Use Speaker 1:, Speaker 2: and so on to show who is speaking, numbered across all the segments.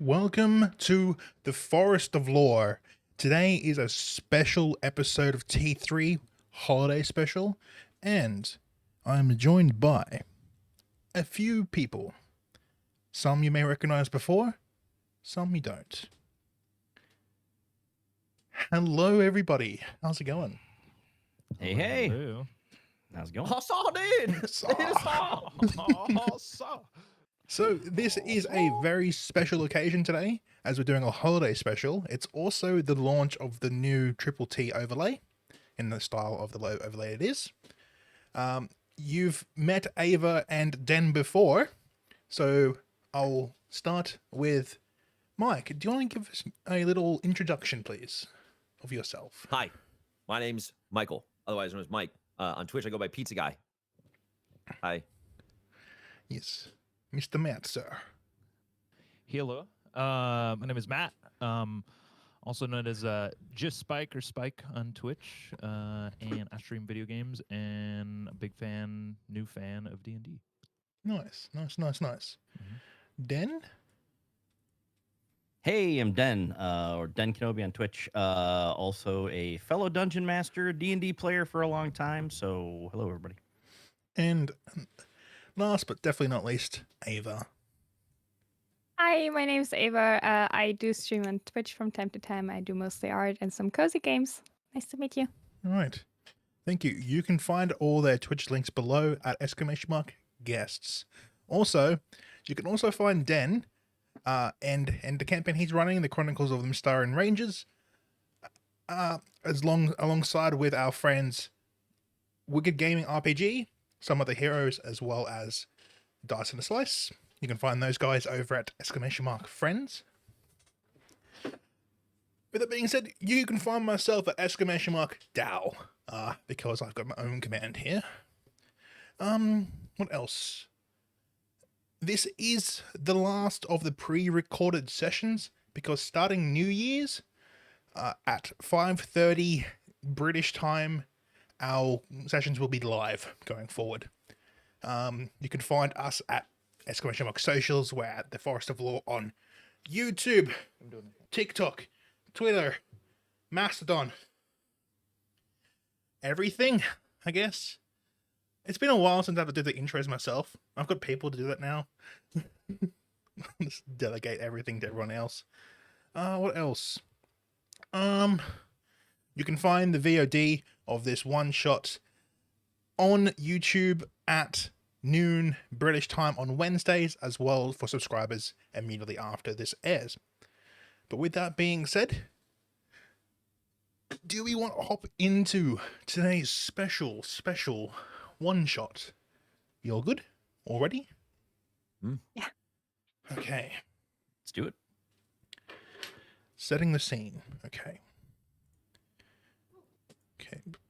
Speaker 1: Welcome to the Forest of Lore. Today is a special episode of T3 Holiday Special, and I'm joined by a few people. Some you may recognize before, some you don't. Hello, everybody. How's it going?
Speaker 2: Hey, hey.
Speaker 3: Hello.
Speaker 2: How's it going?
Speaker 3: Hassa, dude! Hassa!
Speaker 1: So this is a very special occasion today, as we're doing a holiday special. It's also the launch of the new Triple T overlay, in the style of the overlay it is. You've met Ava and Den before, so I'll start with Mike. Do you want to give us a little introduction, please, of yourself?
Speaker 3: Hi, my name's Michael, otherwise known as Mike. On Twitch, I go by Pizza Guy. Hi.
Speaker 1: Yes, Mr. Matt, sir.
Speaker 4: Hello. My name is Matt. Also known as Just Spike or Spike on Twitch. And I stream video games and a big new fan of D&D.
Speaker 1: Nice. Den?
Speaker 2: Hey, I'm Den, or Den Kenobi on Twitch. Also a fellow Dungeon Master, D&D player for a long time. So, hello, everybody.
Speaker 1: And last but definitely not least, Ava.
Speaker 5: Hi, my name's Ava. I do stream on Twitch from time to time. I do mostly art and some cozy games. Nice to meet you.
Speaker 1: All right. Thank you. You can find all their Twitch links below at !guests. Also, you can also find Den and the campaign he's running, the Chronicles of the Mystaran Rangers, alongside with our friends Wicked Gaming RPG, some of the heroes, as well as Dice and a Slice. You can find those guys over at !friends. With that being said, you can find myself at !DAO, because I've got my own command here. What else? This is the last of the pre-recorded sessions, because starting New Year's, at 5:30 British time, our sessions will be live going forward. You can find us at !socials. We're at the Forest of Lore on YouTube, TikTok, Twitter, Mastodon, everything, I guess. It's been a while since I've had to do the intros myself. I've got people to do that now. Just delegate everything to everyone else. What else? You can find the VOD of this one shot on YouTube at noon British time on Wednesdays, as well for subscribers immediately after this airs. But with that being said, do we want to hop into today's special one shot? You all good? All ready?
Speaker 5: Yeah.
Speaker 1: Okay.
Speaker 2: Let's do it.
Speaker 1: Setting the scene. Okay,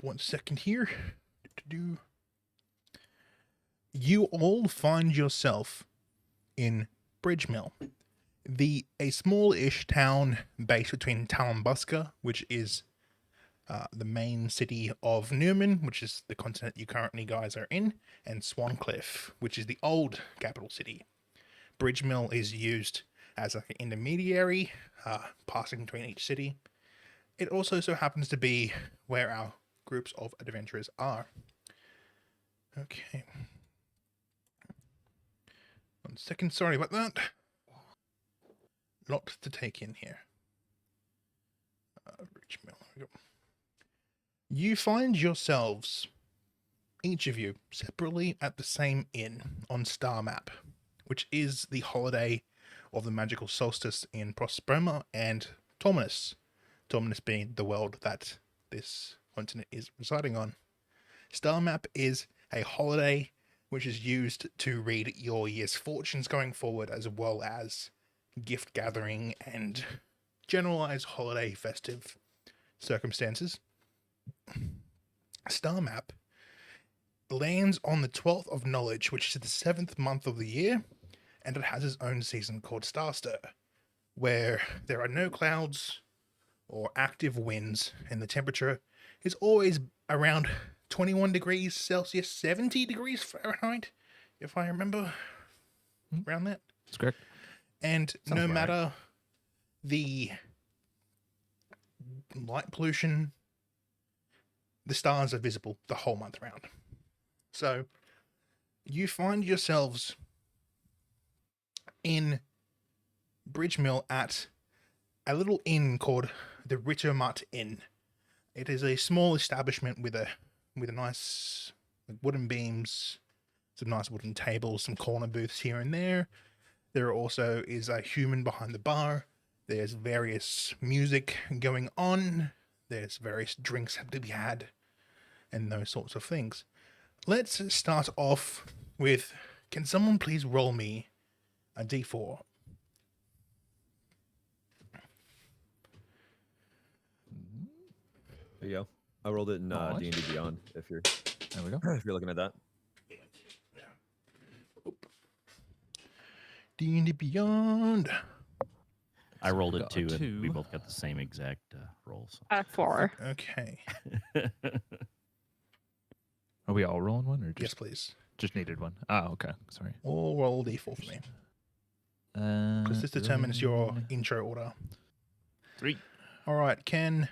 Speaker 1: 1 second here. You all find yourself in Bridgemill, a small-ish town based between Talumbuska, which is the main city of Newman, which is the continent you currently guys are in, and Swancliffe, which is the old capital city. Bridgemill is used as like an intermediary, passing between each city. It also so happens to be where our groups of adventurers are. Okay. 1 second, sorry about that. Lot to take in here. Bridgemill. Here we go. You find yourselves, each of you, separately at the same inn on Starmap, which is the holiday of the magical solstice in Prosperma and Torminus. Torminus being the world that this continent is residing on. Starmap is a holiday which is used to read your year's fortunes going forward, as well as gift gathering and generalized holiday festive circumstances. Starmap lands on the 12th of Knowledge, which is the 7th month of the year, and it has its own season called Starstir, where there are no clouds or active winds, and the temperature is always around 21 degrees Celsius, 70 degrees Fahrenheit, if I remember around that.
Speaker 4: That's correct.
Speaker 1: And
Speaker 2: Sounds
Speaker 1: no
Speaker 2: about right.
Speaker 1: matter the light pollution, the stars are visible the whole month round. So you find yourselves in Bridgemill at a little inn called the Rittermutt Inn. It is a small establishment with a nice wooden beams, some nice wooden tables, some corner booths here and there. There also is a human behind the bar. There's various music going on. There's various drinks to be had, and those sorts of things. Let's start off with, can someone please roll me a d4?
Speaker 3: There you go. I rolled it in
Speaker 4: Nice.
Speaker 3: D&D Beyond. If you're
Speaker 4: There we go.
Speaker 3: if you're looking at that.
Speaker 1: D&D Beyond.
Speaker 2: I rolled it
Speaker 4: Got a
Speaker 2: too, and we
Speaker 4: 2.
Speaker 2: both got the same exact rolls.
Speaker 5: 4.
Speaker 1: Okay.
Speaker 4: Are we all rolling one or
Speaker 1: Yes,
Speaker 4: just
Speaker 1: please.
Speaker 4: just needed one? Oh, okay. Sorry.
Speaker 1: All roll d4 for me, because this determines your
Speaker 4: rolling
Speaker 1: intro order.
Speaker 4: 3.
Speaker 1: All right. Can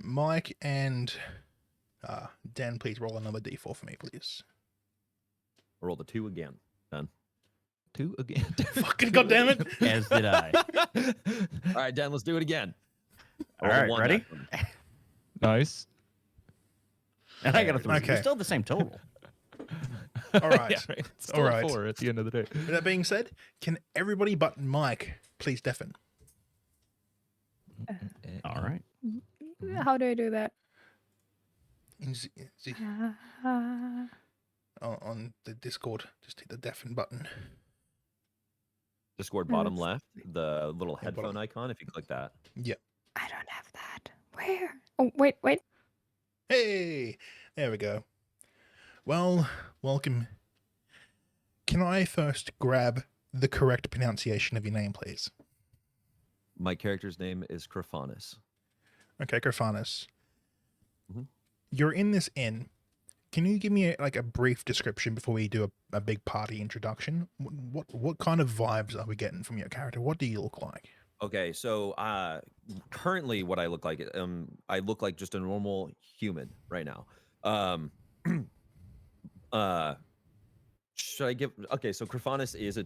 Speaker 1: Mike and Dan please roll another d4 for me, please?
Speaker 3: I rolled a 2 again. Done.
Speaker 4: 2 again.
Speaker 1: Fucking goddamn it!
Speaker 2: As did I.
Speaker 3: All right, Dan, let's do it again. I
Speaker 2: All
Speaker 3: rolled a
Speaker 2: right,
Speaker 3: 1
Speaker 2: ready?
Speaker 3: that time.
Speaker 4: Nice.
Speaker 2: And I got a 3.
Speaker 1: Okay.
Speaker 2: We still have the same total.
Speaker 1: All right.
Speaker 4: Yeah, right. Still
Speaker 1: All
Speaker 4: a
Speaker 1: right.
Speaker 4: 4 at the end of the day.
Speaker 1: With that being said, can everybody but Mike please deafen?
Speaker 2: All right.
Speaker 5: How do I do that?
Speaker 1: On the Discord, just hit the deafen button.
Speaker 3: Discord
Speaker 5: No,
Speaker 3: bottom
Speaker 5: it's-
Speaker 3: left, the little
Speaker 1: Yeah, bottom.
Speaker 3: headphone icon. If you click that,
Speaker 5: I don't have that. Where? Oh, wait.
Speaker 1: Hey, there we go. Well, welcome. Can I first grab the correct pronunciation of your name, please?
Speaker 3: my character's name is Crofanus.
Speaker 1: Okay, Graphanus.
Speaker 3: Mhm.
Speaker 1: You're in this inn. Can you give me a brief description before we do a big party introduction? What kind of vibes are we getting from your character? What do you look like?
Speaker 3: Okay, so currently what I look like, I look like just a normal human right now. Should I give? Okay, so Crofanus is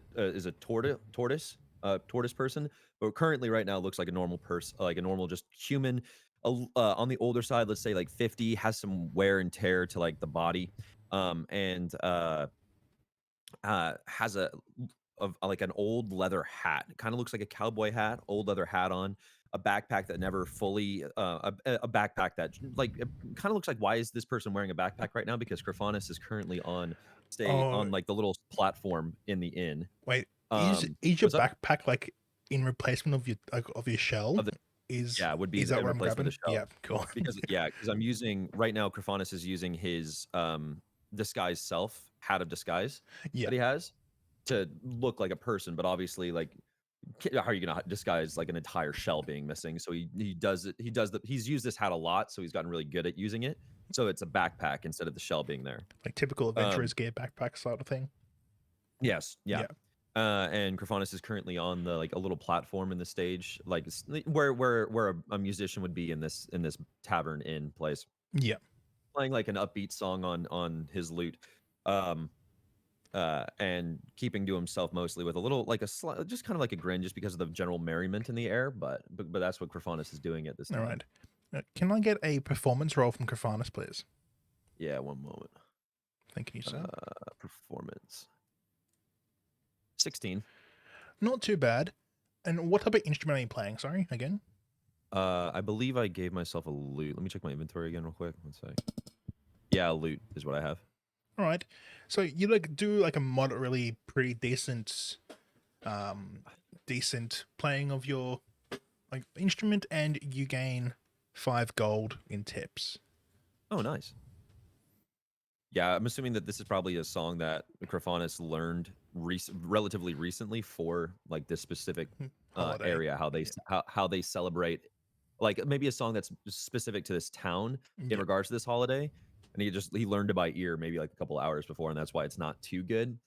Speaker 3: a tortoise person, but currently right now looks like a normal person, like a normal just human. On the older side, let's say like 50, has some wear and tear to like the body, and has like an old leather hat. It kind of looks like a cowboy hat, old leather hat on, a backpack that never fully a backpack that like it kind of looks like, why is this person wearing a backpack right now? Because Crofanus is currently on on like the little platform in the inn.
Speaker 1: Wait, is your
Speaker 3: what's up?
Speaker 1: backpack like in replacement of your shell?
Speaker 3: Of the-
Speaker 1: Is
Speaker 3: Yeah, would be
Speaker 1: is that
Speaker 3: in
Speaker 1: what I'm
Speaker 3: replacement
Speaker 1: grabbing?
Speaker 3: of the shell.
Speaker 1: Yeah, cool.
Speaker 3: Because I'm using right now. Crofanus is using his disguise self hat of disguise
Speaker 1: Yeah.
Speaker 3: that he has to look like a person, but obviously like how are you gonna disguise like an entire shell being missing? So he does it. He's used this hat a lot, so he's gotten really good at using it. So it's a backpack instead of the shell being there.
Speaker 1: Like typical adventurers gear backpack sort of thing.
Speaker 3: Yes, yeah. And Crofanus is currently on the like a little platform in the stage, like where a musician would be in this tavern inn place,
Speaker 1: Yeah.
Speaker 3: playing like an upbeat song on his lute, and keeping to himself mostly with a little like just kind of like a grin, just because of the general merriment in the air. But that's what Crofanus is doing at this time.
Speaker 1: All right. Can I get a performance roll from Graphanus, please?
Speaker 3: Yeah, one moment.
Speaker 1: Thank you, sir.
Speaker 3: Performance. 16.
Speaker 1: Not too bad. And what type of instrument are you playing? Sorry, again.
Speaker 3: I believe I gave myself a lute. Let me check my inventory again real quick. One sec. Yeah, a lute is what I have.
Speaker 1: All right. So you do a moderately pretty decent playing of your instrument, and you gain 5 gold in tips.
Speaker 3: Oh, nice. Yeah, I'm assuming that this is probably a song that Crofanus learned relatively recently for like this specific
Speaker 1: Holiday.
Speaker 3: area, how they celebrate, like maybe a song that's specific to this town in
Speaker 1: Yeah.
Speaker 3: regards to this holiday, and he learned it by ear maybe like a couple hours before, and that's why it's not too good.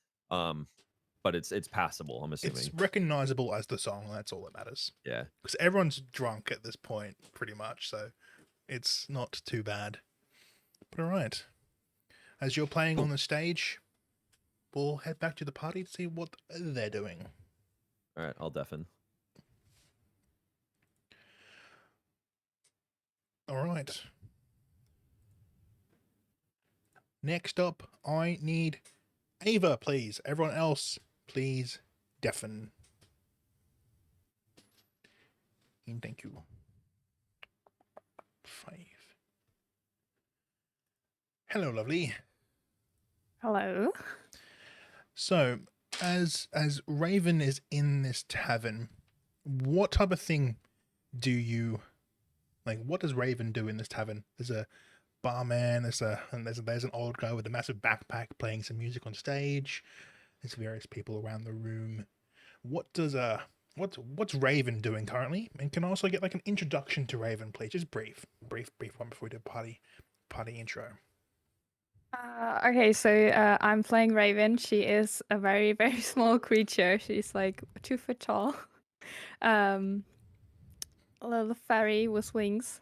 Speaker 3: but it's passable. I'm assuming.
Speaker 1: It's recognizable as the song. That's all that matters.
Speaker 3: Yeah.
Speaker 1: Because everyone's drunk at this point, pretty much. So it's not too bad. But all right. As you're playing on the stage, we'll head back to the party to see what they're doing.
Speaker 3: All right, I'll deafen.
Speaker 1: All right. Next up, I need Ava, please. Everyone else, please deafen. And thank you. 5. Hello, lovely.
Speaker 5: Hello.
Speaker 1: So, as Raven is in this tavern, what type of thing do you like? What does Raven do in this tavern? There's a barman. There's an old guy with a massive backpack playing some music on stage. There's various people around the room. What does what's Raven doing currently? And can I also get like an introduction to Raven, please? Just brief one before we do party intro.
Speaker 5: Okay, so I'm playing Raven. She is a very, very small creature. She's like 2 foot tall. A little fairy with wings.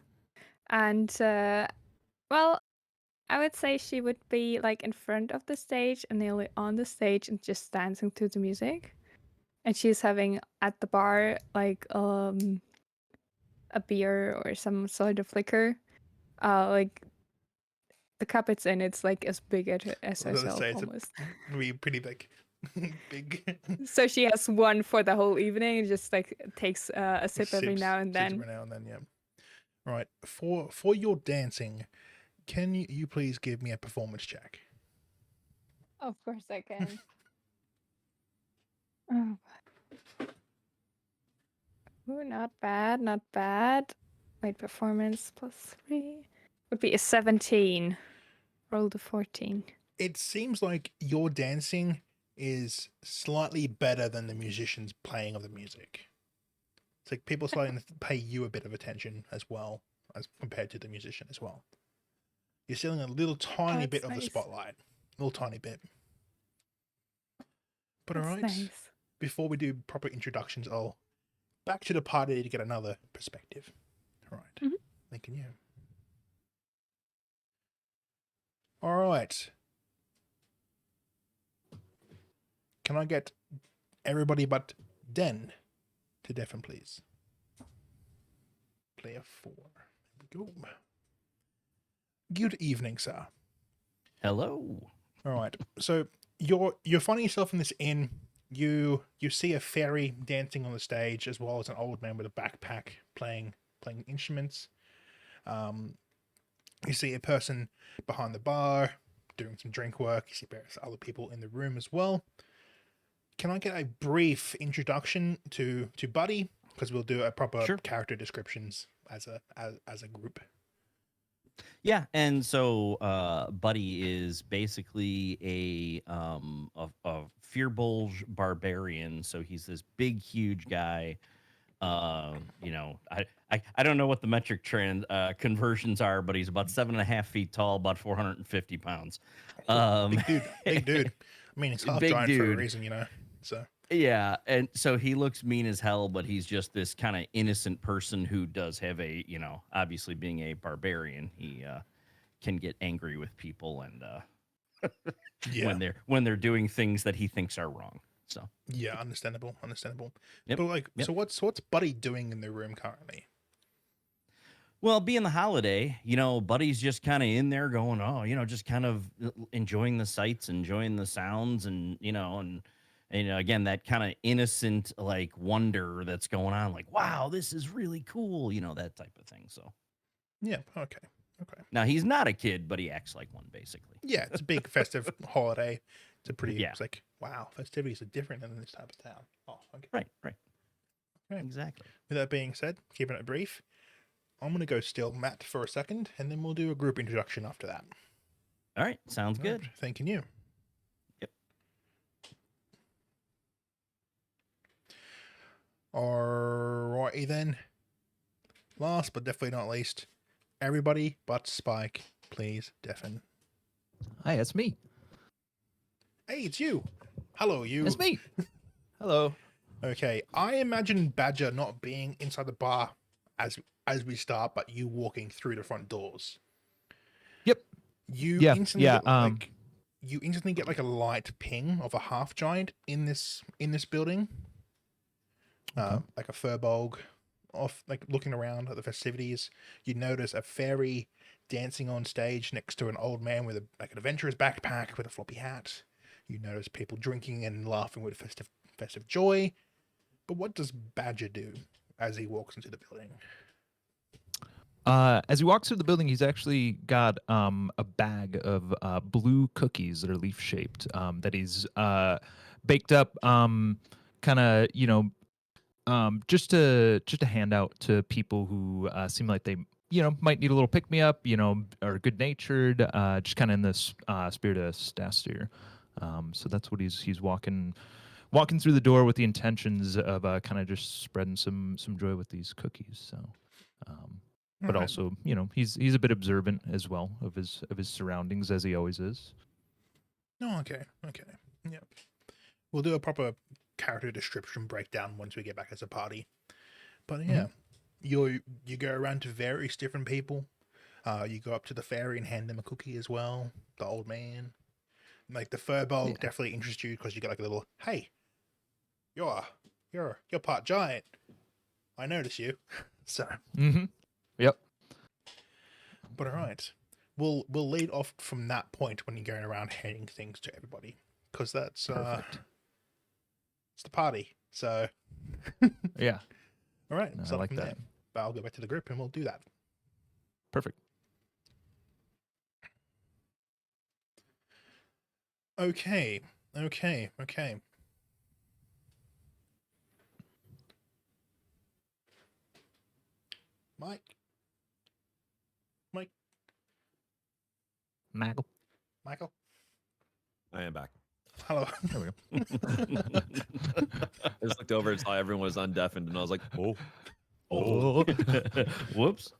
Speaker 5: And, well, I would say she would be like in front of the stage and nearly on the stage and just dancing to the music. And she's having at the bar like a beer or some sort of liquor. Like the cup it's in, it's like as big as
Speaker 1: I was gonna
Speaker 5: herself
Speaker 1: say, it's
Speaker 5: almost.
Speaker 1: pretty big. Big.
Speaker 5: So she has one for the whole evening and just like takes a sip every now and then.
Speaker 1: Every now and then, yeah. Right. For your dancing, can you please give me a performance check?
Speaker 5: Of course I can. Oh. Ooh, not bad, not bad. Wait, performance +3 would be a 17. Rolled a 14.
Speaker 1: It seems like your dancing is slightly better than the musicians playing of the music. It's like people starting to pay you a bit of attention as well as compared to the musician as well. You're stealing a little tiny bit
Speaker 5: that's
Speaker 1: of the
Speaker 5: nice.
Speaker 1: spotlight. A little tiny bit. But all right,
Speaker 5: That's nice.
Speaker 1: before we do proper introductions, I'll back to the party to get another perspective. All right.
Speaker 5: Mhm.
Speaker 1: Thanking you. All right. Can I get everybody but Den to deafen, please? Player 4. There we go. Good evening, sir.
Speaker 2: Hello.
Speaker 1: All right. So you're finding yourself in this inn. You see a fairy dancing on the stage, as well as an old man with a backpack playing instruments. You see a person behind the bar doing some drink work. You see various other people in the room as well. Can I get a brief introduction to Buddy? Because we'll do a proper
Speaker 2: Sure.
Speaker 1: character descriptions as a group.
Speaker 2: Yeah, and so Buddy is basically a fearbulge barbarian. So he's this big, huge guy. You know, I don't know what the metric trend conversions are, but he's about 7.5 feet tall, about 450 pounds.
Speaker 1: Big dude. I mean, he's half
Speaker 2: Big
Speaker 1: giant for a
Speaker 2: dude.
Speaker 1: reason, you know. So
Speaker 2: Yeah, and so he looks mean as hell, but he's just this kind of innocent person who does have a, you know, obviously being a barbarian, he can get angry with people and
Speaker 1: yeah,
Speaker 2: when they're doing things that he thinks are wrong. So
Speaker 1: yeah, understandable.
Speaker 2: Yep,
Speaker 1: But like,
Speaker 2: yep.
Speaker 1: so what's Buddy doing in the room currently?
Speaker 2: Well, being the holiday, you know, Buddy's just kind of in there going, oh, you know, just kind of enjoying the sights, enjoying the sounds, and you know, and again, that kind of innocent like wonder that's going on, like, wow, this is really cool, you know, that type of thing. So
Speaker 1: Yeah, okay.
Speaker 2: now he's not a kid, but he acts like one, basically.
Speaker 1: Yeah, it's a big festive holiday. It's a pretty.
Speaker 2: Yeah.
Speaker 1: It's like, wow, festivities are different than this type of town. Oh, okay.
Speaker 2: Right.
Speaker 1: Right.
Speaker 2: Exactly.
Speaker 1: With that being said, keeping it brief, I'm gonna go steal Matt for a second, and then we'll do a group introduction after that.
Speaker 2: All right, sounds
Speaker 1: All
Speaker 2: good.
Speaker 1: right, thanking you.
Speaker 2: Yep.
Speaker 1: Alrighty then. Last but definitely not least, everybody but Spike, please deafen.
Speaker 4: Hi, that's me.
Speaker 1: Hey, it's you. Hello, you.
Speaker 4: It's me. Hello.
Speaker 1: Okay, I imagine Badger not being inside the bar as we start, but you walking through the front doors.
Speaker 4: Yep.
Speaker 1: You
Speaker 4: Yeah,
Speaker 1: instantly
Speaker 4: yeah,
Speaker 1: get like you instantly get like a light ping of a half giant in this building.
Speaker 4: Okay.
Speaker 1: Like a furbolg, off like looking around at the festivities. You notice a fairy dancing on stage next to an old man with like an adventurer's backpack with a floppy hat. You notice people drinking and laughing with festive joy. But what does Badger do as he walks into the building?
Speaker 4: As he walks through the building, he's actually got a bag of blue cookies that are leaf shaped that he's baked up, kind of just to hand out to people who seem like they might need a little pick me up, are good natured, just kind of in this spirit of Starstir. So that's what he's walking through the door with the intentions of kind of just spreading some joy with these cookies. So. But
Speaker 1: Alright.
Speaker 4: also, he's a bit observant as well of his surroundings, as he always is.
Speaker 1: Oh, okay. Yep. We'll do a proper character description breakdown once we get back as a party. But yeah, you go around to various different people. You go up to the fairy and hand them a cookie as well. The old man, like the furbolg,
Speaker 4: Yeah.
Speaker 1: definitely interests you because you got like a little, hey, you're part giant. I notice you. So,
Speaker 4: Mm-hmm. Yep.
Speaker 1: but all right, we'll lead off from that point when you're going around handing things to everybody because that's
Speaker 4: Perfect.
Speaker 1: it's the party. So,
Speaker 4: Yeah.
Speaker 1: all right,
Speaker 4: No, I
Speaker 1: start
Speaker 4: like
Speaker 1: from
Speaker 4: that.
Speaker 1: there. But I'll go back to the group and we'll do that.
Speaker 4: Perfect.
Speaker 1: Okay. Mike,
Speaker 4: Maggle.
Speaker 1: Michael,
Speaker 3: I am back.
Speaker 1: hello.
Speaker 4: There we go.
Speaker 3: I just looked over and saw everyone was undeafened, and I was like, oh.
Speaker 2: Whoops.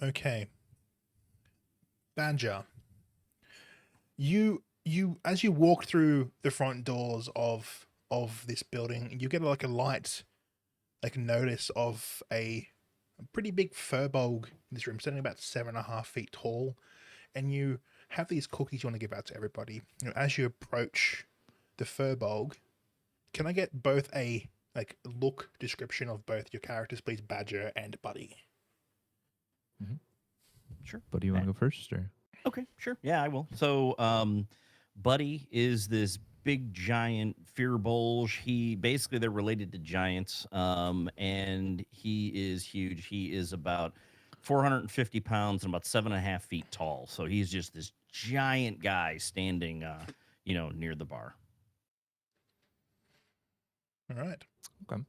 Speaker 1: Okay, Badger. You as you walk through the front doors of this building, you get like a light like notice of a pretty big furbolg in this room, standing about 7.5 feet tall, and you have these cookies you want to give out to everybody. As you approach the furbolg, can I get both a like look description of both your characters, please, Badger and Buddy?
Speaker 2: Sure.
Speaker 4: But do you want to go first, or?
Speaker 2: Okay, sure. Yeah, I will. So, Buddy is this big giant fear bulge. He basically they're related to giants, and he is huge. He is about 450 pounds and about 7.5 feet tall. So he's just this giant guy standing, near the bar.
Speaker 1: All right.
Speaker 4: Okay.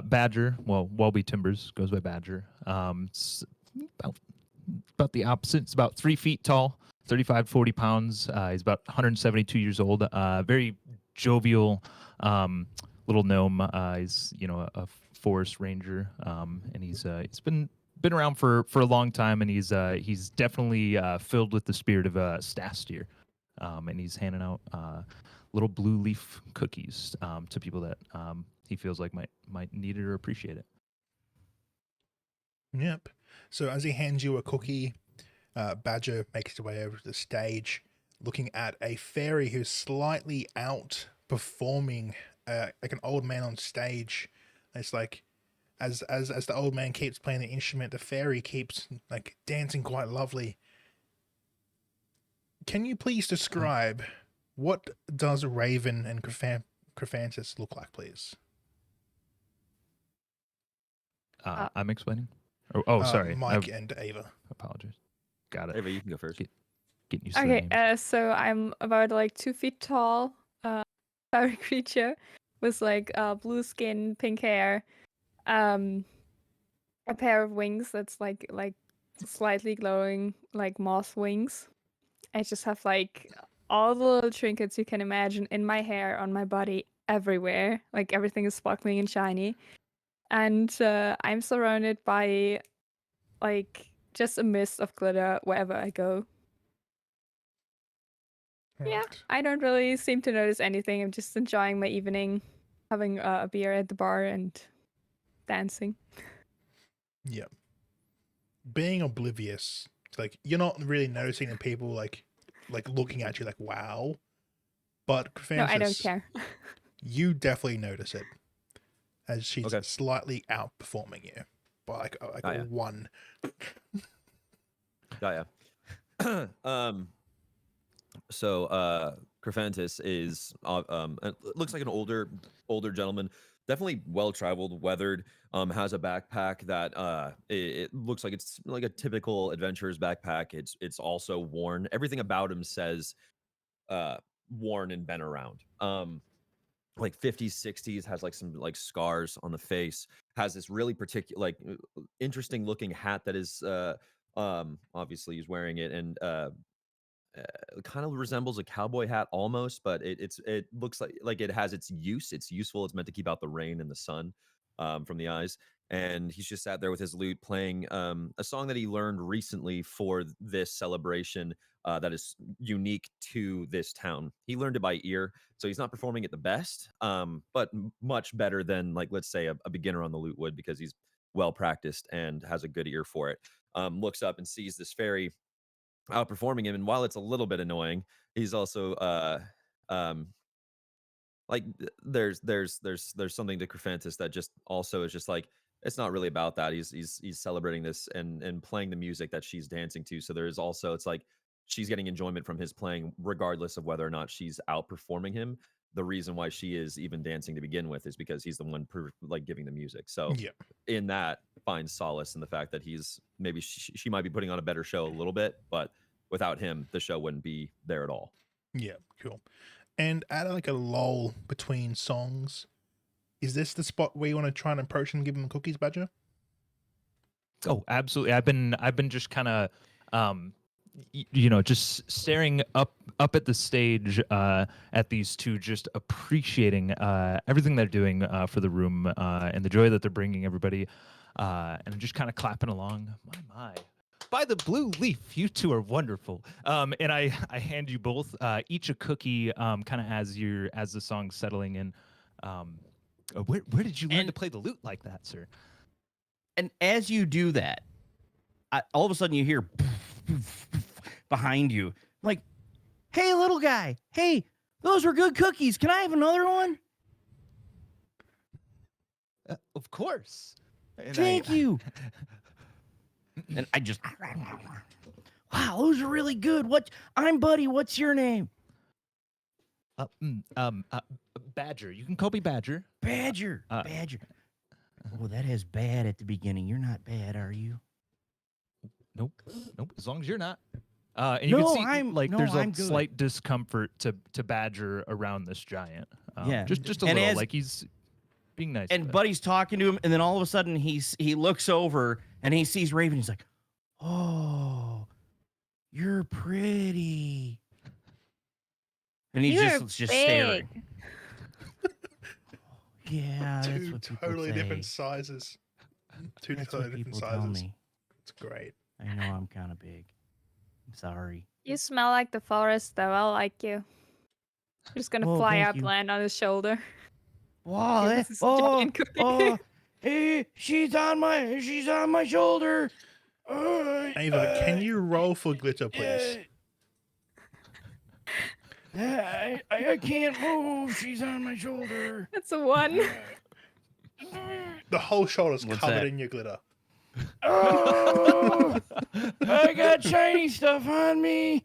Speaker 4: Badger. Well, Welby Timbers goes by Badger. About the opposite. It's about 3 feet tall, 35, 40 pounds. He's about 172 years old. Very jovial little gnome. He's a forest ranger, and he's been around for a long time, and he's definitely filled with the spirit of Starstir, and he's handing out little blue leaf cookies to people that he feels like might need it or appreciate it.
Speaker 1: Yep. So as he hands you a cookie, Badger makes his way over to the stage, looking at a fairy who's slightly outperforming like an old man on stage. It's like as the old man keeps playing the instrument, the fairy keeps like dancing quite lovely. Can you please describe what does Raven and Crephantus look like, please?
Speaker 4: I'm explaining. Oh, sorry.
Speaker 1: Mike and Ava.
Speaker 4: Apologies. Got it.
Speaker 3: Ava, you can go first.
Speaker 4: Getting used to the
Speaker 5: Okay,
Speaker 4: names.
Speaker 5: so I'm about like 2 feet tall, fairy creature with like blue skin, pink hair, a pair of wings that's like slightly glowing, like moth wings. I just have like all the little trinkets you can imagine in my hair, on my body, everywhere. Like everything is sparkling and shiny, and I'm surrounded by like just a mist of glitter wherever I go. Yeah,
Speaker 1: Right.
Speaker 5: I don't really seem to notice anything. I'm just enjoying my evening, having a beer at the bar and dancing.
Speaker 1: Yeah. Being oblivious. It's like you're not really noticing the people like looking at you like wow. But
Speaker 5: No, I don't
Speaker 1: Francis,
Speaker 5: care.
Speaker 1: you definitely notice it as she's
Speaker 3: Okay.
Speaker 1: slightly outperforming you by like
Speaker 3: Oh, yeah.
Speaker 1: one.
Speaker 3: Oh yeah. Crephantis is looks like an older gentleman, definitely well traveled, weathered. Has a backpack that it looks like it's like a typical adventurer's backpack. It's also worn. Everything about him says worn and been around. Like 50s, 60s, has like some like scars on the face, has this really particular like interesting looking hat that is obviously he's wearing it, and kind of resembles a cowboy hat almost, but it looks like it has its use. It's useful. It's meant to keep out the rain and the sun from the eyes. And he's just sat there with his lute playing a song that he learned recently for this celebration that is unique to this town. He learned it by ear, so he's not performing it the best, but much better than like let's say a beginner on the lute would, because he's well practiced and has a good ear for it. Looks up and sees this fairy outperforming him, and while it's a little bit annoying, he's also um there's something to Crephantis that just also is just like it's not really about that. He's celebrating this and playing the music that she's dancing to. So there's also it's like she's getting enjoyment from his playing regardless of whether or not she's outperforming him. The reason why she is even dancing to begin with is because he's the one like giving the music. So
Speaker 1: Yeah.
Speaker 3: in that, finds solace in the fact that he's maybe she might be putting on a better show a little bit, but without him, the show wouldn't be there at all.
Speaker 1: Yeah, cool. And at like a lull between songs, is this the spot where you want to try and approach and give him cookies, Badger?
Speaker 4: Oh, absolutely. I've been just kind of just staring up at the stage at these two, just appreciating everything they're doing for the room and the joy that they're bringing everybody, and just kind of clapping along. My. By the blue leaf, you two are wonderful. And I hand you both each a cookie, kind of as the song's settling in. Where did you learn to play the lute like that, sir?
Speaker 2: And as you do that, all of a sudden you hear behind you, like, "Hey, little guy! Hey, those were good cookies. Can I have another one?"
Speaker 4: Of course. And
Speaker 2: Thank you. And I just, wow, those are really good. I'm Buddy. What's your name?
Speaker 4: Badger. You can call me Badger.
Speaker 2: Badger. Badger. Oh, that has bad at the beginning. You're not bad, are you?
Speaker 4: Nope. As long as you're not. And you can see there's a
Speaker 2: I'm good.
Speaker 4: slight discomfort to Badger around this giant.
Speaker 2: Yeah.
Speaker 4: Just a
Speaker 2: And
Speaker 4: little.
Speaker 2: as-
Speaker 4: Like he's being nice.
Speaker 2: And Buddy's talking to him, and then all of a sudden he looks over and he sees Raven. He's like, "Oh, you're pretty." And he's
Speaker 5: You're
Speaker 2: just staring.
Speaker 5: big.
Speaker 2: Yeah, that's
Speaker 1: Two
Speaker 2: what people
Speaker 1: totally
Speaker 2: say.
Speaker 1: different sizes. Two
Speaker 2: That's
Speaker 1: totally
Speaker 2: what
Speaker 1: different
Speaker 2: people tell
Speaker 1: sizes.
Speaker 2: me.
Speaker 1: It's great.
Speaker 2: I know I'm kind of big. I'm sorry.
Speaker 5: You smell like the forest, though. I like you. I'm just gonna
Speaker 2: Oh,
Speaker 5: fly
Speaker 2: thank
Speaker 5: up,
Speaker 2: you.
Speaker 5: land on his shoulder.
Speaker 2: Wow,
Speaker 5: Give us this giant cookie.
Speaker 2: hey, she's on my shoulder.
Speaker 1: Ava, can you roll for glitter, please?
Speaker 2: I can't move. She's on my shoulder.
Speaker 5: That's a 1.
Speaker 1: The whole shoulder's
Speaker 2: What's
Speaker 1: covered
Speaker 2: that?
Speaker 1: in your glitter.
Speaker 2: Oh, I got shiny stuff on me.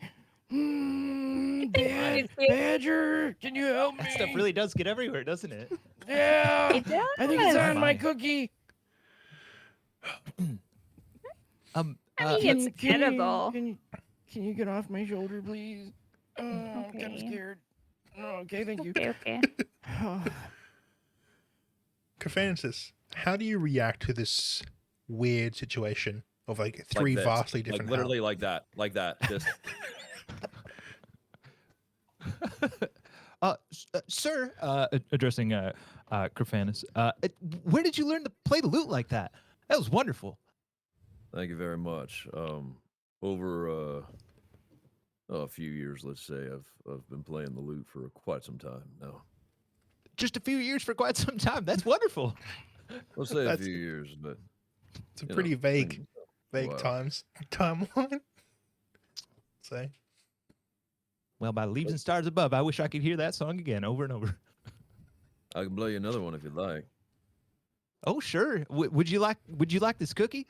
Speaker 2: Badger, can you help me?
Speaker 4: that stuff really does get everywhere, doesn't it?
Speaker 2: Yeah,
Speaker 5: It does.
Speaker 2: I think it's on my cookie.
Speaker 5: I mean, it's edible.
Speaker 2: Can you get off my shoulder, please? Oh, I'm kind of
Speaker 5: Okay.
Speaker 2: scared. Oh, okay, thank you.
Speaker 5: Okay.
Speaker 1: Crephantis, how do you react to this weird situation of like three
Speaker 3: this.
Speaker 1: vastly different
Speaker 3: like literally like that just
Speaker 4: Sir, addressing Crephantis, where did you learn to play the lute like that? That was wonderful.
Speaker 3: Thank you very much. Over a few years, let's say. I've been playing the lute for quite some time now.
Speaker 4: Just a few years for quite some time. That's wonderful.
Speaker 3: Let's say a
Speaker 1: That's-
Speaker 3: few years, but
Speaker 1: It's a
Speaker 3: you
Speaker 1: pretty
Speaker 3: know,
Speaker 1: vague
Speaker 3: things-
Speaker 1: vague
Speaker 3: wow.
Speaker 1: timeline. So
Speaker 4: Well, by Leaves and Stars Above, I wish I could hear that song again over and over.
Speaker 3: I can play you another one if you'd like.
Speaker 4: Oh, sure. Would you like this cookie?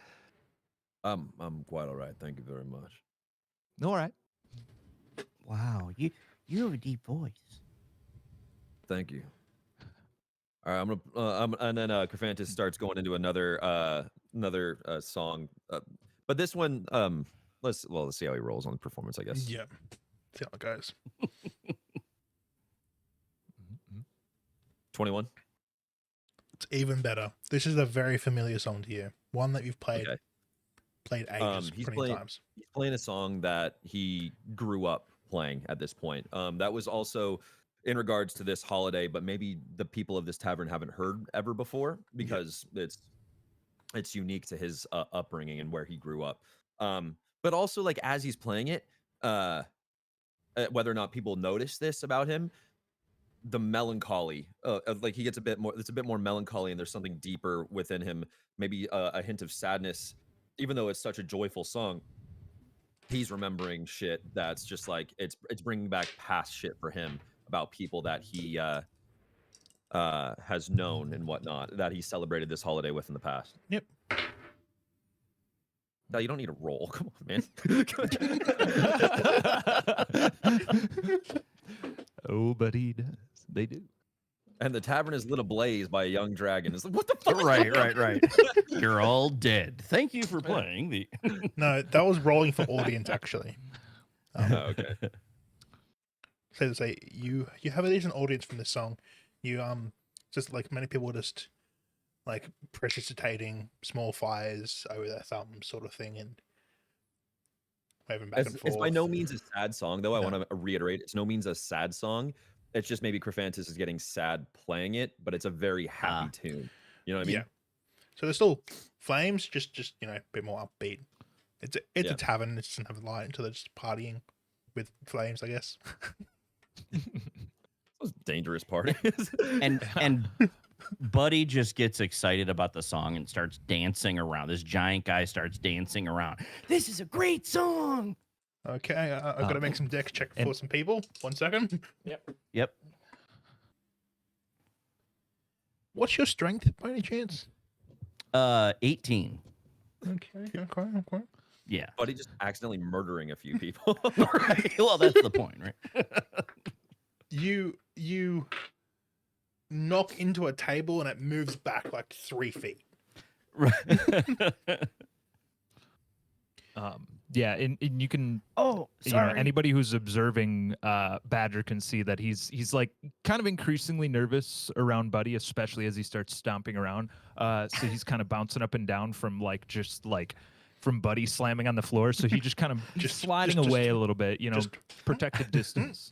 Speaker 3: I'm quite all right. Thank you very much.
Speaker 4: All right.
Speaker 2: Wow, you have a deep voice.
Speaker 3: Thank you. All right, and then Kerfantis starts going into another song, but this one, let's see how he rolls on the performance, I guess.
Speaker 1: yeah, see how it goes.
Speaker 3: 21.
Speaker 1: It's even better. This is a very familiar song to you. One that you've played
Speaker 3: Okay.
Speaker 1: ages,
Speaker 3: He's
Speaker 1: plenty of times.
Speaker 3: He's playing a song that he grew up playing at this point. That was also in regards to this holiday, but maybe the people of this tavern haven't heard ever before because it's unique to his upbringing and where he grew up. But also, like, as he's playing it, whether or not people notice this about him, the melancholy, like he gets a bit more. It's a bit more melancholy, and there's something deeper within him. Maybe a hint of sadness, even though it's such a joyful song. He's remembering shit that's just like it's bringing back past shit for him about people that he has known and whatnot that he celebrated this holiday with in the past.
Speaker 1: Yep.
Speaker 3: No, you don't need a roll. Come on, man.
Speaker 4: Oh, but he does. They do.
Speaker 3: And the tavern is lit ablaze by a young dragon. It's like, what the fuck?
Speaker 2: Right. You're all dead. Thank you for playing the.
Speaker 1: No, that was rolling for audience actually.
Speaker 3: Oh, okay.
Speaker 1: So to say you have a decent audience from this song. You just like many people just like precipitating small fires over their thumbs sort of thing and waving back and forth.
Speaker 3: It's by no means a sad song, though. I
Speaker 1: No.
Speaker 3: want to reiterate, it's no means a sad song. It's just maybe Kerfantis is getting sad playing it, but it's a very happy tune. You know what I mean?
Speaker 1: Yeah. So there's still flames, just a bit more upbeat. It's
Speaker 3: Yeah.
Speaker 1: a tavern. It doesn't have a light until they're just partying with flames, I guess.
Speaker 3: Those dangerous parties.
Speaker 2: and Buddy just gets excited about the song and starts dancing around. This giant guy starts dancing around. This is a great song.
Speaker 1: Okay, I've got to make some deck check for
Speaker 4: and-
Speaker 1: some people. 1 second.
Speaker 2: Yep.
Speaker 1: What's your strength by any chance?
Speaker 2: 18.
Speaker 1: Okay.
Speaker 2: Yeah.
Speaker 3: Buddy just accidentally murdering a few people.
Speaker 2: Right. Well, that's the point, right?
Speaker 1: You knock into a table and it moves back like 3 feet.
Speaker 2: Right.
Speaker 4: Yeah, and you can
Speaker 2: Oh, sorry.
Speaker 4: anybody who's observing Badger can see that he's like kind of increasingly nervous around Buddy, especially as he starts stomping around. So he's kind of bouncing up and down from from Buddy slamming on the floor. So he just kind of sliding away a little bit,
Speaker 1: just-
Speaker 4: protective distance.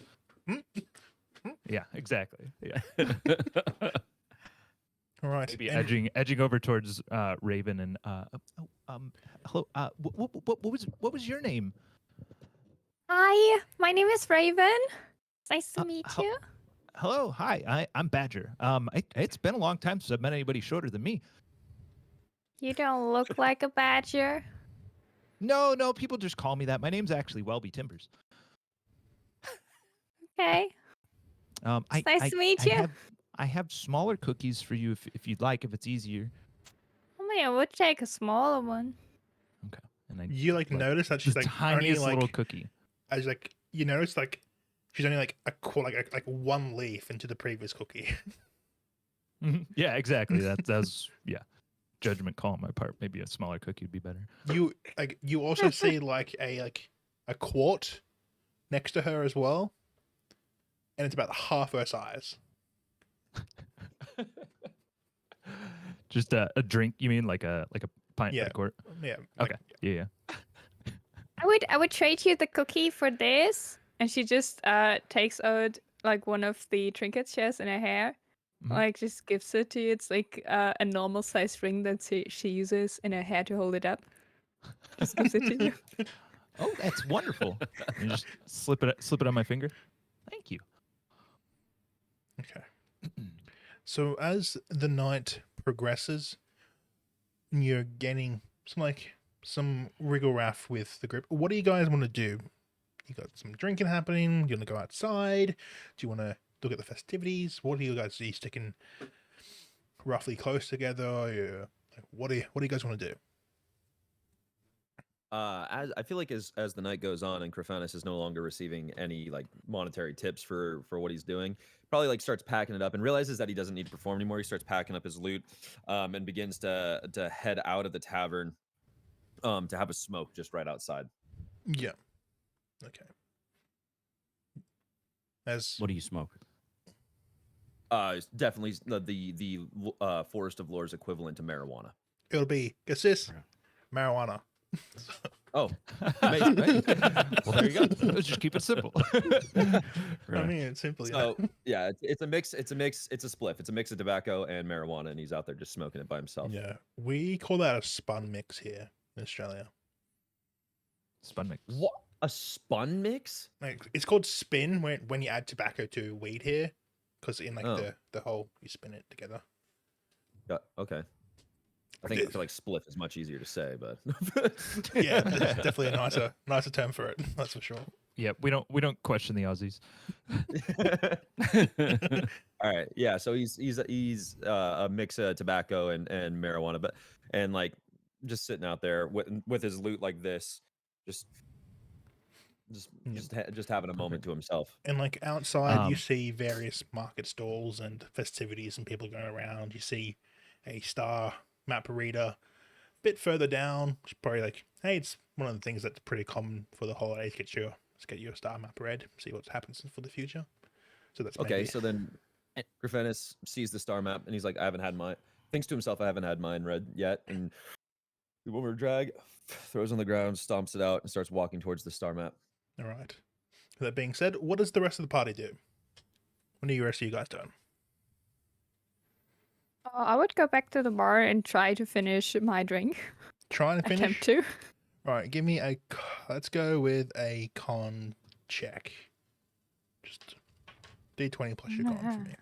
Speaker 4: Yeah, exactly. Yeah,
Speaker 1: All right.
Speaker 4: maybe
Speaker 1: and-
Speaker 4: edging over towards Raven and hello. What was your name?
Speaker 5: Hi, my name is Raven. Nice to meet
Speaker 4: ho-
Speaker 5: you.
Speaker 4: Hello, hi. I'm Badger. It's been a long time since I've met anybody shorter than me.
Speaker 5: You don't look like a badger.
Speaker 4: No, people just call me that. My name's actually Welby Timbers.
Speaker 5: Okay.
Speaker 4: It's
Speaker 5: nice to meet you.
Speaker 4: I have smaller cookies for you if you'd like, if it's easier.
Speaker 5: Oh man, I would take a smaller one.
Speaker 4: Okay. And I
Speaker 1: You like notice that she's
Speaker 4: the
Speaker 1: like
Speaker 4: tiniest
Speaker 1: only
Speaker 4: little
Speaker 1: like
Speaker 4: cookie.
Speaker 1: as like you notice like she's only like like one leaf into the previous cookie.
Speaker 4: Yeah, exactly. That's yeah. Judgment call on my part. Maybe a smaller cookie would be better.
Speaker 1: You also see like a quart next to her as well, and it's about half her size.
Speaker 4: Just a drink, you mean like a pint
Speaker 1: Yeah.
Speaker 4: of quart?
Speaker 1: Yeah.
Speaker 4: Okay. Yeah.
Speaker 5: I would trade you the cookie for this. And she just takes out like one of the trinkets she has in her hair.
Speaker 4: Mhm.
Speaker 5: Like just gives it to you. It's like a normal sized ring that she uses in her hair to hold it up. Just gives it to you.
Speaker 4: Oh, that's wonderful. And just slip it on my finger. Thank you.
Speaker 1: Okay. So as the night progresses, you're gaining some wriggle raff with the group. What do you guys want to do? You got some drinking happening. You want to go outside? Do you want to look at the festivities? What do you guys? Are you sticking roughly close together? What do you guys want to do?
Speaker 3: As I feel like as the night goes on and Crofanus is no longer receiving any like monetary tips for what he's doing, probably like starts packing it up and realizes that he doesn't need to perform anymore. He starts packing up his loot, and begins to head out of the tavern, to have a smoke just right outside.
Speaker 1: Yeah. Okay. As
Speaker 2: What do you smoke?
Speaker 3: It's definitely the Forest of Lores equivalent to marijuana.
Speaker 1: it'll be, guess this,
Speaker 2: Okay.
Speaker 1: marijuana.
Speaker 3: Oh,
Speaker 4: Amazing. Well, there you go. Let's just keep it simple.
Speaker 1: I
Speaker 2: Right.
Speaker 1: mean, it's simple.
Speaker 3: so yeah, it's a mix. It's a spliff. It's a mix of tobacco and marijuana, and he's out there just smoking it by himself.
Speaker 1: Yeah, we call that a spun mix here in Australia.
Speaker 4: Spun mix.
Speaker 3: What? A spun mix?
Speaker 1: Like, it's called spin when you add tobacco to weed here, because in like
Speaker 3: Oh.
Speaker 1: the whole you spin it together.
Speaker 3: Yeah, okay. I
Speaker 1: Like
Speaker 3: feel like spliff is much easier to say, but
Speaker 1: Yeah, there's definitely a nicer term for it. That's for sure.
Speaker 4: Yeah, we don't question the Aussies.
Speaker 3: All right, yeah. So he's a mix of tobacco and marijuana, and like just sitting out there with his loot like this, just
Speaker 1: Yeah.
Speaker 3: just having a moment to himself.
Speaker 1: And like outside, you
Speaker 4: Um,
Speaker 1: see various market stalls and festivities and people going around. You see a star map reader. A bit further down, it's probably like, hey, it's one of the things that's pretty common for the holidays. Let's get your star map read, see what happens for the future. So that's
Speaker 3: Okay,
Speaker 1: maybe,
Speaker 3: so then Griffinus sees the star map and he's like, I haven't had mine. Thinks to himself, I haven't had mine read yet. And the woman drag throws on the ground, stomps it out, and starts walking towards the star map.
Speaker 1: all right. With that being said, what does the rest of the party do? What are the rest of you guys doing?
Speaker 5: I would go back to the bar and try to finish my drink.
Speaker 1: Try and finish.
Speaker 5: Attempt to.
Speaker 1: All right, give me let's go with a con check. Just D20 plus your con for me.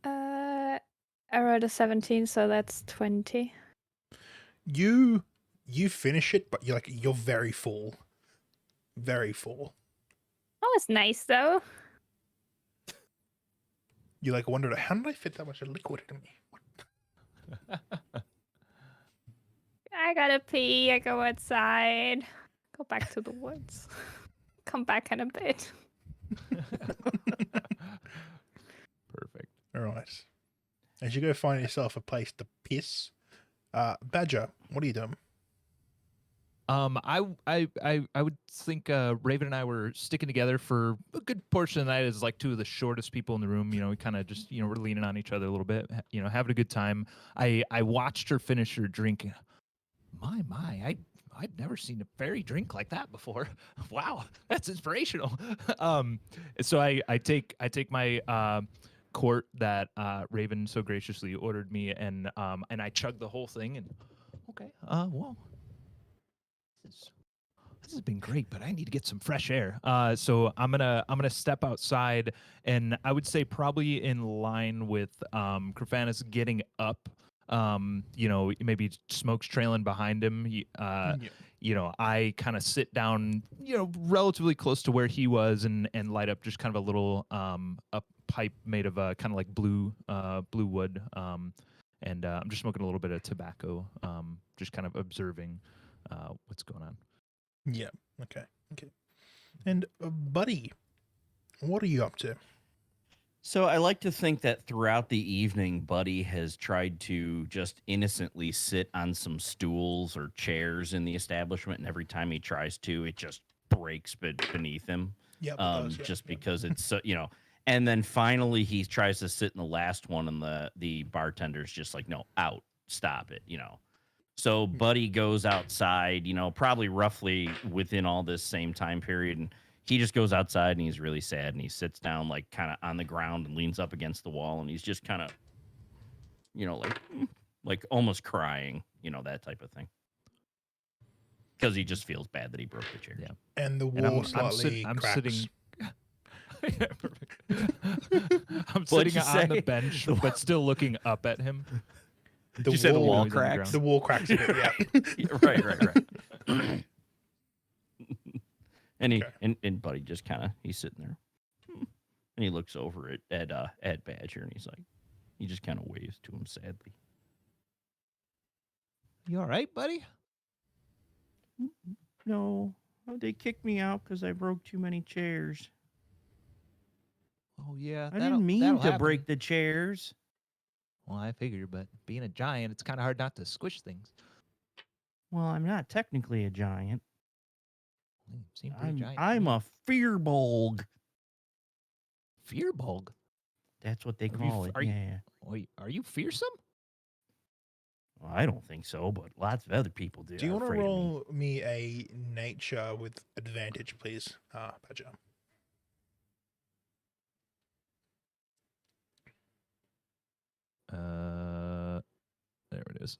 Speaker 5: I rolled a 17, so that's 20.
Speaker 1: You finish it, but you're very full. Very full.
Speaker 5: That was nice, though.
Speaker 1: You wondered, how did I fit that much liquid in me?
Speaker 5: I gotta pee. I go outside. Go back to the woods. Come back in a bit.
Speaker 4: Perfect.
Speaker 1: All right. As you go find yourself a place to piss, Badger, what are you doing?
Speaker 4: I would think Raven and I were sticking together for a good portion of the night as like two of the shortest people in the room. You know, we kind of just we're leaning on each other a little bit. You know, having a good time. I watched her finish her drink. I'd never seen a fairy drink like that before. Wow, that's inspirational. So I take my quart that Raven so graciously ordered me, and I chug the whole thing. And okay, well. This has been great, but I need to get some fresh air. So I'm gonna step outside, and I would say probably in line with Crofanus getting up. Maybe smoke's trailing behind him. I kind of sit down, relatively close to where he was, and light up just kind of a little a pipe made of kind of like blue wood. And I'm just smoking a little bit of tobacco, just kind of observing what's going on.
Speaker 1: Yeah. Okay. And Buddy, what are you up to?
Speaker 2: So I like to think that throughout the evening, Buddy has tried to just innocently sit on some stools or chairs in the establishment, and every time he tries to, it just breaks beneath him.
Speaker 1: Yeah.
Speaker 2: Just because it's so, and then finally he tries to sit in the last one, and the bartender's just like, no, out, stop it, So Buddy goes outside, probably roughly within all this same time period, and he just goes outside and he's really sad, and he sits down like kind of on the ground and leans up against the wall, and he's just kind of, like almost crying, that type of thing. because he just feels bad that he broke the chair.
Speaker 4: Yeah.
Speaker 1: And the
Speaker 4: And
Speaker 1: wall slightly
Speaker 4: I'm
Speaker 1: cracks.
Speaker 4: sitting. Yeah, perfect. I'm
Speaker 2: What'd
Speaker 4: sitting
Speaker 2: you
Speaker 4: on the
Speaker 2: say?
Speaker 4: bench, but still looking up at him.
Speaker 2: Did you say the wall
Speaker 4: He's on the
Speaker 2: cracks?
Speaker 1: The wall cracks a bit, yeah.
Speaker 2: Yeah, right. And he
Speaker 1: Okay.
Speaker 2: and Buddy just kind of he's sitting there, and he looks over at Badger, and he's like, he just kind of waves to him sadly.
Speaker 4: You all right, buddy?
Speaker 2: No, they kicked me out because I broke too many chairs.
Speaker 4: Oh yeah,
Speaker 2: I didn't mean
Speaker 4: that'll
Speaker 2: to
Speaker 4: happen.
Speaker 2: break the chairs.
Speaker 4: Well, I figured, but being a giant, it's kind of hard not to squish things.
Speaker 2: Well, I'm not technically a giant.
Speaker 4: You seem pretty giant. to
Speaker 2: I'm
Speaker 4: me.
Speaker 2: a fearbulg.
Speaker 4: Fearbulg.
Speaker 2: That's what they
Speaker 4: Are you
Speaker 2: call
Speaker 4: f-
Speaker 2: it.
Speaker 4: are you-
Speaker 2: Yeah.
Speaker 4: Wait, are you fearsome?
Speaker 2: Well, I don't think so, but lots of other people do.
Speaker 1: Do you
Speaker 2: are
Speaker 1: want to
Speaker 2: afraid of me.
Speaker 1: roll me a nature with advantage, please, Badger?
Speaker 4: There it is.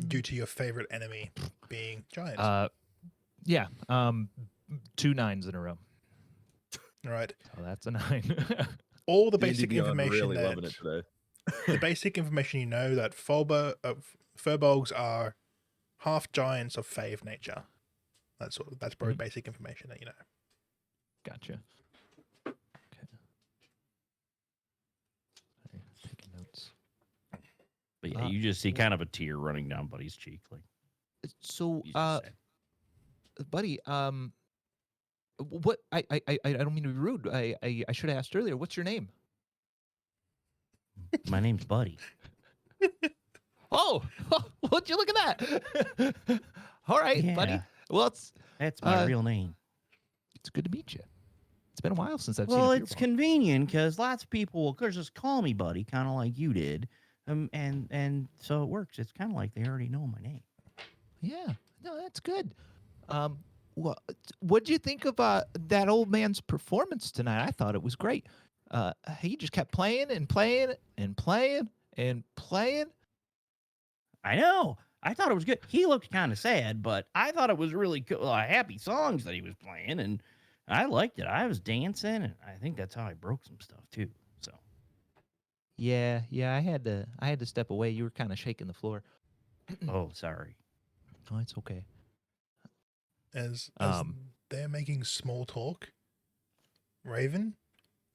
Speaker 1: Due to your favorite enemy being giants.
Speaker 4: Yeah. 2 9s in a row.
Speaker 1: All right.
Speaker 4: So that's a 9.
Speaker 1: All the
Speaker 3: D&D
Speaker 1: basic
Speaker 3: Beyond
Speaker 1: information
Speaker 3: really
Speaker 1: that
Speaker 3: loving it today.
Speaker 1: the basic information you know that furbolgs are half giants of fey of nature. That's probably basic information that you know.
Speaker 4: Gotcha. Okay. Sorry, taking notes.
Speaker 2: But yeah, you just see kind of a tear running down Buddy's cheek, like
Speaker 4: So,
Speaker 2: he's just sad.
Speaker 4: buddy, what I don't mean to be rude. I should have asked earlier. What's your name?
Speaker 2: My name's Buddy.
Speaker 4: Oh, would you look at that? All right, buddy.
Speaker 2: Yeah.
Speaker 4: Well,
Speaker 2: That's my
Speaker 4: Uh,
Speaker 2: real name.
Speaker 4: it's good to meet you. It's been a while since I've seen
Speaker 2: Well,
Speaker 4: a
Speaker 2: it's
Speaker 4: fearbulg.
Speaker 2: convenient because lots of people will just call me Buddy, kind of like you did, and so it works. It's kind of like they already know my name.
Speaker 4: Yeah, no, that's good. Well, what'd you think of that old man's performance tonight? I thought it was great. He just kept playing and playing and playing and playing.
Speaker 2: I know. I thought it was good. He looked kind of sad, but I thought it was really cool. Happy songs that he was playing, and I liked it. I was dancing, and I think that's how I broke some stuff too. So
Speaker 4: Yeah, I had to step away. You were kind of shaking the floor.
Speaker 2: oh, sorry.
Speaker 4: Oh, it's okay.
Speaker 1: As
Speaker 4: Um,
Speaker 1: they're making small talk, Raven,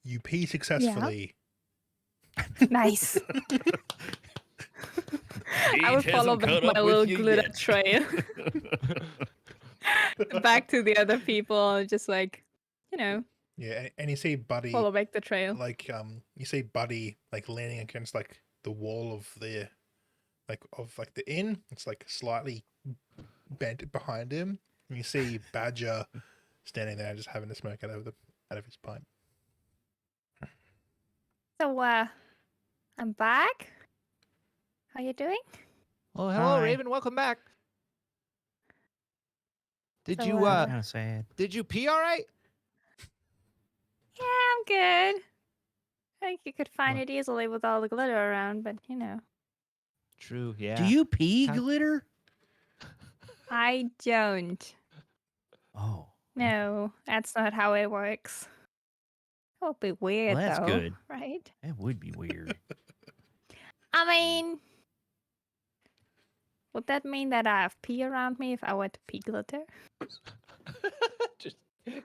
Speaker 1: you pee successfully.
Speaker 5: Nice. I would
Speaker 2: Gage
Speaker 5: follow
Speaker 2: hasn't
Speaker 5: back
Speaker 2: caught
Speaker 5: my
Speaker 2: up with
Speaker 5: little
Speaker 2: you
Speaker 5: glitter
Speaker 2: yet.
Speaker 5: trail back to the other people and just like,
Speaker 1: Yeah, and you see Buddy
Speaker 5: follow back the trail.
Speaker 1: like you see Buddy like leaning against like the wall of the inn. It's like slightly bent behind him. And you see Badger standing there just having a smoke out of his pipe.
Speaker 5: So, I'm back. How you doing?
Speaker 4: Oh, hello,
Speaker 2: Hi.
Speaker 4: Raven. Welcome back. Did
Speaker 5: So,
Speaker 4: you
Speaker 2: Kind of sad.
Speaker 4: did you pee all right?
Speaker 5: Yeah, I'm good. I think you could find
Speaker 4: Well-
Speaker 5: it easily with all the glitter around, but
Speaker 4: True. Yeah.
Speaker 2: Do you pee
Speaker 4: Kind-
Speaker 2: glitter?
Speaker 5: I don't.
Speaker 2: Oh,
Speaker 5: No, that's not how it works. That would be weird,
Speaker 2: Well, that's
Speaker 5: though,
Speaker 2: good.
Speaker 5: right?
Speaker 2: that would be weird.
Speaker 5: I mean, would that mean that I have pee around me if I were to pee glitter?
Speaker 4: just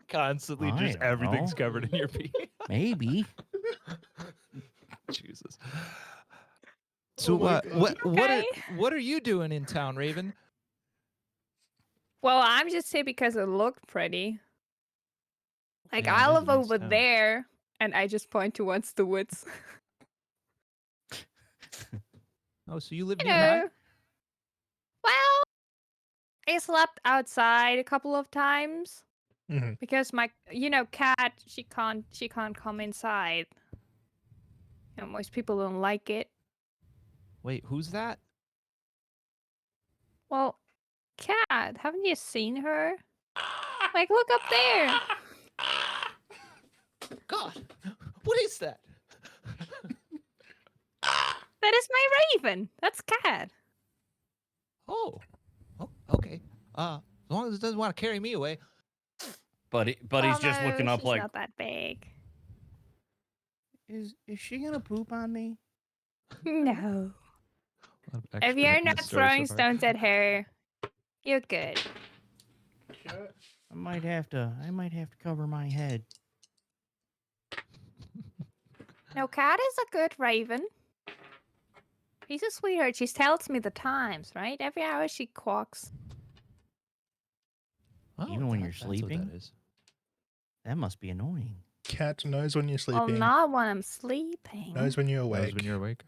Speaker 4: constantly,
Speaker 2: I
Speaker 4: just
Speaker 2: don't
Speaker 4: everything's
Speaker 2: know.
Speaker 4: covered in your pee.
Speaker 2: Maybe.
Speaker 4: Jesus. So
Speaker 1: Oh my God.
Speaker 4: what are you doing in town, Raven?
Speaker 5: Well, I'm just here because it looked pretty. Like,
Speaker 4: Yeah,
Speaker 5: I
Speaker 4: it is a
Speaker 5: live
Speaker 4: nice
Speaker 5: over
Speaker 4: town.
Speaker 5: there, and I just point towards the woods.
Speaker 4: Oh, so you live
Speaker 5: You
Speaker 4: nearby?
Speaker 5: know. Well, I slept outside a couple of times
Speaker 1: Mm-hmm.
Speaker 5: because my, cat, she can't come inside. Most people don't like it.
Speaker 4: Wait, who's that?
Speaker 5: Well, cat, haven't you seen her? Like, look up there.
Speaker 4: God, what is that?
Speaker 5: That is my raven. That's cat.
Speaker 4: Oh, okay. As long as it doesn't want to carry me away.
Speaker 2: But he's
Speaker 5: Oh,
Speaker 2: just
Speaker 5: no,
Speaker 2: looking up
Speaker 5: she's
Speaker 2: like,
Speaker 5: not that big.
Speaker 2: is she gonna poop on me?
Speaker 5: No.
Speaker 4: I'm
Speaker 5: If you're
Speaker 4: expediting the
Speaker 5: not
Speaker 4: story
Speaker 5: throwing
Speaker 4: so far.
Speaker 5: stones at her, you're good.
Speaker 2: I might have to cover my head.
Speaker 5: No, Cat is a good raven. She's a sweetheart. She tells me the times, right? Every hour she quacks.
Speaker 4: Oh,
Speaker 2: Even when you're
Speaker 4: that's what
Speaker 2: sleeping?
Speaker 4: that is.
Speaker 2: That must be annoying.
Speaker 1: Cat knows when you're
Speaker 5: Well,
Speaker 1: sleeping.
Speaker 5: not when I'm sleeping.
Speaker 1: Knows when you're
Speaker 4: That was
Speaker 1: awake.
Speaker 4: when you're awake.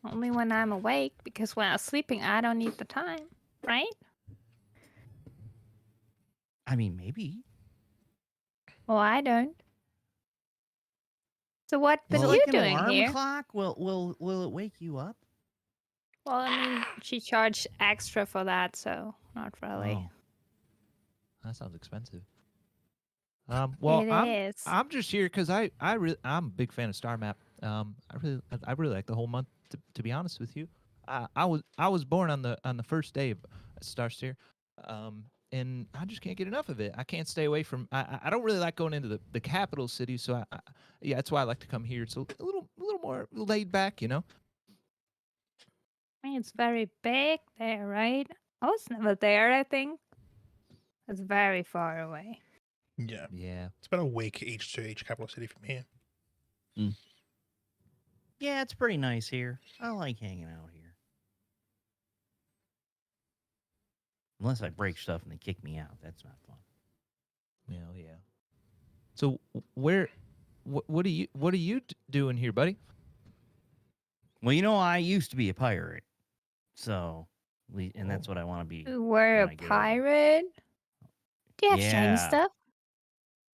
Speaker 5: Only when I'm awake, because when I'm sleeping, I don't need the time, right?
Speaker 2: I mean, maybe.
Speaker 5: Well, I don't. So what
Speaker 2: Is
Speaker 5: are
Speaker 2: it
Speaker 5: you
Speaker 2: like an
Speaker 5: doing
Speaker 2: alarm
Speaker 5: here?
Speaker 2: clock? Will it wake you up?
Speaker 5: Well, I mean, she charged extra for that, so not really.
Speaker 2: Oh.
Speaker 4: That sounds expensive. Well,
Speaker 5: It
Speaker 4: I'm
Speaker 5: is.
Speaker 4: I'm just here because I'm a big fan of Starmap. I really like the whole month. To be honest with you, I was born on the first day of Starstir, and I just can't get enough of it. I can't stay away from. I don't really like going into the capital city, so yeah, that's why I like to come here. It's a little more laid back, you know.
Speaker 5: I mean, it's very big there, right? I was never there, I think. It's very far away.
Speaker 1: Yeah.
Speaker 4: Yeah.
Speaker 1: It's about a week each to each capital city from here.
Speaker 2: Yeah, it's pretty nice here. I like hanging out here. Unless I break stuff and they kick me out. That's not fun.
Speaker 4: Well, yeah. So what are you doing here, buddy?
Speaker 2: Well, you know, I used to be a pirate. So, and that's what I want to be.
Speaker 5: We're
Speaker 2: when
Speaker 5: a
Speaker 2: I get older.
Speaker 5: pirate? Do you have shiny
Speaker 2: Yeah.
Speaker 5: stuff?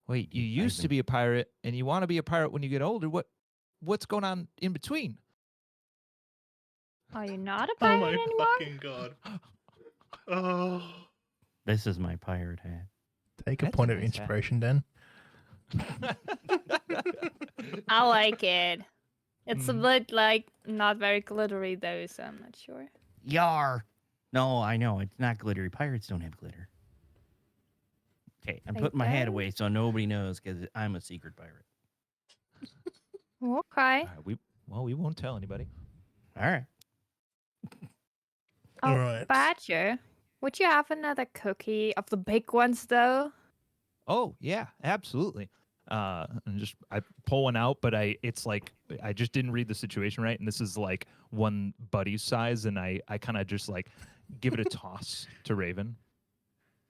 Speaker 4: Wait, you
Speaker 2: I've
Speaker 4: used to
Speaker 2: been-
Speaker 4: be a pirate, and you want to be a pirate when you get older. What's going on in between?
Speaker 5: Are you not a
Speaker 1: Oh
Speaker 5: pirate
Speaker 1: my
Speaker 5: anymore?
Speaker 1: fucking god. Oh.
Speaker 2: This is my pirate hat.
Speaker 1: Take a
Speaker 4: That's a
Speaker 1: point of
Speaker 4: nice hat.
Speaker 1: inspiration, then.
Speaker 5: I like it. It's a
Speaker 4: Mhm.
Speaker 5: bit like not very glittery though, so I'm not sure.
Speaker 2: Yar. No, I know. It's not glittery. Pirates don't have glitter. Okay, I'm
Speaker 5: They
Speaker 2: putting my hat
Speaker 5: don't?
Speaker 2: away so nobody knows because I'm a secret pirate.
Speaker 5: Okay.
Speaker 4: All right, we won't tell anybody.
Speaker 2: All right.
Speaker 5: Oh,
Speaker 1: Right.
Speaker 5: Badger, would you have another cookie of the big ones though?
Speaker 4: Oh yeah, absolutely. And just I pull one out, but it's like I just didn't read the situation right, and this is like one buddy's size, and I kind of just like give it a toss to Raven.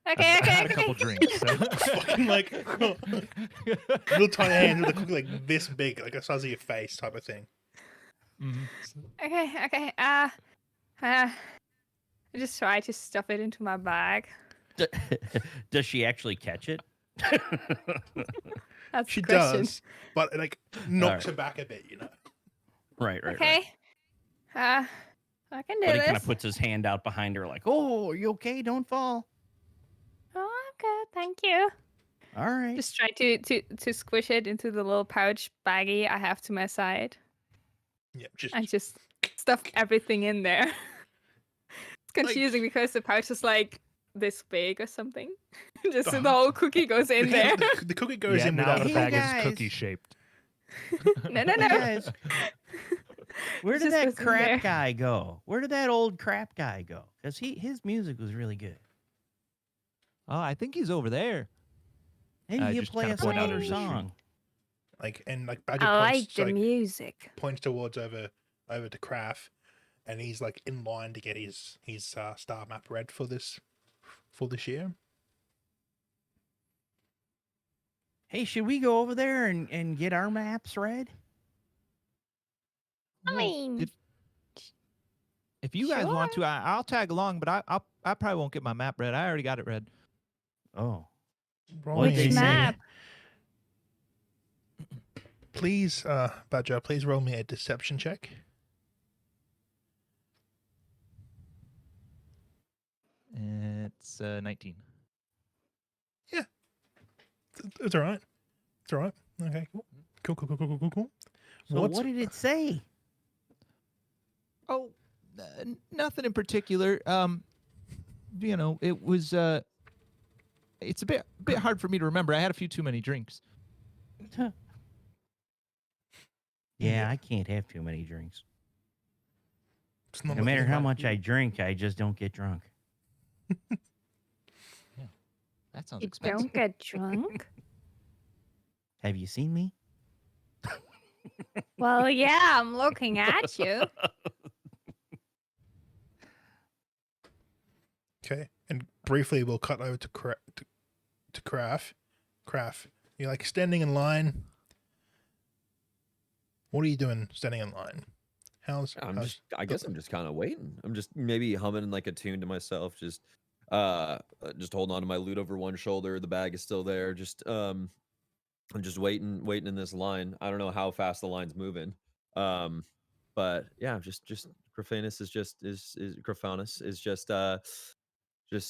Speaker 5: Okay,
Speaker 4: I've
Speaker 5: okay,
Speaker 4: had
Speaker 5: okay.
Speaker 4: a couple drinks. So.
Speaker 1: Fucking like little tiny hands with a cookie like this big, like the size of your face, type of thing.
Speaker 4: Mhm.
Speaker 5: Okay, okay. I just try to stuff it into my bag.
Speaker 2: Does she actually catch it?
Speaker 5: That's
Speaker 1: She
Speaker 5: the question.
Speaker 1: does, but it, like knocks
Speaker 2: Alright.
Speaker 1: her back a bit, you know.
Speaker 2: Right.
Speaker 5: Okay. I can do
Speaker 2: But he
Speaker 5: this.
Speaker 2: kind of puts his hand out behind her, like, "Oh, are you okay? Don't fall."
Speaker 5: Oh, I'm good. Thank you.
Speaker 2: All right.
Speaker 5: Just try to squish it into the little pouch baggie I have to my side.
Speaker 1: Yeah, just
Speaker 5: And just stuff everything in there. It's confusing because the pouch is like this big or something. Just so the whole cookie goes in there.
Speaker 1: the cookie goes
Speaker 4: Yeah,
Speaker 1: in
Speaker 4: now
Speaker 1: without
Speaker 4: the
Speaker 1: a
Speaker 2: Hey,
Speaker 4: bag
Speaker 1: problem.
Speaker 4: is
Speaker 2: guys.
Speaker 4: cookie shaped.
Speaker 5: No, no,
Speaker 2: Hey,
Speaker 5: no.
Speaker 2: guys. Where
Speaker 5: It
Speaker 2: did
Speaker 5: just
Speaker 2: that
Speaker 5: goes in there.
Speaker 2: crap guy go? Where did that old crap guy go? Because his music was really good.
Speaker 4: Oh, I think he's over there.
Speaker 2: Maybe
Speaker 4: I
Speaker 2: he'll
Speaker 4: just
Speaker 2: play
Speaker 4: kinda
Speaker 2: us
Speaker 5: point out
Speaker 2: another
Speaker 5: into the street.
Speaker 2: song.
Speaker 1: Like Badger
Speaker 5: I like
Speaker 1: points
Speaker 5: the music.
Speaker 1: points towards over to Craft, and he's like in line to get his star map read for this year.
Speaker 2: Hey, should we go over there and get our maps read?
Speaker 5: I
Speaker 4: Well,
Speaker 5: mean,
Speaker 4: if you guys want
Speaker 5: sure.
Speaker 4: to, I'll tag along, but I probably won't get my map read. I already got it read.
Speaker 2: Oh.
Speaker 1: Roll
Speaker 2: What
Speaker 1: me
Speaker 2: did
Speaker 5: Which
Speaker 2: they
Speaker 1: a-
Speaker 2: say?
Speaker 5: map?
Speaker 1: Please, Badger, please roll me a deception check.
Speaker 4: It's 19.
Speaker 1: It's all right. It's all right. Okay, cool.
Speaker 2: So what did it say?
Speaker 4: Oh, Nothing in particular. You know, it was. It's a bit hard for me to remember. I had a few too many drinks.
Speaker 2: Yeah,
Speaker 1: Yeah.
Speaker 2: I can't have too many drinks.
Speaker 1: It's not
Speaker 2: No
Speaker 1: looking
Speaker 2: matter how
Speaker 1: like
Speaker 2: much
Speaker 1: you.
Speaker 2: I drink, I just don't get drunk.
Speaker 4: That sounds
Speaker 5: You
Speaker 4: expensive.
Speaker 5: don't get drunk?
Speaker 2: Have you seen me?
Speaker 5: Well, yeah, I'm looking at you.
Speaker 1: Okay, and briefly we'll cut over to Craft. Craft, you're like standing in line. What are you doing standing in line?
Speaker 3: I guess I'm just kind of waiting. I'm just maybe humming like a tune to myself, just holding on to my loot over one shoulder. The bag is still there. I'm just waiting in this line. I don't know how fast the line's moving. But yeah, just Graphanus is Graphanus is just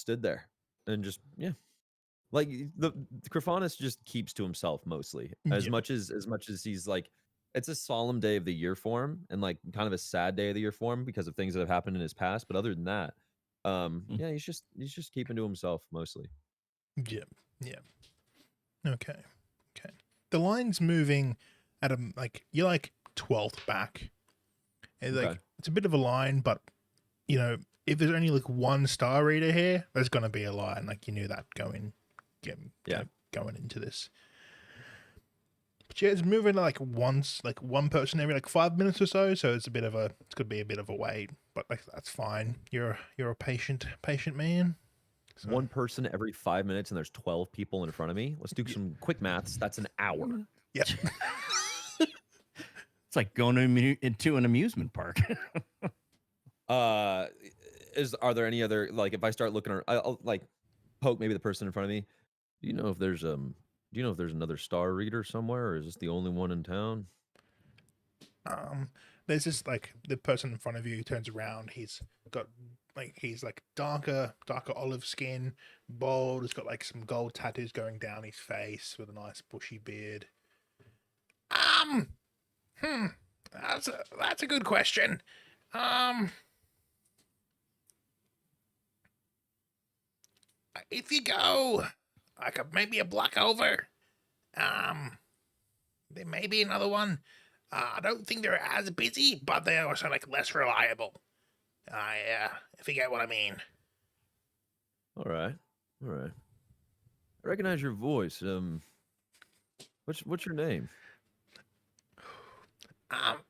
Speaker 3: stood there and just like the Graphanus just keeps to himself mostly. As
Speaker 1: Yeah.
Speaker 3: much as he's like, it's a solemn day of the year for him and like kind of a sad day of the year for him because of things that have happened in his past. But other than that, yeah, he's just keeping to himself mostly.
Speaker 1: Yeah, yeah. Okay, okay. The line's moving at a you're like 12th back. And
Speaker 3: Okay.
Speaker 1: it's a bit of a line, but you know, if there's only like one star reader here, there's gonna be a line. Like you knew that going into this. But yeah, it's moving like once, like one person every like 5 minutes or so. So it's could be a bit of a wait, but like that's fine. You're a patient man. So,
Speaker 3: One person every 5 minutes, and there's 12 people in front of me. Let's do some quick maths. That's an hour.
Speaker 1: Yep.
Speaker 2: It's like going into an amusement park.
Speaker 3: Are there any other, like, if I start looking, I'll like poke maybe the person in front of me. Do you know if there's another star reader somewhere, or is this the only one in town?
Speaker 1: There's this like the person in front of you turns around. He's like darker olive skin, bald. He's got like some gold tattoos going down his face with a nice bushy beard. That's a good question. If you go like maybe a block over, there may be another one. I don't think they're as busy, but they're also like less reliable. If you get what I mean.
Speaker 3: All right. I recognize your voice. What's your name?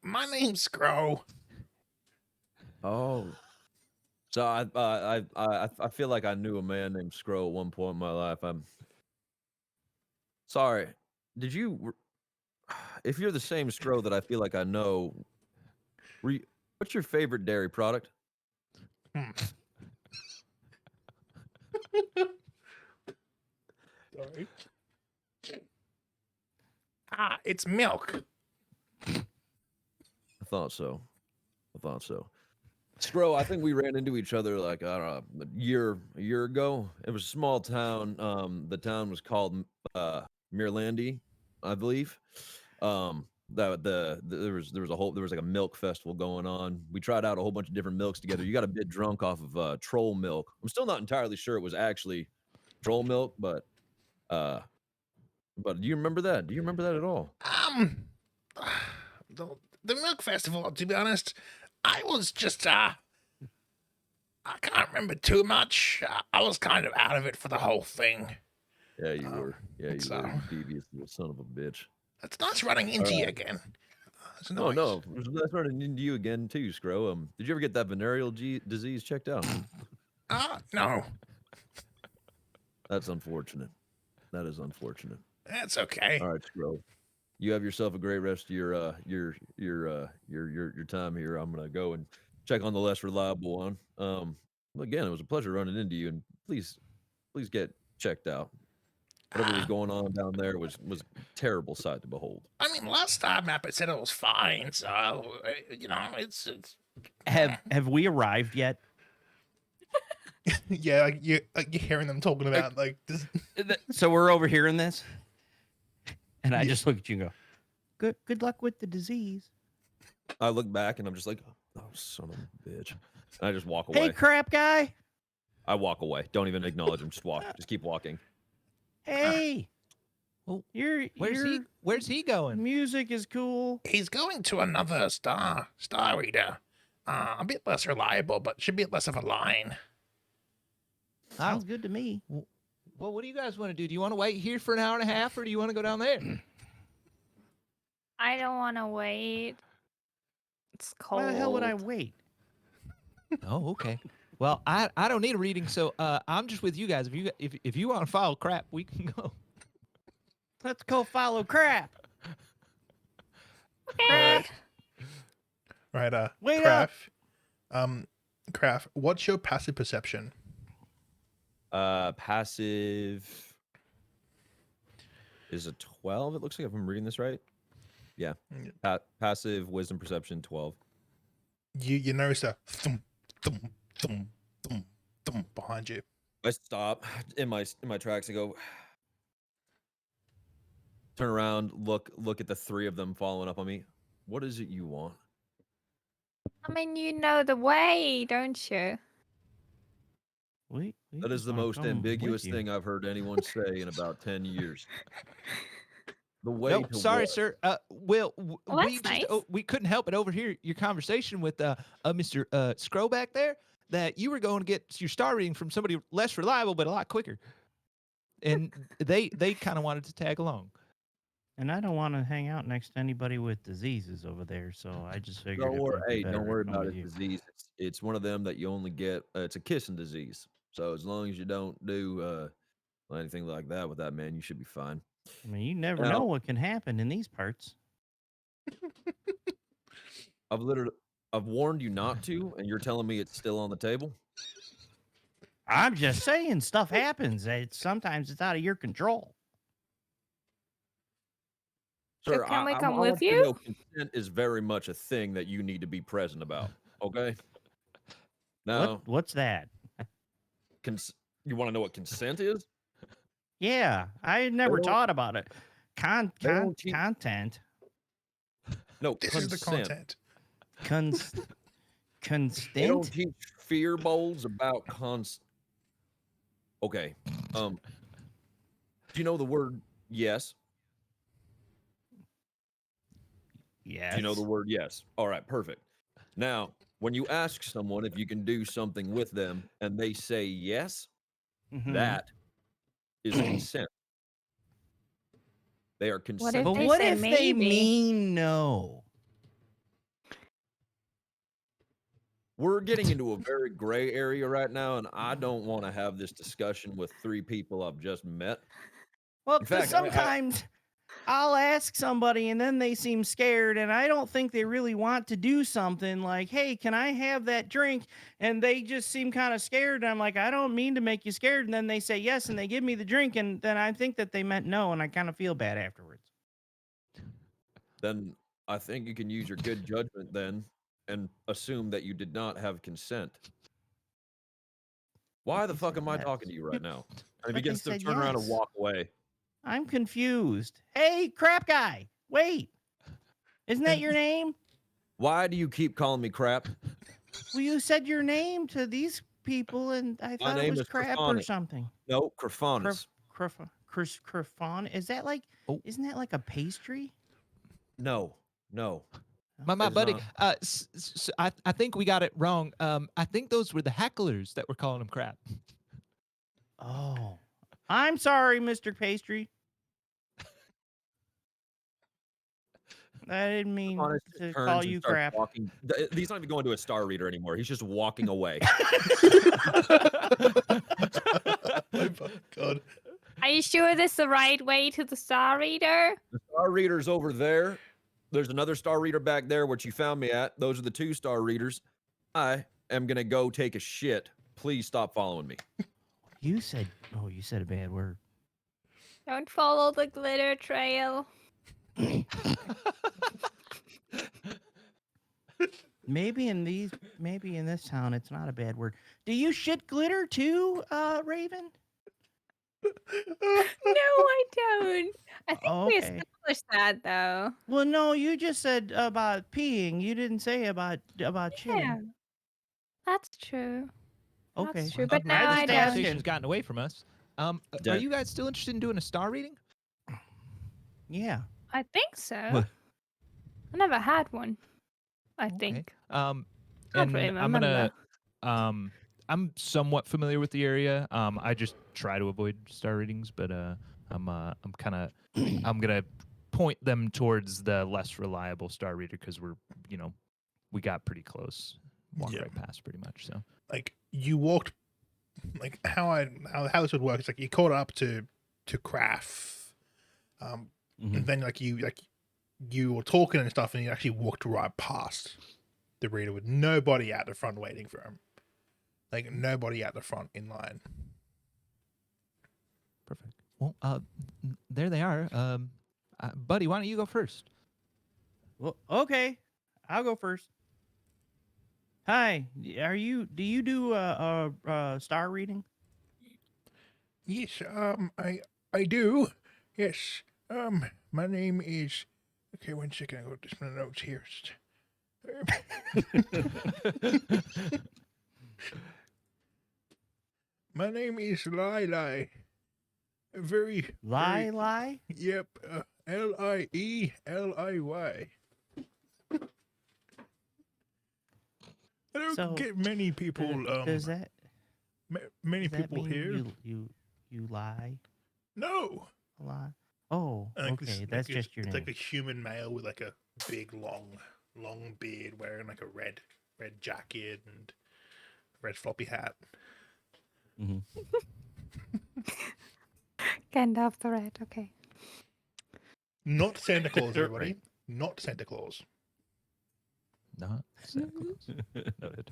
Speaker 1: My name's Scrow.
Speaker 3: Oh, so I feel like I knew a man named Scroll at one point in my life. I'm sorry. Did you? If you're the same Scroll that I feel like I know, what's your favorite dairy product?
Speaker 1: Sorry. It's milk.
Speaker 3: I thought so. Scro, I think we ran into each other like, I don't know, a year ago. It was a small town. The town was called Mirlandi, I believe. There was like a milk festival going on. We tried out a whole bunch of different milks together. You got a bit drunk off of troll milk. I'm still not entirely sure it was actually troll milk, but do you remember that? Do you remember that at all?
Speaker 1: The milk festival, to be honest, I was just I can't remember too much. I was kind of out of it for the whole thing.
Speaker 3: Yeah, you were. Yeah, you
Speaker 1: so-
Speaker 3: were. You devious little son of a bitch.
Speaker 1: It's nice running into you again. It's
Speaker 3: No,
Speaker 1: nice.
Speaker 3: no. It was nice running into you again too, Scro. Did you ever get that venereal disease checked out?
Speaker 1: No.
Speaker 3: That's unfortunate. That is unfortunate.
Speaker 1: That's okay.
Speaker 3: All right, Scro. You have yourself a great rest of your time here. I'm gonna go and check on the less reliable one. Again, it was a pleasure running into you, and please get checked out. Whatever was going on down there was a terrible sight to behold.
Speaker 1: I mean, last time Map said it was fine, so it's
Speaker 2: Have we arrived yet?
Speaker 1: yeah, like you're hearing them talking about like this.
Speaker 2: So we're overhearing this, and I just look at you and go, "Good luck with the disease."
Speaker 3: I look back and I'm just like, Oh, son of a bitch. I just walk away.
Speaker 2: Hey, crap guy.
Speaker 3: I walk away. Don't even acknowledge him. Just walk. Just keep walking.
Speaker 2: Hey.
Speaker 4: Well,
Speaker 2: Your
Speaker 4: Where's he going?
Speaker 2: music is cool.
Speaker 1: He's going to another star reader. A bit less reliable, but should be less of a line.
Speaker 2: Sounds good to me.
Speaker 4: Well, what do you guys want to do? Do you want to wait here for an hour and a half, or do you want to go down there?
Speaker 5: I don't want to wait. It's cold.
Speaker 2: Why the hell would I wait?
Speaker 4: Oh, okay. Well, I don't need a reading, so I'm just with you guys. If you want to follow crap, we can go.
Speaker 2: Let's go follow crap.
Speaker 5: Okay.
Speaker 1: Right,
Speaker 2: Wait
Speaker 1: Craft. Craft, what's your passive perception?
Speaker 3: Passive is a 12. It looks like if I'm reading this right. Yeah. Passive wisdom perception 12.
Speaker 1: You notice a thump, thump, thump, thump, thump behind you.
Speaker 3: I stop in my tracks. I go, turn around, look at the three of them following up on me. What is it you want?
Speaker 5: I mean, you know the way, don't you?
Speaker 2: We
Speaker 3: That is
Speaker 2: just
Speaker 3: the
Speaker 2: wanna
Speaker 3: most
Speaker 2: come with
Speaker 3: ambiguous
Speaker 2: you.
Speaker 3: thing I've heard anyone say in about 10 years. The way
Speaker 4: Nope,
Speaker 3: to
Speaker 4: sorry,
Speaker 3: what?
Speaker 4: sir. Will,
Speaker 5: Well,
Speaker 4: we
Speaker 5: that's
Speaker 4: just
Speaker 5: nice.
Speaker 4: we couldn't help but overhear your conversation with Mr. Scroll back there that you were going to get your star reading from somebody less reliable but a lot quicker, and they kind of wanted to tag along.
Speaker 2: And I don't want to hang out next to anybody with diseases over there, so I just figured
Speaker 3: Don't
Speaker 2: it
Speaker 3: worry,
Speaker 2: might be
Speaker 3: hey,
Speaker 2: better
Speaker 3: don't
Speaker 2: to
Speaker 3: worry
Speaker 2: come
Speaker 3: about
Speaker 2: with
Speaker 3: his
Speaker 2: you.
Speaker 3: disease. It's one of them that you only get. It's a kissing disease. So as long as you don't do anything like that with that man, you should be fine.
Speaker 2: I mean, you never
Speaker 3: Now-
Speaker 2: know what can happen in these parts.
Speaker 3: I've warned you not to, and you're telling me it's still on the table.
Speaker 2: I'm just saying, stuff happens. Sometimes it's out of your control.
Speaker 5: So
Speaker 3: Sir,
Speaker 5: can we
Speaker 3: I
Speaker 5: come
Speaker 3: want
Speaker 5: with
Speaker 3: to
Speaker 5: you?
Speaker 3: know consent is very much a thing that you need to be present about. Okay. Now,
Speaker 2: What's that?
Speaker 3: you want to know what consent is?
Speaker 2: Yeah, I had never
Speaker 3: don't-
Speaker 2: taught about it.
Speaker 3: they don't teach-
Speaker 2: Content.
Speaker 3: No,
Speaker 1: This is the
Speaker 3: consent.
Speaker 1: content.
Speaker 3: They don't
Speaker 2: Constant.
Speaker 3: teach fear bowls about Okay. Do you know the word yes?
Speaker 2: Yes.
Speaker 3: Do you know the word yes? All right, perfect. Now, when you ask someone if you can do something with them and they say yes,
Speaker 2: Mhm.
Speaker 3: that is consent. They are
Speaker 5: What
Speaker 3: consenting.
Speaker 5: if
Speaker 2: But
Speaker 5: they
Speaker 2: what
Speaker 5: say
Speaker 2: if they
Speaker 5: maybe?
Speaker 2: mean no?
Speaker 3: We're getting into a very gray area right now, and I don't want to have this discussion with three people I've just met.
Speaker 2: Well,
Speaker 3: In
Speaker 2: 'cause
Speaker 3: fact,
Speaker 2: sometimes I'll ask somebody and then they seem scared, and I don't think they really want to do something like, "Hey, can I have that drink?" And they just seem kind of scared. And I'm like, "I don't mean to make you scared." And then they say yes, and they give me the drink, and then I think that they meant no, and I kind of feel bad afterwards.
Speaker 3: Then I think you can use your good judgment then and assume that you did not have consent. Why the
Speaker 2: They
Speaker 3: fuck
Speaker 2: said
Speaker 3: am I
Speaker 2: yes.
Speaker 3: talking to you right now? And
Speaker 2: But
Speaker 3: he
Speaker 2: they
Speaker 3: begins to
Speaker 2: said
Speaker 3: turn around and
Speaker 2: yes.
Speaker 3: walk away.
Speaker 2: I'm confused. Hey, crap guy, wait. Isn't that your name?
Speaker 3: Why do you keep calling me crap?
Speaker 2: Well, you said your name to these people, and I thought it
Speaker 3: name
Speaker 2: was
Speaker 3: is
Speaker 2: crap or
Speaker 3: Crafani.
Speaker 2: something.
Speaker 3: No, Craphonis.
Speaker 2: Crafon? Is that like?
Speaker 4: Oh.
Speaker 2: Isn't that like a pastry?
Speaker 3: No.
Speaker 4: My
Speaker 3: It's
Speaker 4: buddy,
Speaker 3: not.
Speaker 4: I think we got it wrong. I think those were the hecklers that were calling him crap.
Speaker 2: Oh, I'm sorry, Mr. Pastry. I didn't mean
Speaker 3: Craphonis just
Speaker 2: to
Speaker 3: turns
Speaker 2: call
Speaker 3: and
Speaker 2: you
Speaker 3: starts
Speaker 2: crap.
Speaker 3: walking. He's not even going to a star reader anymore. He's just walking away.
Speaker 1: Oh my God.
Speaker 5: Are you sure this is the right way to the star reader?
Speaker 3: The star reader's over there. There's another star reader back there, which you found me at. Those are the two star readers. I am going to go take a shit. Please stop following me.
Speaker 2: You said a bad word.
Speaker 5: Don't follow the glitter trail.
Speaker 2: Maybe in this town, it's not a bad word. Do you shit glitter too, Raven?
Speaker 5: No, I don't. I think we
Speaker 2: Okay.
Speaker 5: accomplish that though.
Speaker 2: Well, no, you just said about peeing. You didn't say about
Speaker 5: Yeah,
Speaker 2: shitting.
Speaker 5: that's true.
Speaker 2: Okay.
Speaker 5: That's true.
Speaker 4: Well,
Speaker 5: But
Speaker 2: I
Speaker 5: now
Speaker 2: just
Speaker 5: I
Speaker 4: the
Speaker 5: don't.
Speaker 2: asked.
Speaker 4: conversation's gotten away from us.
Speaker 3: Yeah.
Speaker 4: Are you guys still interested in doing a star reading?
Speaker 2: Yeah.
Speaker 5: I think so.
Speaker 3: What?
Speaker 5: I never had one. I
Speaker 4: Okay.
Speaker 5: think.
Speaker 4: Can't
Speaker 5: Can't really
Speaker 4: I'm gonna
Speaker 5: remember.
Speaker 4: I'm somewhat familiar with the area. I just try to avoid star readings, but I'm gonna point them towards the less reliable star reader because we got pretty close, walked
Speaker 1: Yeah.
Speaker 4: right past pretty much. So
Speaker 1: Like you walked, like how this would work is like you caught up to Craft,
Speaker 2: Mhm.
Speaker 1: and then you were talking and stuff, and you actually walked right past the reader with nobody at the front waiting for him. Like nobody at the front in line.
Speaker 4: perfect. Well, there they are. Buddy, why don't you go first?
Speaker 2: Well, okay. I'll go first. Hi. Do you do star reading?
Speaker 1: Yes, I do. Yes. My name is. Okay, 1 second. I got this my notes here. My name is Lili. Very.
Speaker 2: Lie?
Speaker 1: Yep. Liely. I don't
Speaker 2: So,
Speaker 1: get many people.
Speaker 2: Does that
Speaker 1: Many
Speaker 2: does that
Speaker 1: people
Speaker 2: mean
Speaker 1: here.
Speaker 2: you lie
Speaker 1: No.
Speaker 2: a lot? Oh,
Speaker 1: Like this-
Speaker 2: okay.
Speaker 1: like
Speaker 2: That's
Speaker 1: it's-
Speaker 2: just your
Speaker 1: It's
Speaker 2: name.
Speaker 1: like a human male with like a big long beard, wearing like a red jacket and red floppy hat.
Speaker 2: Hmm.
Speaker 5: Gandalf the Red. Okay.
Speaker 1: Not Santa Claus,
Speaker 2: Right.
Speaker 1: everybody. Not Santa Claus.
Speaker 4: Not Santa Claus. Noted.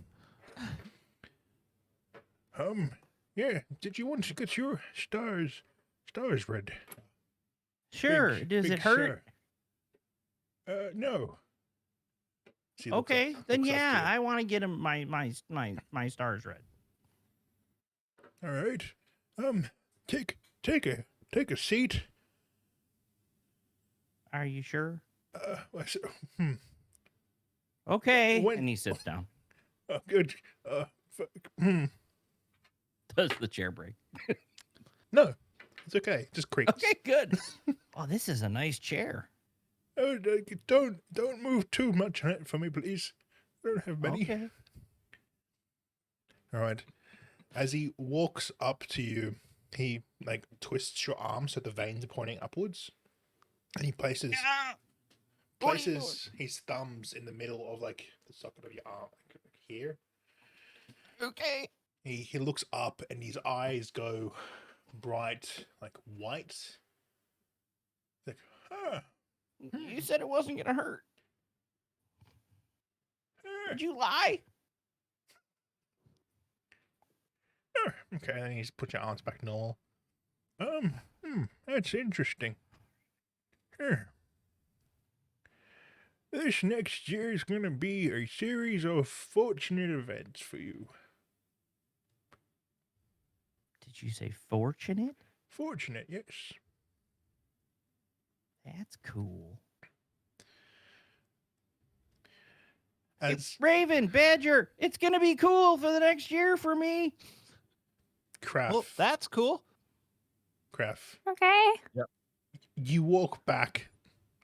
Speaker 1: Yeah. Did you want to get your stars read?
Speaker 2: Sure.
Speaker 1: Big-
Speaker 2: Does
Speaker 1: big
Speaker 2: it hurt?
Speaker 1: sir. No. See, looks up-
Speaker 2: Okay, then
Speaker 1: looks up to
Speaker 2: yeah,
Speaker 1: you.
Speaker 2: I want to get him my stars read.
Speaker 1: All right. Take a seat.
Speaker 2: Are you sure?
Speaker 1: I said,
Speaker 2: Okay.
Speaker 1: When-
Speaker 2: And he sits down.
Speaker 1: good.
Speaker 2: Does the chair break?
Speaker 1: No, it's okay. Just creaks.
Speaker 2: Okay, good. Oh, this is a nice chair.
Speaker 1: Oh, don't move too much on it for me, please. I don't have many.
Speaker 2: Okay.
Speaker 1: All right. As he walks up to you, he like twists your arm so the veins are pointing upwards, and he places
Speaker 2: What are you
Speaker 1: his thumbs in the middle of like the socket of your arm, like here.
Speaker 2: Okay.
Speaker 1: He looks up and his eyes go bright, like white. Like, huh.
Speaker 2: You said it wasn't gonna hurt. Did you lie?
Speaker 1: Okay, then he's put your arms back normal. That's interesting. This next year is gonna be a series of fortunate events for you.
Speaker 2: Did you say fortunate?
Speaker 1: Fortunate, yes.
Speaker 2: That's cool.
Speaker 1: As
Speaker 2: Raven, Badger, it's gonna be cool for the next year for me.
Speaker 1: Craft,
Speaker 4: Well, that's cool.
Speaker 1: Craft,
Speaker 5: Okay.
Speaker 1: you walk back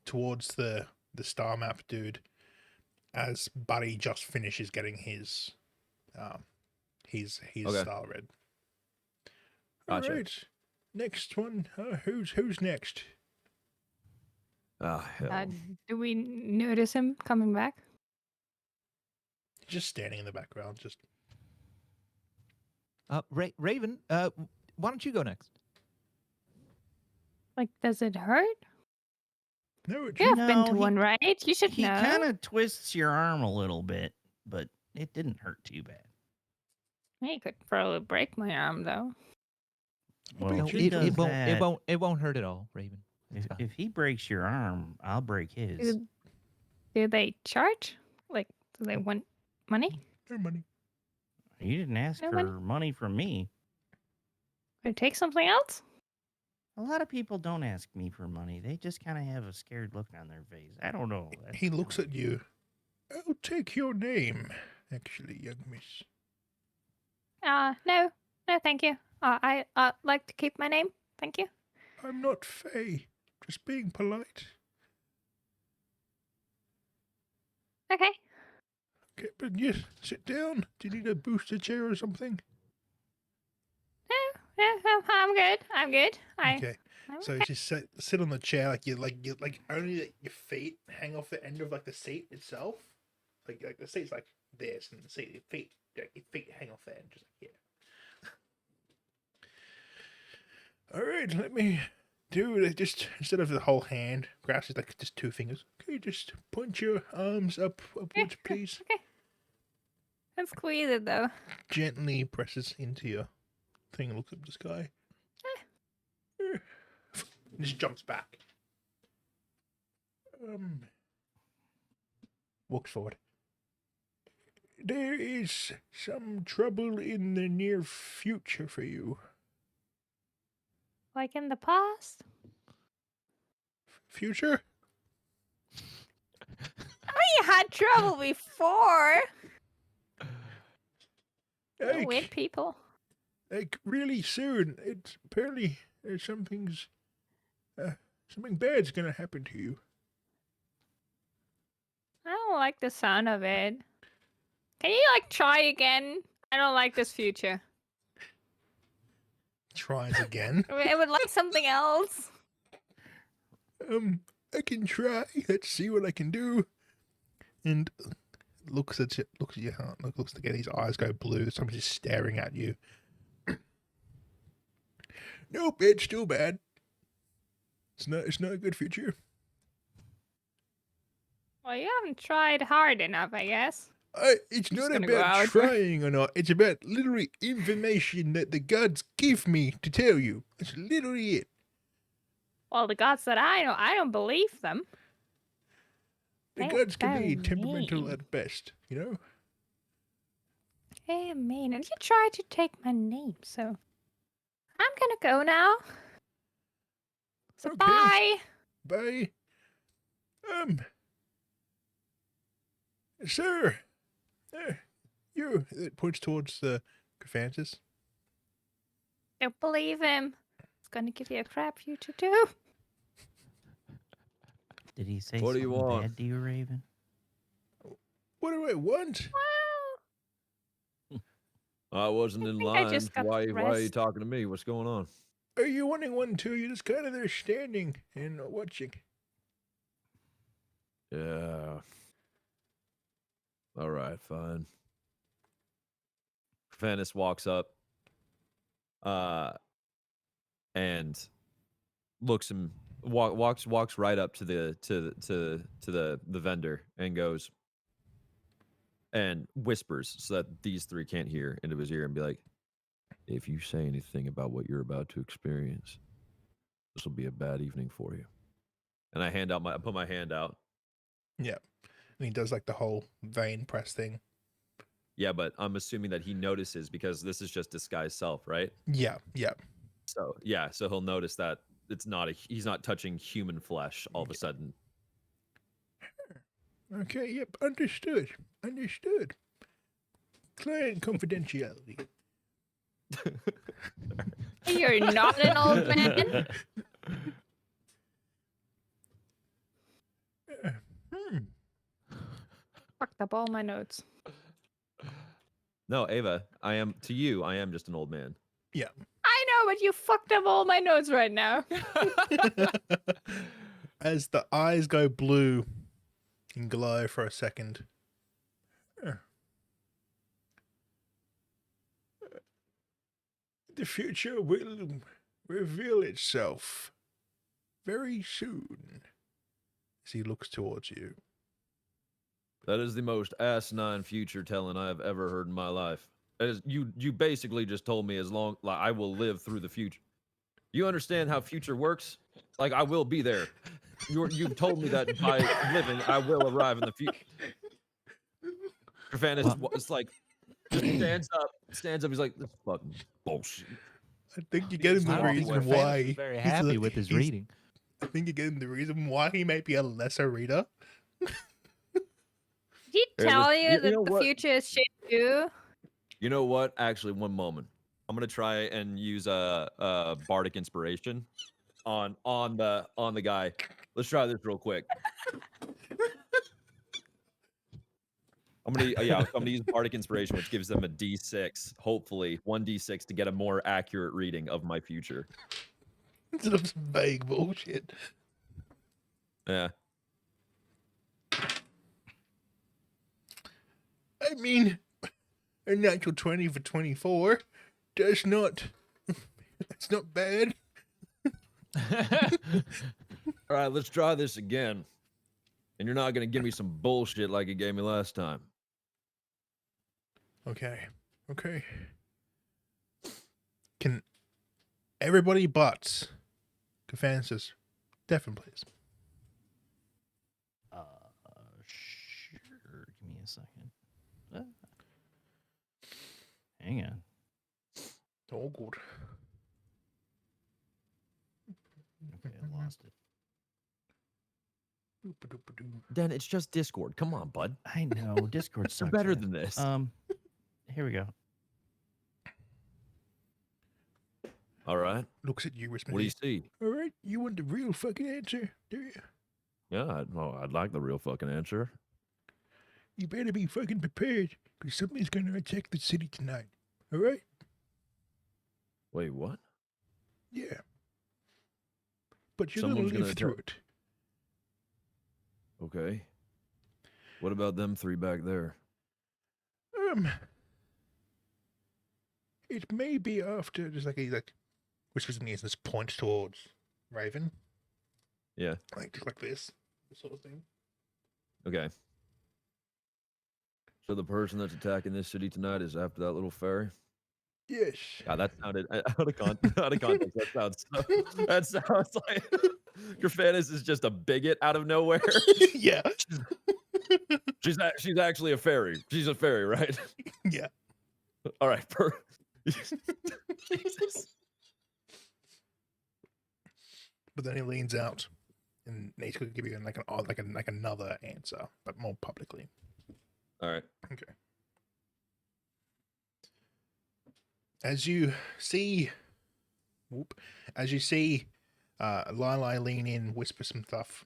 Speaker 1: towards the Starmap dude as Buddy just finishes getting his
Speaker 3: Okay.
Speaker 1: star read.
Speaker 3: Gotcha.
Speaker 1: All right, next one. Who's next?
Speaker 3: Ah, hell.
Speaker 5: Do we notice him coming back?
Speaker 1: Just standing in the background. Just
Speaker 4: Raven, why don't you go next?
Speaker 5: Like, does it hurt?
Speaker 1: no, it's
Speaker 5: You have been
Speaker 2: No,
Speaker 5: to
Speaker 2: he-
Speaker 5: one, right? You should
Speaker 2: He
Speaker 5: know.
Speaker 2: kind of twists your arm a little bit, but it didn't hurt too bad.
Speaker 5: He could probably break my arm though.
Speaker 2: Well,
Speaker 4: No,
Speaker 2: if he does that,
Speaker 4: it won't hurt at all, Raven. It's fine.
Speaker 2: if he breaks your arm, I'll break his.
Speaker 5: Do they charge? Like, do they want money?
Speaker 1: no money.
Speaker 2: You didn't ask
Speaker 5: No
Speaker 2: for
Speaker 5: money?
Speaker 2: money from me.
Speaker 5: Or take something else?
Speaker 2: A lot of people don't ask me for money. They just kind of have a scared look on their face. I don't know. That's
Speaker 1: He looks
Speaker 2: kinda
Speaker 1: at you. I'll take your name, actually, young miss.
Speaker 5: No, thank you. I like to keep my name. Thank you.
Speaker 1: I'm not Fey. Just being polite.
Speaker 5: Okay.
Speaker 1: Okay, but yes, sit down. Do you need a booster chair or something?
Speaker 5: No, I'm good. I'm good.
Speaker 1: Okay.
Speaker 5: I'm
Speaker 1: So
Speaker 5: okay.
Speaker 1: you just sit on the chair like you only like, your feet hang off the end of like the seat itself. Like the seat's like this, and the seat your feet hang off the end, just like here. All right, let me do it. Just instead of the whole hand, grasp is like just two fingers. Okay, just point your arms upwards, please.
Speaker 5: Okay. Let's squeeze it though.
Speaker 1: Gently presses into your thing and looks up at the sky. And just jumps back. Walks forward. There is some trouble in the near future for you.
Speaker 5: Like in the past.
Speaker 1: Future?
Speaker 5: You had trouble before.
Speaker 1: Like,
Speaker 5: Weird people.
Speaker 1: like really soon. It's apparently something bad's gonna happen to you.
Speaker 5: I don't like the sound of it. Can you like try again? I don't like this future.
Speaker 1: Tries again.
Speaker 5: I would like something else.
Speaker 1: I can try. Let's see what I can do. And looks at your heart. Looks again. His eyes go blue. Somebody's just staring at you. Nope, it's still bad. It's not a good future.
Speaker 5: Well, you haven't tried hard enough, I guess.
Speaker 1: It's
Speaker 5: I'm just
Speaker 1: not
Speaker 5: gonna go
Speaker 1: about
Speaker 5: out.
Speaker 1: trying or not. It's about literally information that the gods give me to tell you. That's literally it.
Speaker 5: Well, the gods that I know, I don't believe them.
Speaker 1: The
Speaker 5: They're
Speaker 1: gods can
Speaker 5: very
Speaker 1: be temperamental
Speaker 5: mean.
Speaker 1: at best, you know?
Speaker 5: Hey, mean. And you tried to take my name, so I'm gonna go now. So
Speaker 1: Okay.
Speaker 5: bye.
Speaker 1: Bye. Sir. You. It points towards the Graphantus.
Speaker 5: Don't believe him. It's gonna give you a crap future too.
Speaker 2: Did he say
Speaker 3: What do you
Speaker 2: something
Speaker 3: want?
Speaker 2: bad to you, Raven?
Speaker 1: What do I want?
Speaker 5: Well,
Speaker 3: I wasn't in
Speaker 5: think I
Speaker 3: line.
Speaker 5: just got
Speaker 3: Why are you
Speaker 5: rest.
Speaker 3: talking to me? What's going on?
Speaker 1: Are you wanting one too? You're just kind of there standing and watching.
Speaker 3: Yeah. All right, fine. Fannis walks up, and walks right up to the vendor and goes and whispers so that these three can't hear into his ear and be like, "If you say anything about what you're about to experience, this will be a bad evening for you." And I put my hand out.
Speaker 1: Yeah. And he does like the whole vein press thing.
Speaker 3: Yeah, but I'm assuming that he notices because this is just disguised self, right?
Speaker 1: Yeah.
Speaker 3: So yeah, so he'll notice that he's not touching human flesh all of a sudden.
Speaker 1: Okay, yep, understood. Client confidentiality.
Speaker 5: You're not an old man. Fucked up all my notes.
Speaker 3: No, Ava, I am just an old man.
Speaker 1: Yeah.
Speaker 5: I know, but you fucked up all my notes right now.
Speaker 1: As the eyes go blue and glow for a second. The future will reveal itself very soon. As he looks towards you.
Speaker 3: That is the most asinine future telling I have ever heard in my life. You basically just told me I will live through the future. You understand how future works? Like I will be there. You've told me that by living, I will arrive in the future. Graphantis it's like just stands up. He's like, this fucking bullshit.
Speaker 1: I think you're getting the
Speaker 4: I don't think
Speaker 1: reason
Speaker 4: Corfanus
Speaker 1: why
Speaker 4: was very
Speaker 1: he's
Speaker 4: happy
Speaker 1: a-
Speaker 4: with his
Speaker 1: he's-
Speaker 4: reading.
Speaker 1: I think you're getting the reason why he may be a lesser reader.
Speaker 5: Did he
Speaker 3: Here,
Speaker 5: tell
Speaker 3: let's-
Speaker 5: you
Speaker 3: you
Speaker 5: that
Speaker 3: know
Speaker 5: the
Speaker 3: what?
Speaker 5: future is shit too?
Speaker 3: You know what? Actually, one moment. I'm gonna try and use a bardic inspiration on the guy. Let's try this real quick. I'm gonna use bardic inspiration, which gives them a d6, hopefully 1d6 to get a more accurate reading of my future.
Speaker 1: Instead of some vague bullshit.
Speaker 3: Yeah.
Speaker 1: I mean, a natural 20 for 24 does not. That's not bad.
Speaker 3: All right, let's try this again. And you're not gonna give me some bullshit like you gave me last time.
Speaker 1: Okay. Okay. Can everybody but Cafansis, Stefan, please?
Speaker 2: Sure. Give me a second. Hang on.
Speaker 1: Oh, good.
Speaker 2: Okay, I lost it.
Speaker 3: Dan, it's just Discord. Come on, bud.
Speaker 2: I know Discord
Speaker 3: You're
Speaker 2: sucks.
Speaker 3: better
Speaker 2: ass.
Speaker 3: than this.
Speaker 2: Here we go.
Speaker 3: All right.
Speaker 1: Looks at you,
Speaker 3: What do you see?
Speaker 1: All right, you want the real fucking answer, do you?
Speaker 3: Yeah, I'd like the real fucking answer.
Speaker 1: You better be fucking prepared, because somebody's gonna attack the city tonight. All right?
Speaker 3: Wait, what?
Speaker 1: Yeah. But you're
Speaker 3: Someone's
Speaker 1: gonna
Speaker 3: gonna
Speaker 1: live through it.
Speaker 3: Okay. What about them three back there?
Speaker 1: It may be after just like he whispers in the ear and just points towards Raven,
Speaker 3: Yeah.
Speaker 1: like just like this sort of thing.
Speaker 3: Okay. So the person that's attacking this city tonight is after that little fairy?
Speaker 1: Yes.
Speaker 3: God, that sounded out of context. That sounds like Grafanis is just a bigot out of nowhere.
Speaker 1: Yeah.
Speaker 3: She's actually a fairy. She's a fairy, right?
Speaker 1: Yeah.
Speaker 3: All right. Jesus.
Speaker 1: But then he leans out, and he's going to give you like another answer, but more publicly.
Speaker 3: All right.
Speaker 1: Okay. As you see, Lili lean in, whisper some stuff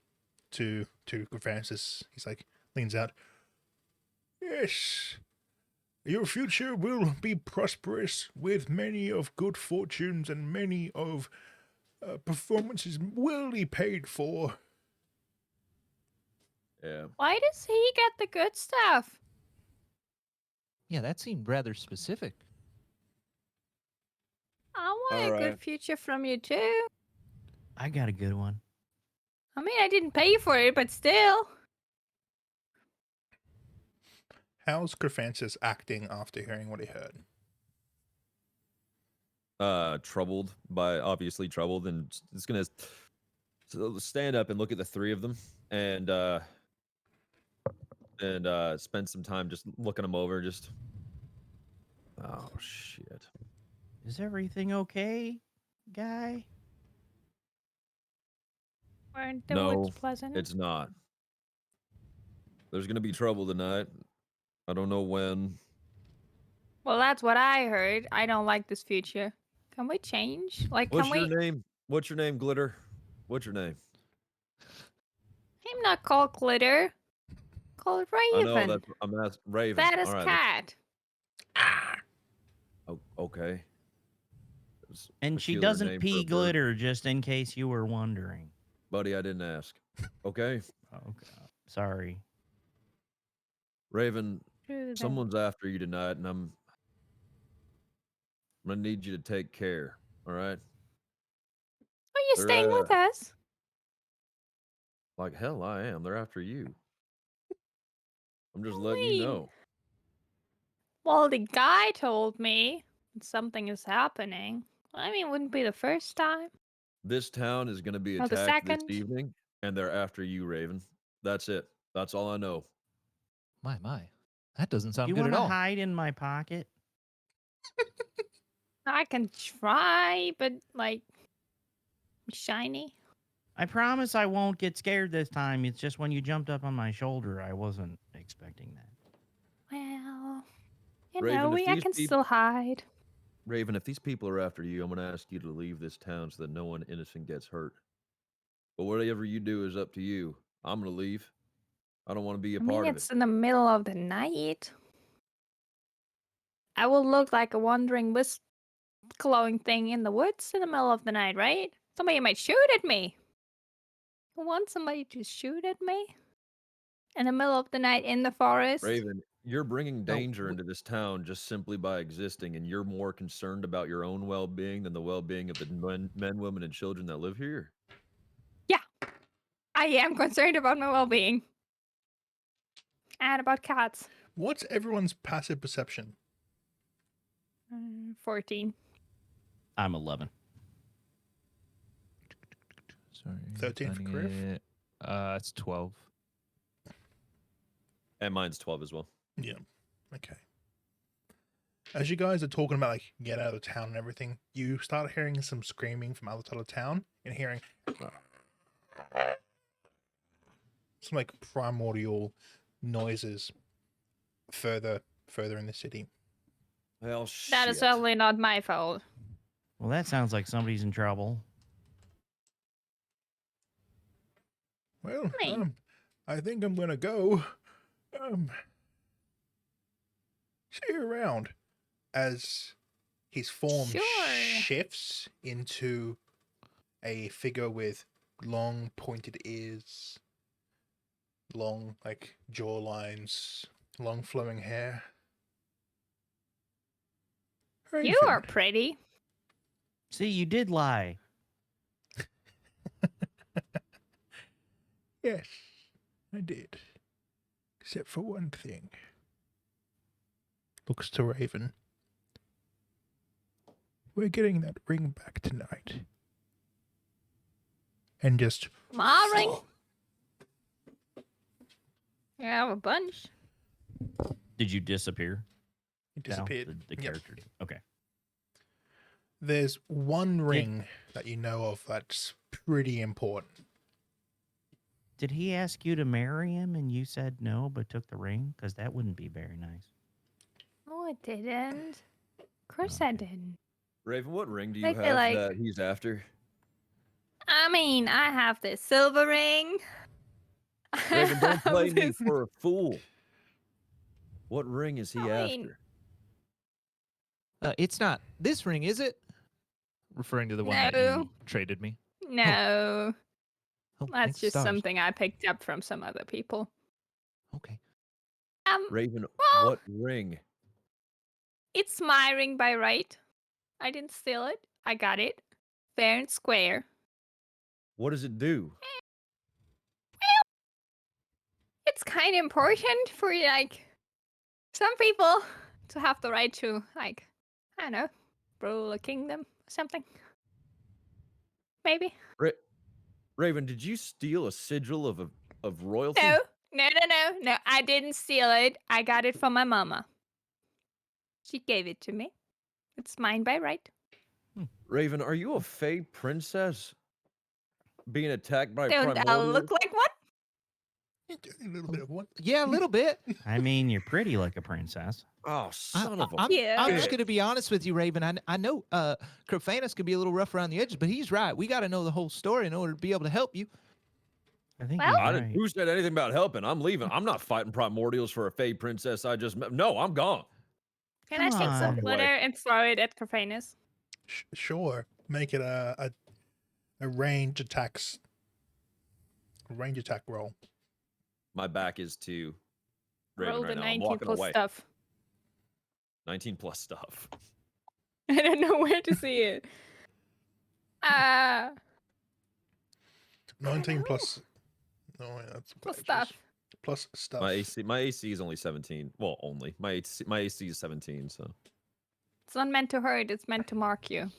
Speaker 1: to Francis. He's like, leans out. Yes, your future will be prosperous with many of good fortunes and many of performances well paid for.
Speaker 3: Yeah.
Speaker 5: Why does he get the good stuff?
Speaker 4: Yeah, that seemed rather specific.
Speaker 5: I want a
Speaker 3: Alright.
Speaker 5: good future from you too.
Speaker 2: I got a good one.
Speaker 5: I mean, I didn't pay for it, but still.
Speaker 1: How's Francis acting after hearing what he heard?
Speaker 3: Obviously troubled, and it's gonna stand up and look at the three of them and spend some time just looking them over. Just, oh shit.
Speaker 2: Is everything okay, guy?
Speaker 5: Weren't the
Speaker 3: No,
Speaker 5: woods pleasant?
Speaker 3: It's not. There's gonna be trouble tonight. I don't know when.
Speaker 5: Well, that's what I heard. I don't like this future. Can we change? Like,
Speaker 3: What's
Speaker 5: can
Speaker 3: your
Speaker 5: we?
Speaker 3: name? What's your name, Glitter? What's your name?
Speaker 5: I'm not called Glitter. Called
Speaker 3: I know
Speaker 5: Raven.
Speaker 3: that's I'm asking Raven.
Speaker 5: Fat as
Speaker 3: All right.
Speaker 5: cat.
Speaker 3: Oh, okay. It's a
Speaker 2: And she
Speaker 3: peculiar
Speaker 2: doesn't
Speaker 3: name for a
Speaker 2: pee
Speaker 3: bird.
Speaker 2: glitter, just in case you were wondering.
Speaker 3: Buddy, I didn't ask. Okay.
Speaker 2: Okay. Sorry.
Speaker 3: Raven,
Speaker 5: True that.
Speaker 3: someone's after you tonight, and I'm gonna need you to take care. All right?
Speaker 5: Are you
Speaker 3: They're,
Speaker 5: staying with us?
Speaker 3: Like hell, I am. They're after you. I'm just letting
Speaker 5: Wait.
Speaker 3: you know.
Speaker 5: Well, the guy told me something is happening. I mean, wouldn't be the first time.
Speaker 3: This town is gonna be
Speaker 5: Or the
Speaker 3: attacked this
Speaker 5: second.
Speaker 3: evening, and they're after you, Raven. That's it. That's all I know.
Speaker 4: My. That doesn't sound
Speaker 2: You
Speaker 4: good
Speaker 2: want
Speaker 4: at
Speaker 2: to
Speaker 4: all.
Speaker 2: hide in my pocket?
Speaker 5: I can try, but like shiny.
Speaker 2: I promise I won't get scared this time. It's just when you jumped up on my shoulder, I wasn't expecting that.
Speaker 5: Well, you
Speaker 3: Raven,
Speaker 5: know,
Speaker 3: if
Speaker 5: I
Speaker 3: these
Speaker 5: can
Speaker 3: peop-
Speaker 5: still hide.
Speaker 3: Raven, if these people are after you, I'm going to ask you to leave this town so that no one innocent gets hurt. But whatever you do is up to you. I'm going to leave. I don't want to be a
Speaker 5: I mean,
Speaker 3: part of it.
Speaker 5: it's in the middle of the night. I will look like a wandering wisp glowing thing in the woods in the middle of the night, right? Somebody might shoot at me. You want somebody to shoot at me? In the middle of the night in the forest?
Speaker 3: Raven, you're bringing
Speaker 1: No,
Speaker 3: danger into this town just simply by existing, and you're more concerned about your own well-being than the well-being of the men, women, and children that live here.
Speaker 5: Yeah. I am concerned about my well being. And about cats.
Speaker 1: What's everyone's passive perception?
Speaker 5: 14.
Speaker 2: I'm 11.
Speaker 4: Sorry.
Speaker 1: 13 for
Speaker 4: finding
Speaker 1: Griff?
Speaker 4: it. It's 12.
Speaker 3: And mine's 12 as well.
Speaker 1: Yeah. Okay. As you guys are talking about like get out of town and everything, you start hearing some screaming from outside of town and hearing some like primordial noises further in the city.
Speaker 3: Well, shit.
Speaker 5: That is certainly not my fault.
Speaker 2: Well, that sounds like somebody's in trouble.
Speaker 1: Well,
Speaker 5: Me.
Speaker 1: I think I'm gonna go. See you around. As his form
Speaker 5: Sure.
Speaker 1: shifts into a figure with long pointed ears, long like jaw lines, long flowing hair.
Speaker 5: You
Speaker 1: Raven.
Speaker 5: are pretty.
Speaker 2: See, you did lie.
Speaker 1: Yes, I did. Except for one thing. Looks to Raven. We're getting that ring back tonight. And just
Speaker 5: My ring. You have a bunch.
Speaker 2: Did you disappear?
Speaker 1: it
Speaker 2: Now?
Speaker 1: disappeared.
Speaker 2: The
Speaker 1: Yep.
Speaker 2: character. Okay.
Speaker 1: There's one ring that you know of that's pretty important.
Speaker 2: Did he ask you to marry him and you said no but took the ring? Because that wouldn't be very nice.
Speaker 5: No, I didn't. Of course I didn't.
Speaker 3: Raven, what ring do you
Speaker 5: I feel
Speaker 3: have
Speaker 5: like-
Speaker 3: that he's after?
Speaker 5: I mean, I have this silver ring.
Speaker 3: Raven, don't
Speaker 5: I
Speaker 3: play
Speaker 5: have
Speaker 3: me
Speaker 5: this-
Speaker 3: for a fool. What ring is he
Speaker 5: I mean-
Speaker 3: after?
Speaker 4: It's not this ring, is it? Referring to the one that
Speaker 5: No.
Speaker 4: you traded me.
Speaker 5: No,
Speaker 4: Oh,
Speaker 5: that's
Speaker 4: thanks,
Speaker 5: just
Speaker 4: stars.
Speaker 5: something I picked up from some other people.
Speaker 4: Okay.
Speaker 3: Raven,
Speaker 5: well-
Speaker 3: what ring?
Speaker 5: It's my ring by right. I didn't steal it. I got it. Fair and square.
Speaker 3: What does it do?
Speaker 5: It's kind of important for like some people to have the right to like, I don't know, rule a kingdom or something. Maybe.
Speaker 3: Raven, did you steal a sigil of royalty?
Speaker 5: No. I didn't steal it. I got it from my mama. She gave it to me. It's mine by right.
Speaker 3: Raven, are you a fey princess being attacked by
Speaker 5: Don't I
Speaker 3: primordials?
Speaker 5: look like one?
Speaker 1: A little bit of one.
Speaker 4: Yeah, a little bit.
Speaker 2: I mean, you're pretty like a princess.
Speaker 3: Oh, son of a
Speaker 4: I'm
Speaker 5: Yeah.
Speaker 4: just going to be honest with you, Raven. I know Crofanus can be a little rough around the edges, but he's right. We got to know the whole story in order to be able to help you.
Speaker 2: I think
Speaker 5: Well-
Speaker 2: he's
Speaker 3: I didn't,
Speaker 2: right.
Speaker 3: who said anything about helping? I'm leaving. I'm not fighting primordials for a fey princess I just met. No, I'm gone.
Speaker 5: Can I
Speaker 2: Come
Speaker 5: take some
Speaker 2: on.
Speaker 5: glitter and throw it at Corphanus?
Speaker 1: Sure. Make it a range attacks. A range attack roll.
Speaker 3: My back is to Raven
Speaker 5: Roll
Speaker 3: right
Speaker 5: the
Speaker 3: now. I'm
Speaker 5: 19
Speaker 3: walking
Speaker 5: plus
Speaker 3: away.
Speaker 5: stuff.
Speaker 3: 19 plus stuff.
Speaker 5: I don't know where to see it.
Speaker 1: 19 plus. No, wait, that's
Speaker 5: plus
Speaker 1: badges.
Speaker 5: stuff.
Speaker 1: Plus stuff.
Speaker 3: My AC is only 17. Well, only. My AC is 17, so.
Speaker 5: It's not meant to hurt, it's meant to mark you.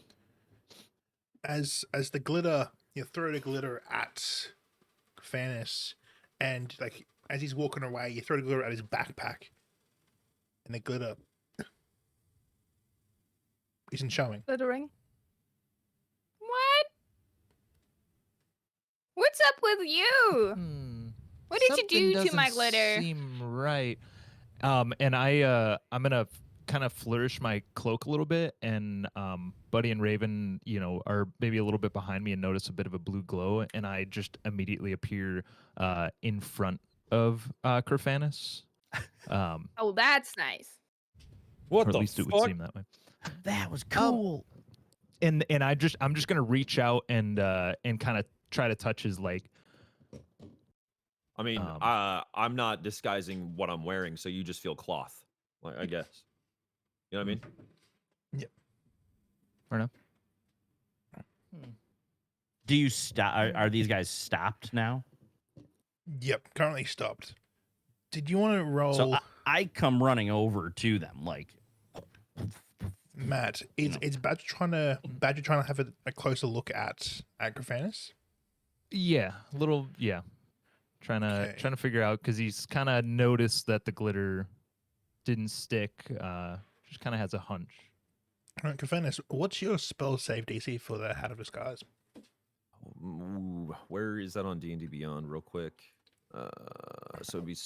Speaker 1: As the glitter, you throw the glitter at Fannis, and like as he's walking away, you throw the glitter at his backpack, and the glitter isn't showing.
Speaker 5: Glittering. What? What's up with you? What did you do to my glitter?
Speaker 4: Seem right. And I'm gonna kind of flourish my cloak a little bit, and Buddy and Raven, are maybe a little bit behind me and notice a bit of a blue glow, and I just immediately appear in front of Kerfanis.
Speaker 5: Oh, that's nice.
Speaker 3: What
Speaker 4: or at
Speaker 3: the
Speaker 4: least it would
Speaker 3: fuck?
Speaker 4: seem that way.
Speaker 2: That was cool.
Speaker 4: And I'm just gonna reach out and kind of try to touch his leg.
Speaker 3: I mean, I'm not disguising what I'm wearing, so you just feel cloth, like, I guess. You know what I mean?
Speaker 1: Yep.
Speaker 4: Fair enough.
Speaker 2: Do you stop? Are these guys stopped now?
Speaker 1: Yep, currently stopped. Did you want to roll?
Speaker 2: So I come running over to them, like,
Speaker 1: Matt, is Badger trying to have a closer look at Agrifanis?
Speaker 4: Yeah, trying to figure out, because he's kind of noticed that the glitter didn't stick. Just kind of has a hunch.
Speaker 1: All right, Agrifanis, what's your spell save DC for the Hat of Disguise?
Speaker 3: Ooh, where is that on D&D Beyond? Real quick. So it'd be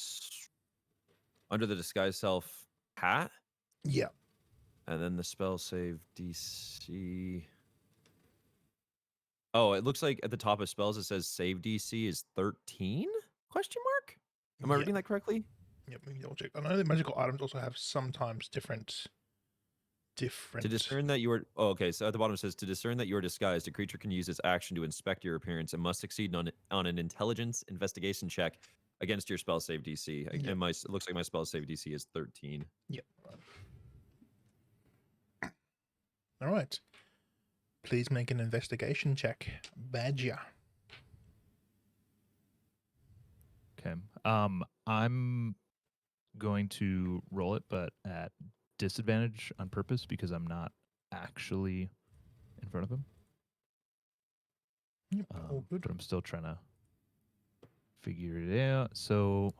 Speaker 3: under the disguise self hat,
Speaker 1: Yeah.
Speaker 3: and then the spell save DC. Oh, it looks like at the top of spells it says save DC is 13? Question mark? Am I
Speaker 1: Yeah.
Speaker 3: reading that correctly?
Speaker 1: Yep, we can double check. I know the magical items also have sometimes different.
Speaker 3: To discern that you are okay, so at the bottom it says to discern that you are disguised, a creature can use its action to inspect your appearance and must succeed on an intelligence investigation check against your spell save DC.
Speaker 1: Yep.
Speaker 3: And it looks like my spell save DC is 13.
Speaker 1: Yep. All right. Please make an investigation check, Badger.
Speaker 4: Okay. I'm going to roll it, but at disadvantage on purpose because I'm not actually in front of him.
Speaker 1: Yep, all good.
Speaker 4: But I'm still trying to figure it out. So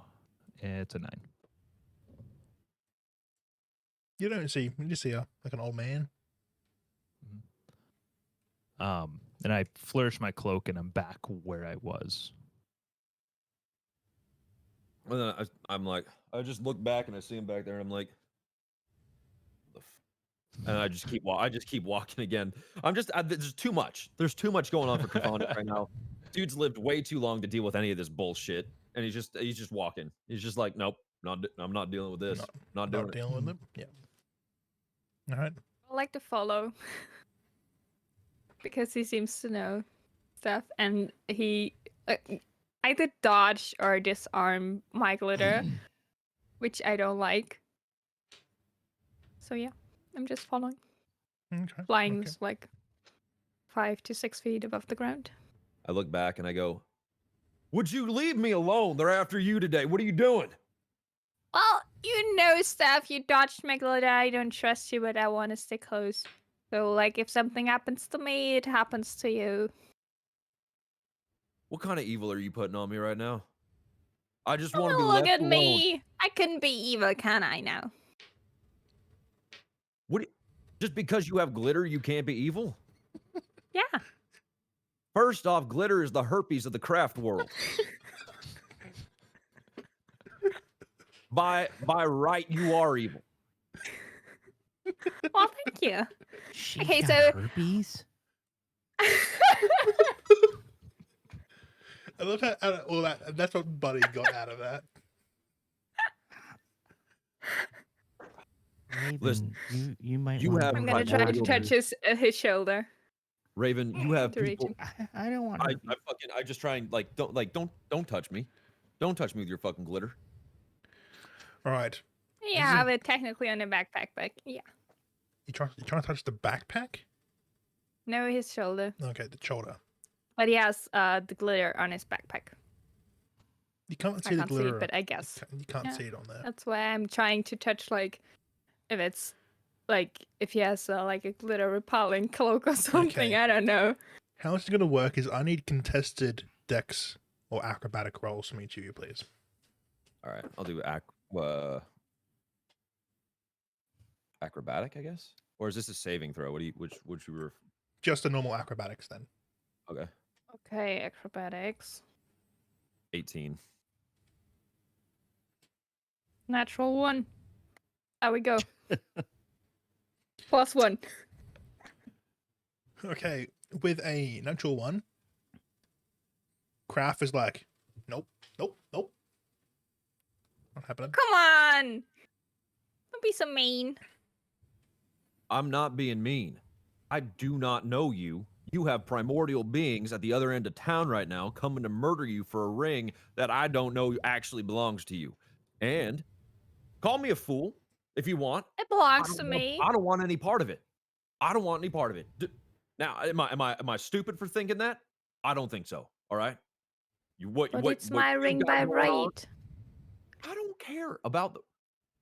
Speaker 4: it's a 9.
Speaker 1: You just see like an old man.
Speaker 4: And I flourish my cloak and I'm back where I was.
Speaker 3: And then I'm like, I just look back and I see him back there, and I'm like, and I just keep walking again. There's too much. There's too much going on for Kavanic right now. Dude's lived way too long to deal with any of this bullshit, and he's just walking. He's just like, nope, I'm not dealing with this. Not doing it.
Speaker 1: Dealing with them. Yeah. All right.
Speaker 5: I like to follow because he seems to know stuff, and he either dodge or disarm my glitter, which I don't like. So yeah, I'm just following.
Speaker 1: Okay.
Speaker 5: Flying
Speaker 1: okay.
Speaker 5: like 5 to 6 feet above the ground.
Speaker 3: I look back and I go, would you leave me alone? They're after you today. What are you doing?
Speaker 5: Well, you know stuff. You dodged my glitter. I don't trust you, but I want to stay close. So, like, if something happens to me, it happens to you.
Speaker 3: What kind of evil are you putting on me right now? I just want to
Speaker 5: Oh,
Speaker 3: be
Speaker 5: look
Speaker 3: left
Speaker 5: at
Speaker 3: alone.
Speaker 5: me. I couldn't be evil, can I now?
Speaker 3: Just because you have glitter, you can't be evil?
Speaker 5: Yeah.
Speaker 3: First off, glitter is the herpes of the craft world. By right, you are evil.
Speaker 5: Well, thank you.
Speaker 2: She's
Speaker 5: Okay,
Speaker 2: got
Speaker 5: so-
Speaker 2: herpes.
Speaker 1: I love how out of all that. That's what Buddy got out of that.
Speaker 2: Raven,
Speaker 3: Listen,
Speaker 2: you might.
Speaker 3: you
Speaker 2: wanna
Speaker 3: have
Speaker 2: go
Speaker 5: I'm gonna
Speaker 2: to
Speaker 5: try to
Speaker 3: primordial
Speaker 5: touch his shoulder.
Speaker 3: Raven, you have
Speaker 5: To reach
Speaker 3: people.
Speaker 5: him.
Speaker 2: I don't want to.
Speaker 3: I just try and don't touch me. Don't touch me with your fucking glitter.
Speaker 1: All right.
Speaker 5: Yeah, I have it technically on the backpack, but yeah.
Speaker 1: You trying to touch the backpack?
Speaker 5: No, his shoulder.
Speaker 1: Okay, the shoulder.
Speaker 5: But he has the glitter on his backpack.
Speaker 1: You can't
Speaker 5: I
Speaker 1: see the
Speaker 5: can't see
Speaker 1: glitter.
Speaker 5: it, but I guess.
Speaker 1: You can't
Speaker 5: Yeah.
Speaker 1: see it on there.
Speaker 5: That's why I'm trying to touch, like, if it's, like, if he has, like, a glitter repellent cloak or something.
Speaker 1: Okay.
Speaker 5: I don't know.
Speaker 1: How it's going to work is I need contested dex or acrobatic rolls from each of you, please.
Speaker 3: All right, I'll do acrobatic, I guess. Or is this a saving throw? What do you which you were
Speaker 1: Just a normal acrobatics then.
Speaker 3: okay?
Speaker 5: Okay, acrobatics.
Speaker 3: 18.
Speaker 5: Natural 1. There we go. +1.
Speaker 1: Okay, with a natural 1, Craft is like, nope, nope, nope. Not happening.
Speaker 5: Come on! Don't be so mean.
Speaker 3: I'm not being mean. I do not know you. You have primordial beings at the other end of town right now coming to murder you for a ring that I don't know actually belongs to you. And call me a fool if you want.
Speaker 5: It belongs to me.
Speaker 3: I don't want any part of it. I don't want any part of it. Now, am I stupid for thinking that? I don't think so. All right.
Speaker 5: But it's my ring by right.
Speaker 3: I don't care about the.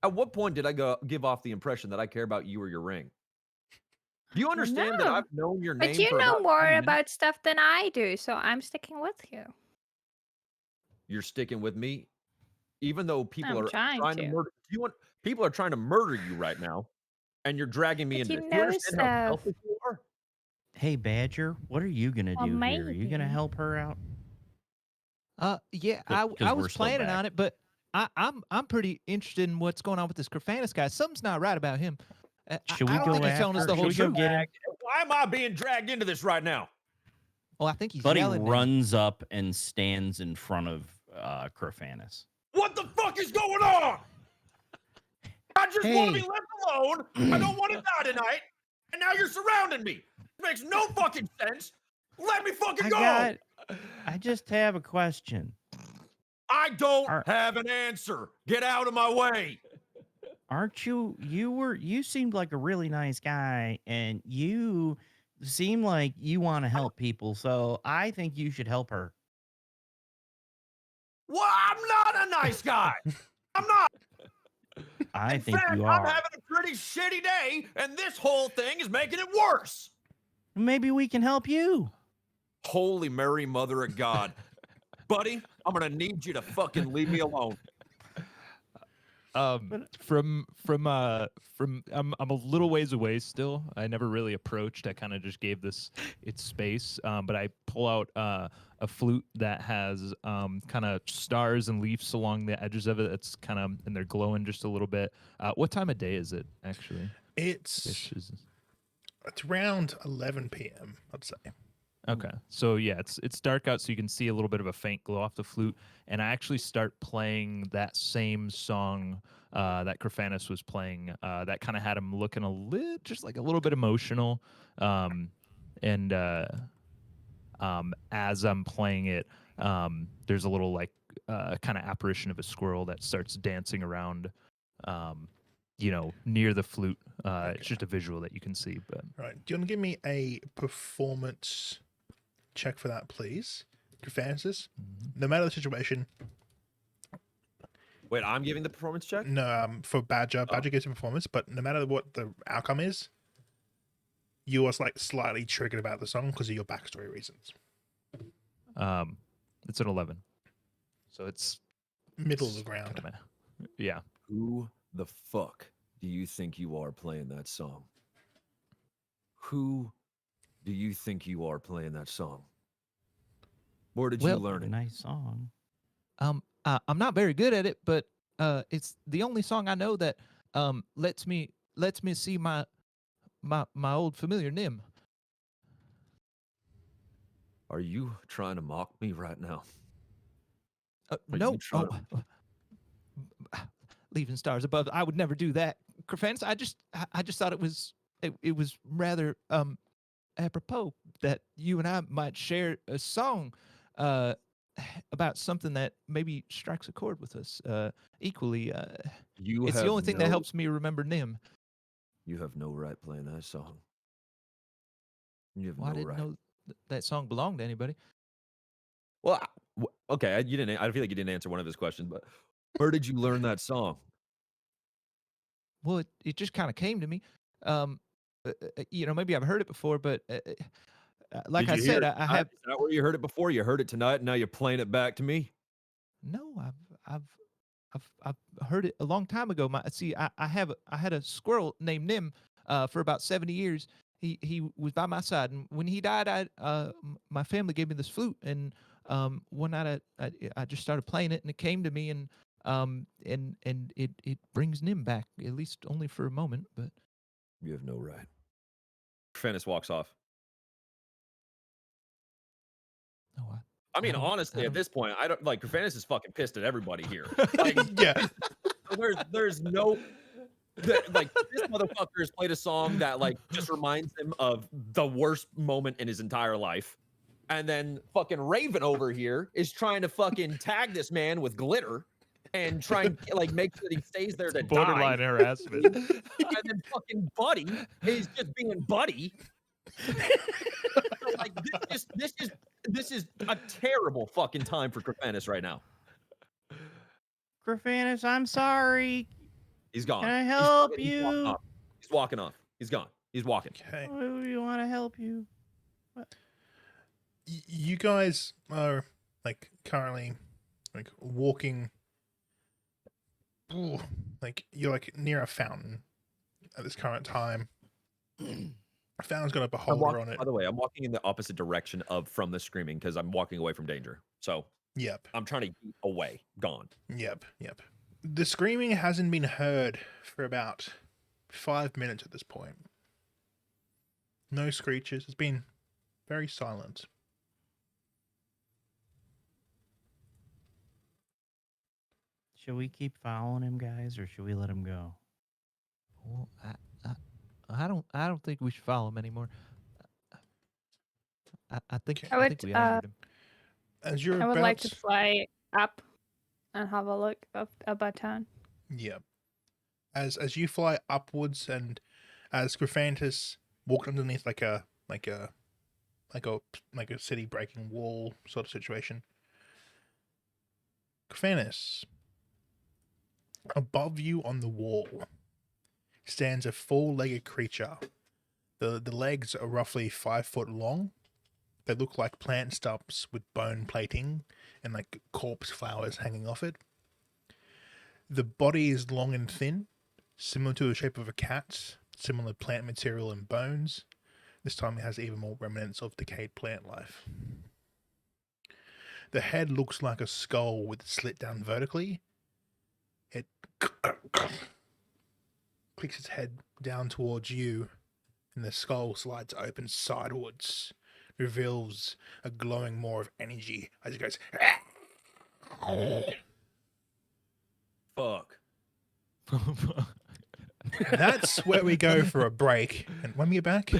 Speaker 3: At what point did I give off the impression that I care about you or your ring? Do you understand that
Speaker 5: know.
Speaker 3: I've known your name?
Speaker 5: But you
Speaker 3: for
Speaker 5: know
Speaker 3: about
Speaker 5: more
Speaker 3: 10 minutes?
Speaker 5: about stuff than I do, so I'm sticking with you.
Speaker 3: You're sticking with me, even though people
Speaker 5: I'm
Speaker 3: are
Speaker 5: trying
Speaker 3: trying to
Speaker 5: to.
Speaker 3: murder. People are trying to murder you right now, and you're dragging me
Speaker 5: But
Speaker 3: into
Speaker 5: you
Speaker 3: this. Do you
Speaker 5: know
Speaker 3: understand how
Speaker 5: stuff.
Speaker 3: selfish you are?
Speaker 2: Hey, Badger, what are you gonna
Speaker 5: Well,
Speaker 2: do here? Are you gonna
Speaker 5: maybe.
Speaker 2: help her out?
Speaker 6: Yeah,
Speaker 2: 'Cause
Speaker 6: I
Speaker 2: we're
Speaker 6: was
Speaker 2: still
Speaker 6: planning
Speaker 2: back.
Speaker 6: on it, but I'm pretty interested in what's going on with this Corfanus guy. Something's not right about him.
Speaker 2: Should we
Speaker 6: I don't
Speaker 2: go
Speaker 6: think he's telling us
Speaker 2: after?
Speaker 6: the whole
Speaker 2: Should we go
Speaker 6: truth.
Speaker 2: get him?
Speaker 3: Why am I being dragged into this right now?
Speaker 6: Oh, I think he's
Speaker 2: Buddy
Speaker 6: yelling now.
Speaker 2: runs up and stands in front of Corfanus.
Speaker 3: What the fuck is going on? I just want to
Speaker 2: Hey.
Speaker 3: be left alone. I don't want to die tonight, and now you're surrounding me. It makes no fucking sense. Let me fucking go.
Speaker 2: I just have a question.
Speaker 3: I don't
Speaker 2: Are-
Speaker 3: have an answer. Get out of my way.
Speaker 2: Aren't you seemed like a really nice guy, and you seem like you want to help people, so I think you should help her.
Speaker 3: Well, I'm not a nice guy. I'm not.
Speaker 2: I
Speaker 3: In
Speaker 2: think
Speaker 3: fact,
Speaker 2: you
Speaker 3: I'm
Speaker 2: are.
Speaker 3: having a pretty shitty day, and this whole thing is making it worse.
Speaker 2: Maybe we can help you.
Speaker 3: Holy Mary, Mother of God. Buddy, I'm going to need you to fucking leave me alone.
Speaker 4: From I'm a little ways away still. I never really approached. I kind of just gave this its space. But I pull out a flute that has kind of stars and leaves along the edges of it. It's kind of, and they're glowing just a little bit. What time of day is it actually?
Speaker 1: It's around 11 p.m., I'd say.
Speaker 4: Okay, so yeah, it's dark out, so you can see a little bit of a faint glow off the flute, and I actually start playing that same song that Corfanus was playing. That kind of had him looking just like a little bit emotional, and as I'm playing it, there's a little like kind of apparition of a squirrel that starts dancing around, near the flute. It's just a visual that you can see, but.
Speaker 1: Right. Do you want to give me a performance check for that, please? Defenses. No matter the situation.
Speaker 3: Wait, I'm giving the performance check?
Speaker 1: No, for Badger. Badger gives a performance, but no matter what the outcome is, you are like slightly triggered about the song because of your backstory reasons.
Speaker 4: It's an 11, so it's
Speaker 1: Middle of the ground.
Speaker 4: kinda- yeah.
Speaker 3: Who the fuck do you think you are playing that song? Who do you think you are playing that song? Where did you learn it?
Speaker 2: Nice song.
Speaker 6: I'm not very good at it, but it's the only song I know that lets me see my old familiar Nim.
Speaker 3: Are you trying to mock me right now? Are
Speaker 6: No,
Speaker 3: you trying
Speaker 6: leaving stars above. I would never do that, Corfanus. I just thought it was rather apropos that you and I might share a song about something that maybe strikes a chord with us equally. It's the only thing that helps me remember Nim.
Speaker 3: You have no right playing that song. You have
Speaker 6: Well, I
Speaker 3: no
Speaker 6: didn't
Speaker 3: right.
Speaker 6: know that song belonged to anybody.
Speaker 3: Well, okay, you didn't. I feel like you didn't answer one of his questions, but where did you learn that song?
Speaker 6: Well, it just kind of came to me. Maybe I've heard it before, but like
Speaker 3: Did
Speaker 6: I
Speaker 3: you
Speaker 6: said,
Speaker 3: hear it
Speaker 6: I
Speaker 3: tonight?
Speaker 6: have
Speaker 3: Is that where you heard it before? You heard it tonight, and now you're playing it back to me.
Speaker 6: no, I've heard it a long time ago. I had a squirrel named Nim for about 70 years. He was by my side, and when he died, my family gave me this flute, and one night I just started playing it, and it came to me, and it brings Nim back, at least only for a moment, but
Speaker 3: You have no right. Fennis walks off.
Speaker 6: no,
Speaker 3: I mean,
Speaker 6: don't-
Speaker 3: honestly,
Speaker 6: I
Speaker 3: at
Speaker 6: don't-
Speaker 3: this point, I don't like Fennis is fucking pissed at everybody here. Like,
Speaker 1: Yeah.
Speaker 3: there's no like this motherfucker has played a song that like just reminds him of the worst moment in his entire life. And then fucking Raven over here is trying to fucking tag this man with glitter and try and like make sure that he stays there to
Speaker 4: Borderline
Speaker 3: die.
Speaker 4: harassment.
Speaker 3: And then fucking Buddy is just being Buddy. Like this is a terrible fucking time for Graffanis right now.
Speaker 2: Graffanis, I'm sorry.
Speaker 3: He's gone.
Speaker 2: Can I
Speaker 3: He's
Speaker 2: help
Speaker 3: fucking- he's walking
Speaker 2: you?
Speaker 3: off. He's walking off. He's gone. He's walking.
Speaker 1: Okay.
Speaker 2: We want to help you.
Speaker 1: You guys are like currently like walking. Ooh, like you're like near a fountain at this current time. A fountain's got a beholder on it.
Speaker 3: By the way, I'm walking in the opposite direction from the screaming because I'm walking away from danger. So
Speaker 1: Yep.
Speaker 3: I'm trying to get away. Gone.
Speaker 1: Yep. The screaming hasn't been heard for about 5 minutes at this point. No screeches. It's been very silent.
Speaker 2: Should we keep following him, guys, or should we let him go?
Speaker 6: Well, I don't think we should follow him anymore. I think
Speaker 5: I
Speaker 6: I
Speaker 5: would,
Speaker 6: think we angered him.
Speaker 1: As you're
Speaker 5: I would
Speaker 1: about,
Speaker 5: like to fly up and have a look up about town.
Speaker 1: yeah. As you fly upwards, and as Graffantis walked underneath like a city breaking wall sort of situation. Graffantis, above you on the wall stands a four-legged creature. The legs are roughly 5 foot long. They look like plant stumps with bone plating and like corpse flowers hanging off it. The body is long and thin, similar to the shape of a cat, similar plant material and bones. This time it has even more remnants of decayed plant life. The head looks like a skull with it slit down vertically. It clicks its head down towards you, and the skull slides open sidewards, reveals a glowing more of energy as it goes.
Speaker 3: Fuck.
Speaker 1: That's where we go for a break. And when we get back,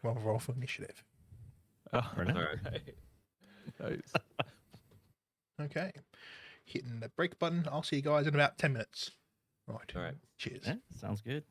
Speaker 1: we'll roll for initiative.
Speaker 2: For now.
Speaker 3: All right.
Speaker 6: Nice.
Speaker 1: Okay. Hitting the break button. I'll see you guys in about 10 minutes. Right.
Speaker 3: All right.
Speaker 1: Cheers.
Speaker 2: Yeah, sounds good.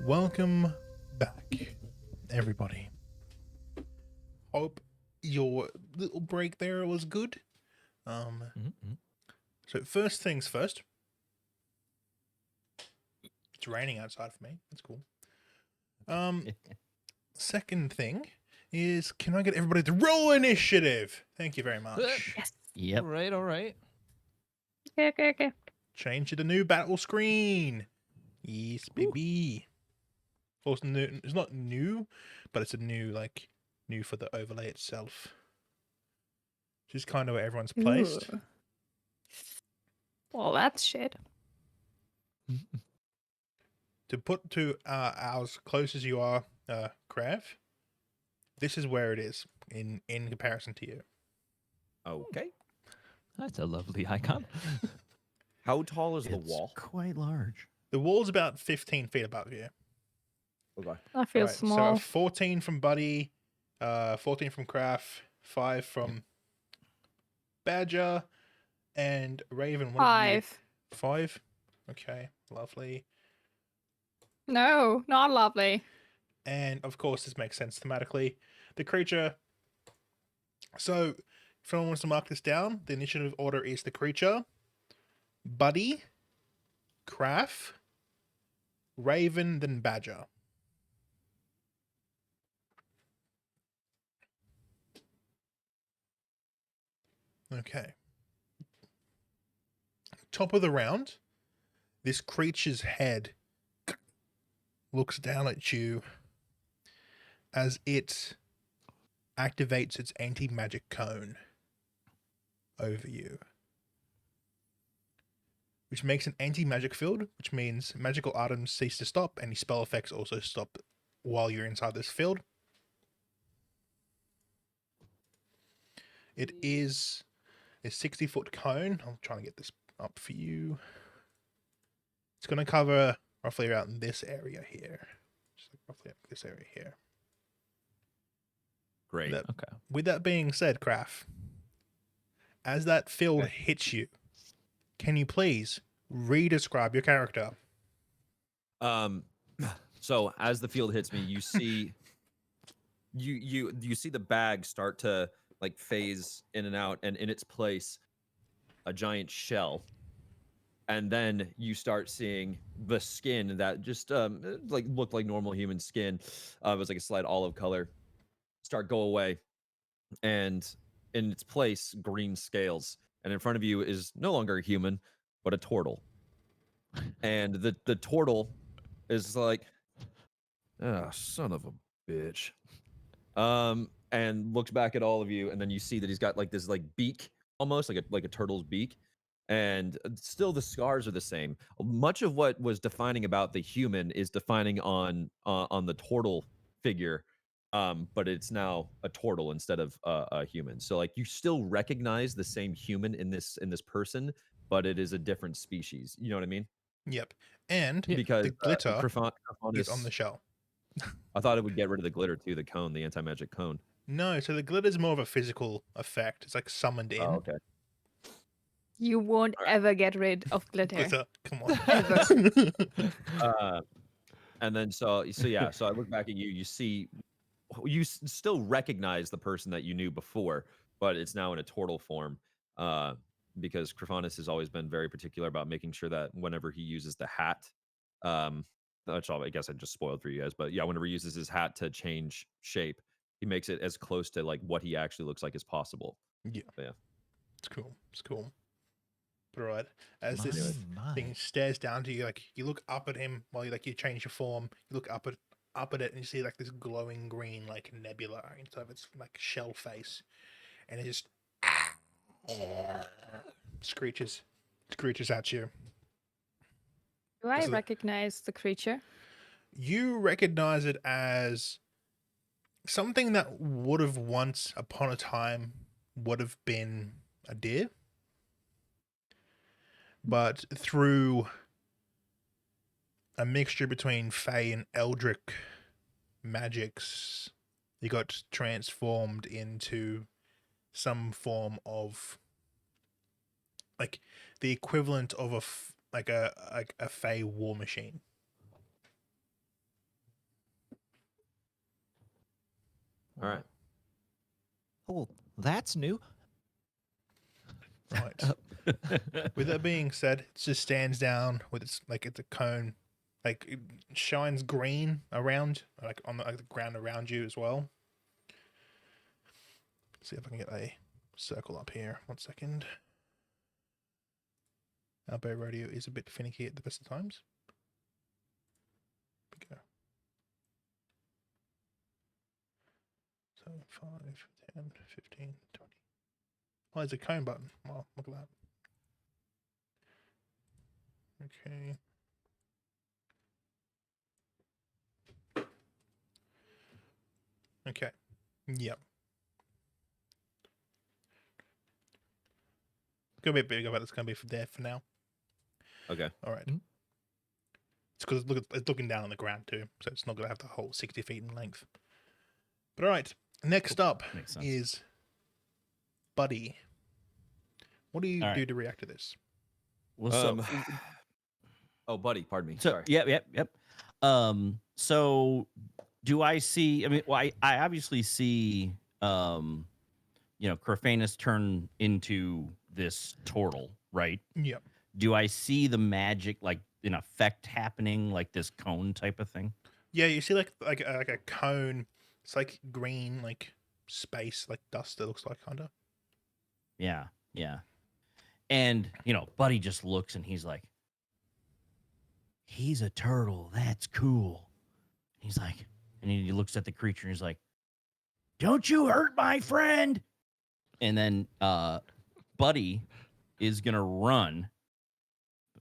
Speaker 1: Welcome back, everybody. Hope your little break there was good.
Speaker 6: Mm-hmm.
Speaker 1: So first things first. It's raining outside for me. That's cool. Second thing is, can I get everybody to roll initiative? Thank you very much.
Speaker 5: Yes.
Speaker 2: Yep.
Speaker 6: All right.
Speaker 5: Okay.
Speaker 1: Change to the new battle screen. Yes, baby. Also new, it's not new, but it's a new new for the overlay itself. Which is kind of where everyone's placed.
Speaker 5: Ooh. Well, that's shit.
Speaker 1: To put to as close as you are, Krav, this is where it is in comparison to you.
Speaker 3: Okay.
Speaker 6: That's a lovely icon.
Speaker 3: How tall is the
Speaker 2: It's
Speaker 3: wall?
Speaker 2: quite large.
Speaker 1: The wall's about 15 feet above you.
Speaker 3: Okay.
Speaker 5: I feel
Speaker 1: Right,
Speaker 5: small.
Speaker 1: So 14 from Buddy, 14 from Krav, 5 from Badger, and Raven. What have you-
Speaker 5: 5.
Speaker 1: 5? Okay, lovely.
Speaker 5: No, not lovely.
Speaker 1: And of course, this makes sense thematically. The creature. So, if anyone wants to mark this down, the initiative order is the creature, Buddy, Krav, Raven, then Badger. Okay. Top of the round, this creature's head looks down at you as it activates its anti-magic cone over you, which makes an anti-magic field, which means magical items cease to stop, and spell effects also stop while you're inside this field. It is a 60-foot cone. I'm trying to get this up for you. It's going to cover roughly around this area here. Just like roughly up this area here.
Speaker 3: Great.
Speaker 1: That-
Speaker 6: Okay.
Speaker 1: With that being said, Kraft, as that field hits you, can you please re-describe your character?
Speaker 3: So as the field hits me, you see you see the bag start to like phase in and out, and in its place a giant shell. And then you start seeing the skin that just like looked like normal human skin. It was like a slight olive color. Start go away, and in its place, green scales. And in front of you is no longer a human, but a turtle. And the turtle is like, ah, son of a bitch. And looks back at all of you, and then you see that he's got like this like beak, almost like a turtle's beak. And still the scars are the same. Much of what was defining about the human is defining on the turtle figure, but it's now a turtle instead of a human. So like you still recognize the same human in this person, but it is a different species. You know what I mean?
Speaker 1: Yep. And
Speaker 6: Yeah.
Speaker 1: the glitter
Speaker 3: Crofon
Speaker 1: is on the shell.
Speaker 3: I thought it would get rid of the glitter too, the cone, the anti-magic cone.
Speaker 1: No, so the glitter is more of a physical effect. It's like summoned in.
Speaker 3: Oh, okay.
Speaker 5: You won't ever get rid of glitter.
Speaker 1: Glitter, come on.
Speaker 3: And then so yeah, so I look back at you, you see you still recognize the person that you knew before, but it's now in a turtle form, because Crofonus has always been very particular about making sure that whenever he uses the hat, which I guess I just spoiled for you guys, but yeah, whenever he uses his hat to change shape, he makes it as close to like what he actually looks like as possible.
Speaker 1: Yeah.
Speaker 3: But yeah.
Speaker 1: It's cool. It's cool. But right, as
Speaker 6: My,
Speaker 1: this
Speaker 6: my.
Speaker 1: thing stares down to you, like you look up at him while you change your form. You look up at it, and you see like this glowing green like nebula inside of its like shell face, and it just screeches at you.
Speaker 5: Do I
Speaker 1: So the-
Speaker 5: recognize the creature?
Speaker 1: You recognize it as something that would have once upon a time would have been a deer, but through a mixture between Fey and Eldritch magics, he got transformed into some form of like the equivalent of a Fey war machine.
Speaker 3: All right.
Speaker 6: Oh, that's new.
Speaker 1: Right. With that being said, it just stands down with its it's a cone, like it shines green around, like on the ground around you as well. See if I can get a circle up here. 1 second. Our Bay Radio is a bit finicky at the best of times. Here we go. So 5, 10, 15, 20. Oh, there's a cone button. Wow, look at that. Okay. Okay. Yep. Gonna be a bit bigger, but it's gonna be for there for now.
Speaker 3: Okay.
Speaker 1: All right.
Speaker 6: Mhm.
Speaker 1: It's because it's looking down on the ground too, so it's not gonna have the whole 60 feet in length. But all right. Next up
Speaker 2: Makes sense.
Speaker 1: is Buddy. What do you
Speaker 2: All
Speaker 1: do
Speaker 2: right.
Speaker 1: to react to this?
Speaker 2: Well, so,
Speaker 3: Oh, buddy, pardon me.
Speaker 2: so
Speaker 3: Sorry.
Speaker 2: yep. So do I see? I mean, well, I obviously see, Corphanus turn into this turtle, right?
Speaker 1: Yep.
Speaker 2: Do I see the magic, like an effect happening, like this cone type of thing?
Speaker 1: Yeah, you see like a cone. It's like green, like space, like dust. It looks like kinda.
Speaker 2: Yeah. And Buddy just looks and he's like, "He's a turtle. That's cool." He's like, and he looks at the creature and he's like, "Don't you hurt my friend." And then Buddy is gonna run.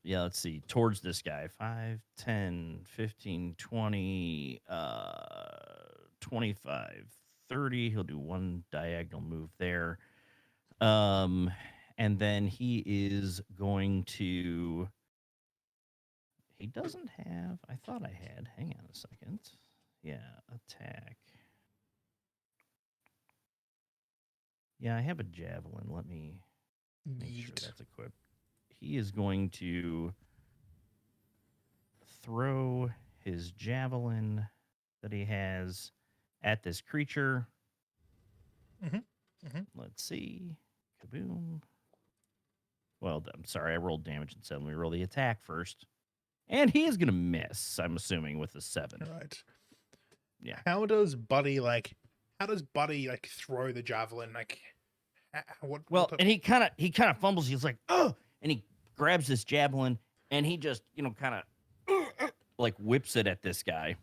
Speaker 2: Yeah, let's see, towards this guy. 5, 10, 15, 20, 25, 30. He'll do one diagonal move there. And then he is going to. He doesn't have. I thought I had. Hang on a second. Yeah, attack. Yeah, I have a javelin. Let me make sure
Speaker 1: Yeet.
Speaker 2: that's equipped. He is going to throw his javelin that he has at this creature. Let's see. Kaboom. Well, I'm sorry, I rolled damage instead. Let me roll the attack first. And he is going to miss, I'm assuming, with a 7.
Speaker 1: All right.
Speaker 2: Yeah.
Speaker 1: How does Buddy throw the javelin? Like, what?
Speaker 2: Well,
Speaker 1: what
Speaker 2: and he kind of fumbles. He's like, "Oh!" And he grabs this javelin and he just, kind of like whips it at this guy.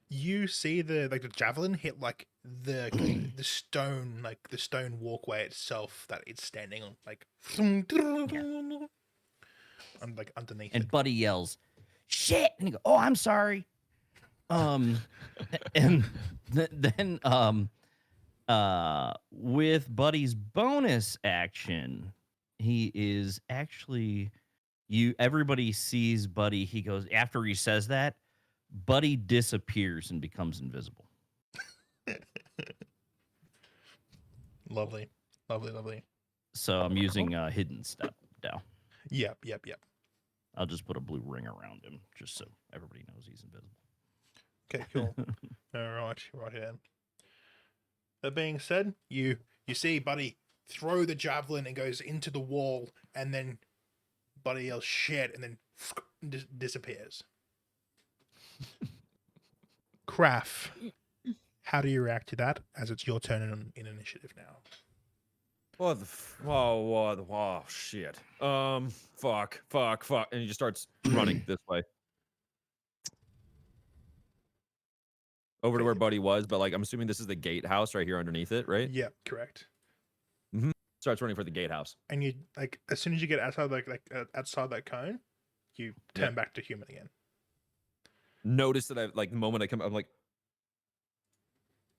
Speaker 1: you see the javelin hit like the stone walkway itself that it's standing on, like, and like underneath
Speaker 2: And
Speaker 1: it.
Speaker 2: Buddy yells, "Shit!" And he goes, "Oh, I'm sorry." And then with Buddy's bonus action, he is actually everybody sees Buddy. He goes, after he says that, Buddy disappears and becomes invisible.
Speaker 1: Lovely.
Speaker 2: So I'm using hidden step now.
Speaker 1: Yep.
Speaker 2: I'll just put a blue ring around him just so everybody knows he's invisible.
Speaker 1: Okay, cool. All right then. That being said, you see Buddy throw the javelin and goes into the wall, and then Buddy yells "shit" and then disappears. Craft, how do you react to that? As it's your turn in initiative now.
Speaker 3: What the? Oh, shit. Fuck. And he just starts running this way. Over to where Buddy was, but like I'm assuming this is the gatehouse right here underneath it, right?
Speaker 1: Yep, correct.
Speaker 3: Starts running for the gatehouse.
Speaker 1: And you as soon as you get outside outside that cone, you turn back to human again.
Speaker 3: Notice that the moment I come, I'm like,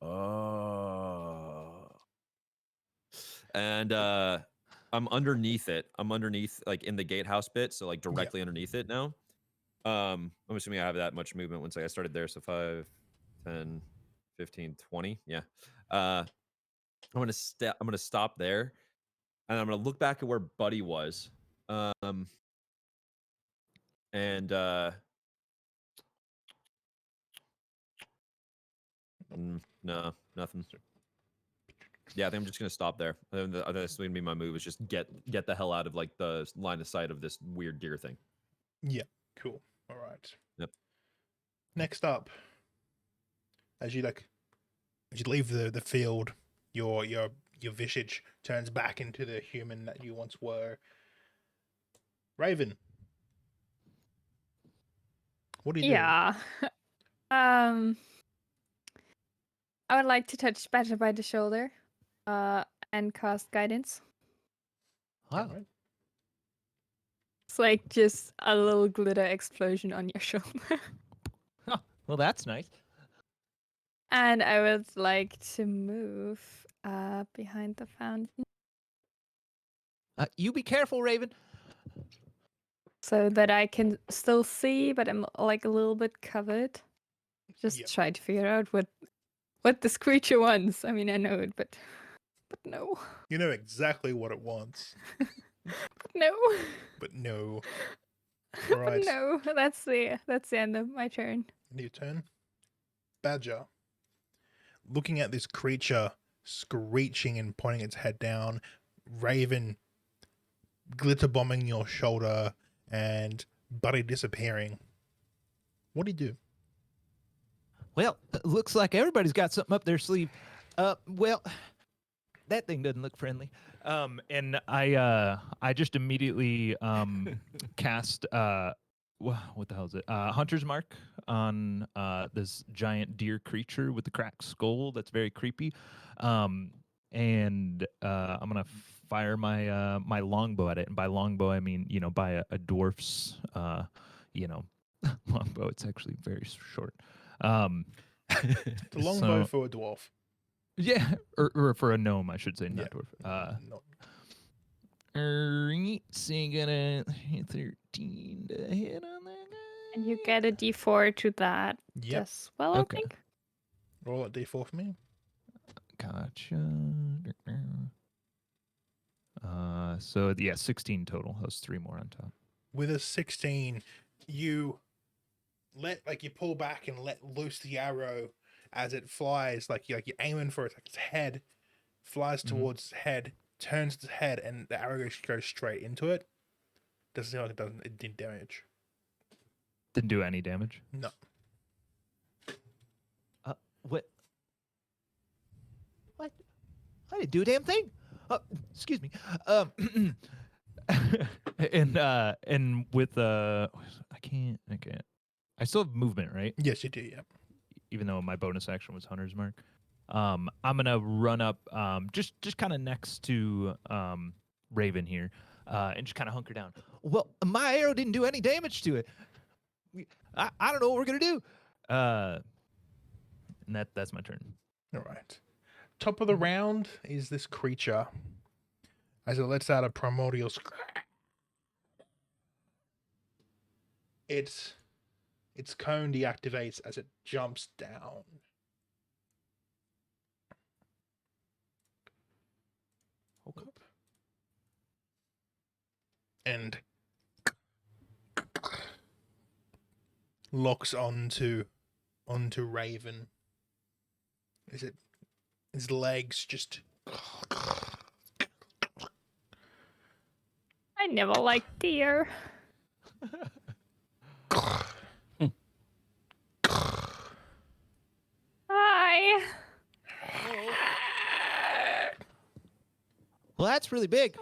Speaker 3: oh. And I'm underneath it. I'm underneath, like in the gatehouse bit, so like directly underneath it now. I'm assuming I have that much movement once I started there. So 5, 10, 15, 20. Yeah. I'm gonna stop there, and I'm gonna look back at where Buddy was. No, nothing. Yeah, I think I'm just gonna stop there. I think that's gonna be my move. Is just get the hell out of like the line of sight of this weird deer thing.
Speaker 1: Yeah, cool. All right.
Speaker 3: Yep.
Speaker 1: Next up, as you leave the field, your visage turns back into the human that you once were. Raven, what do you do?
Speaker 5: Yeah. I would like to touch Better by the shoulder, and cast guidance.
Speaker 6: Wow.
Speaker 1: Alright.
Speaker 5: It's like just a little glitter explosion on your shoulder.
Speaker 6: Well, that's nice.
Speaker 5: And I would like to move behind the fountain
Speaker 6: You be careful, Raven.
Speaker 5: so that I can still see, but I'm like a little bit covered. Just
Speaker 1: Yep.
Speaker 5: try to figure out what this creature wants. I mean, I know it, but no,
Speaker 1: You know exactly what it wants,
Speaker 5: no,
Speaker 1: but no.
Speaker 5: but
Speaker 1: Alright.
Speaker 5: no. That's the end of my turn.
Speaker 1: Your turn. Badger. Looking at this creature screeching and pointing its head down, Raven glitter bombing your shoulder, and Buddy disappearing. What do you do?
Speaker 6: Well, looks like everybody's got something up their sleeve. Well, that thing doesn't look friendly. And I just immediately cast what the hell is it? Hunter's Mark on this giant deer creature with the cracked skull. That's very creepy. And I'm gonna fire my my longbow at it. And by longbow, I mean by a dwarf's longbow. It's actually very short.
Speaker 1: It's a longbow
Speaker 6: So-
Speaker 1: for a dwarf.
Speaker 6: Yeah, or for a gnome, I should say, not
Speaker 1: Yeah.
Speaker 6: dwarf.
Speaker 1: Not-
Speaker 6: So you got a 13 to hit on that guy.
Speaker 5: And you get a D4 to that
Speaker 1: Yep.
Speaker 5: as well,
Speaker 6: Okay.
Speaker 5: I think.
Speaker 1: Roll a d4 for me.
Speaker 6: Gotcha. So yeah, 16 total. That was 3 more on top.
Speaker 1: With a 16, you you pull back and let loose the arrow as it flies. Like you're aiming for its head, flies
Speaker 6: Mhm.
Speaker 1: towards its head, turns its head, and the arrow goes straight into it. Doesn't seem like it did damage.
Speaker 6: Didn't do any damage.
Speaker 1: No.
Speaker 6: What? What? I didn't do a damn thing. Excuse me. And with I can't. I still have movement, right?
Speaker 1: Yes, you do. Yeah.
Speaker 6: Even though my bonus action was Hunter's Mark. I'm gonna run up just kind of next to Raven here, and just kind of hunker down. Well, my arrow didn't do any damage to it. I don't know what we're gonna do. And that's my turn.
Speaker 1: All right. Top of the round is this creature. As it lets out a primordial scream. Its cone deactivates as it jumps down.
Speaker 6: Okay.
Speaker 1: And locks onto Raven. His legs just
Speaker 5: I never liked deer. Hi.
Speaker 6: Well, that's really big.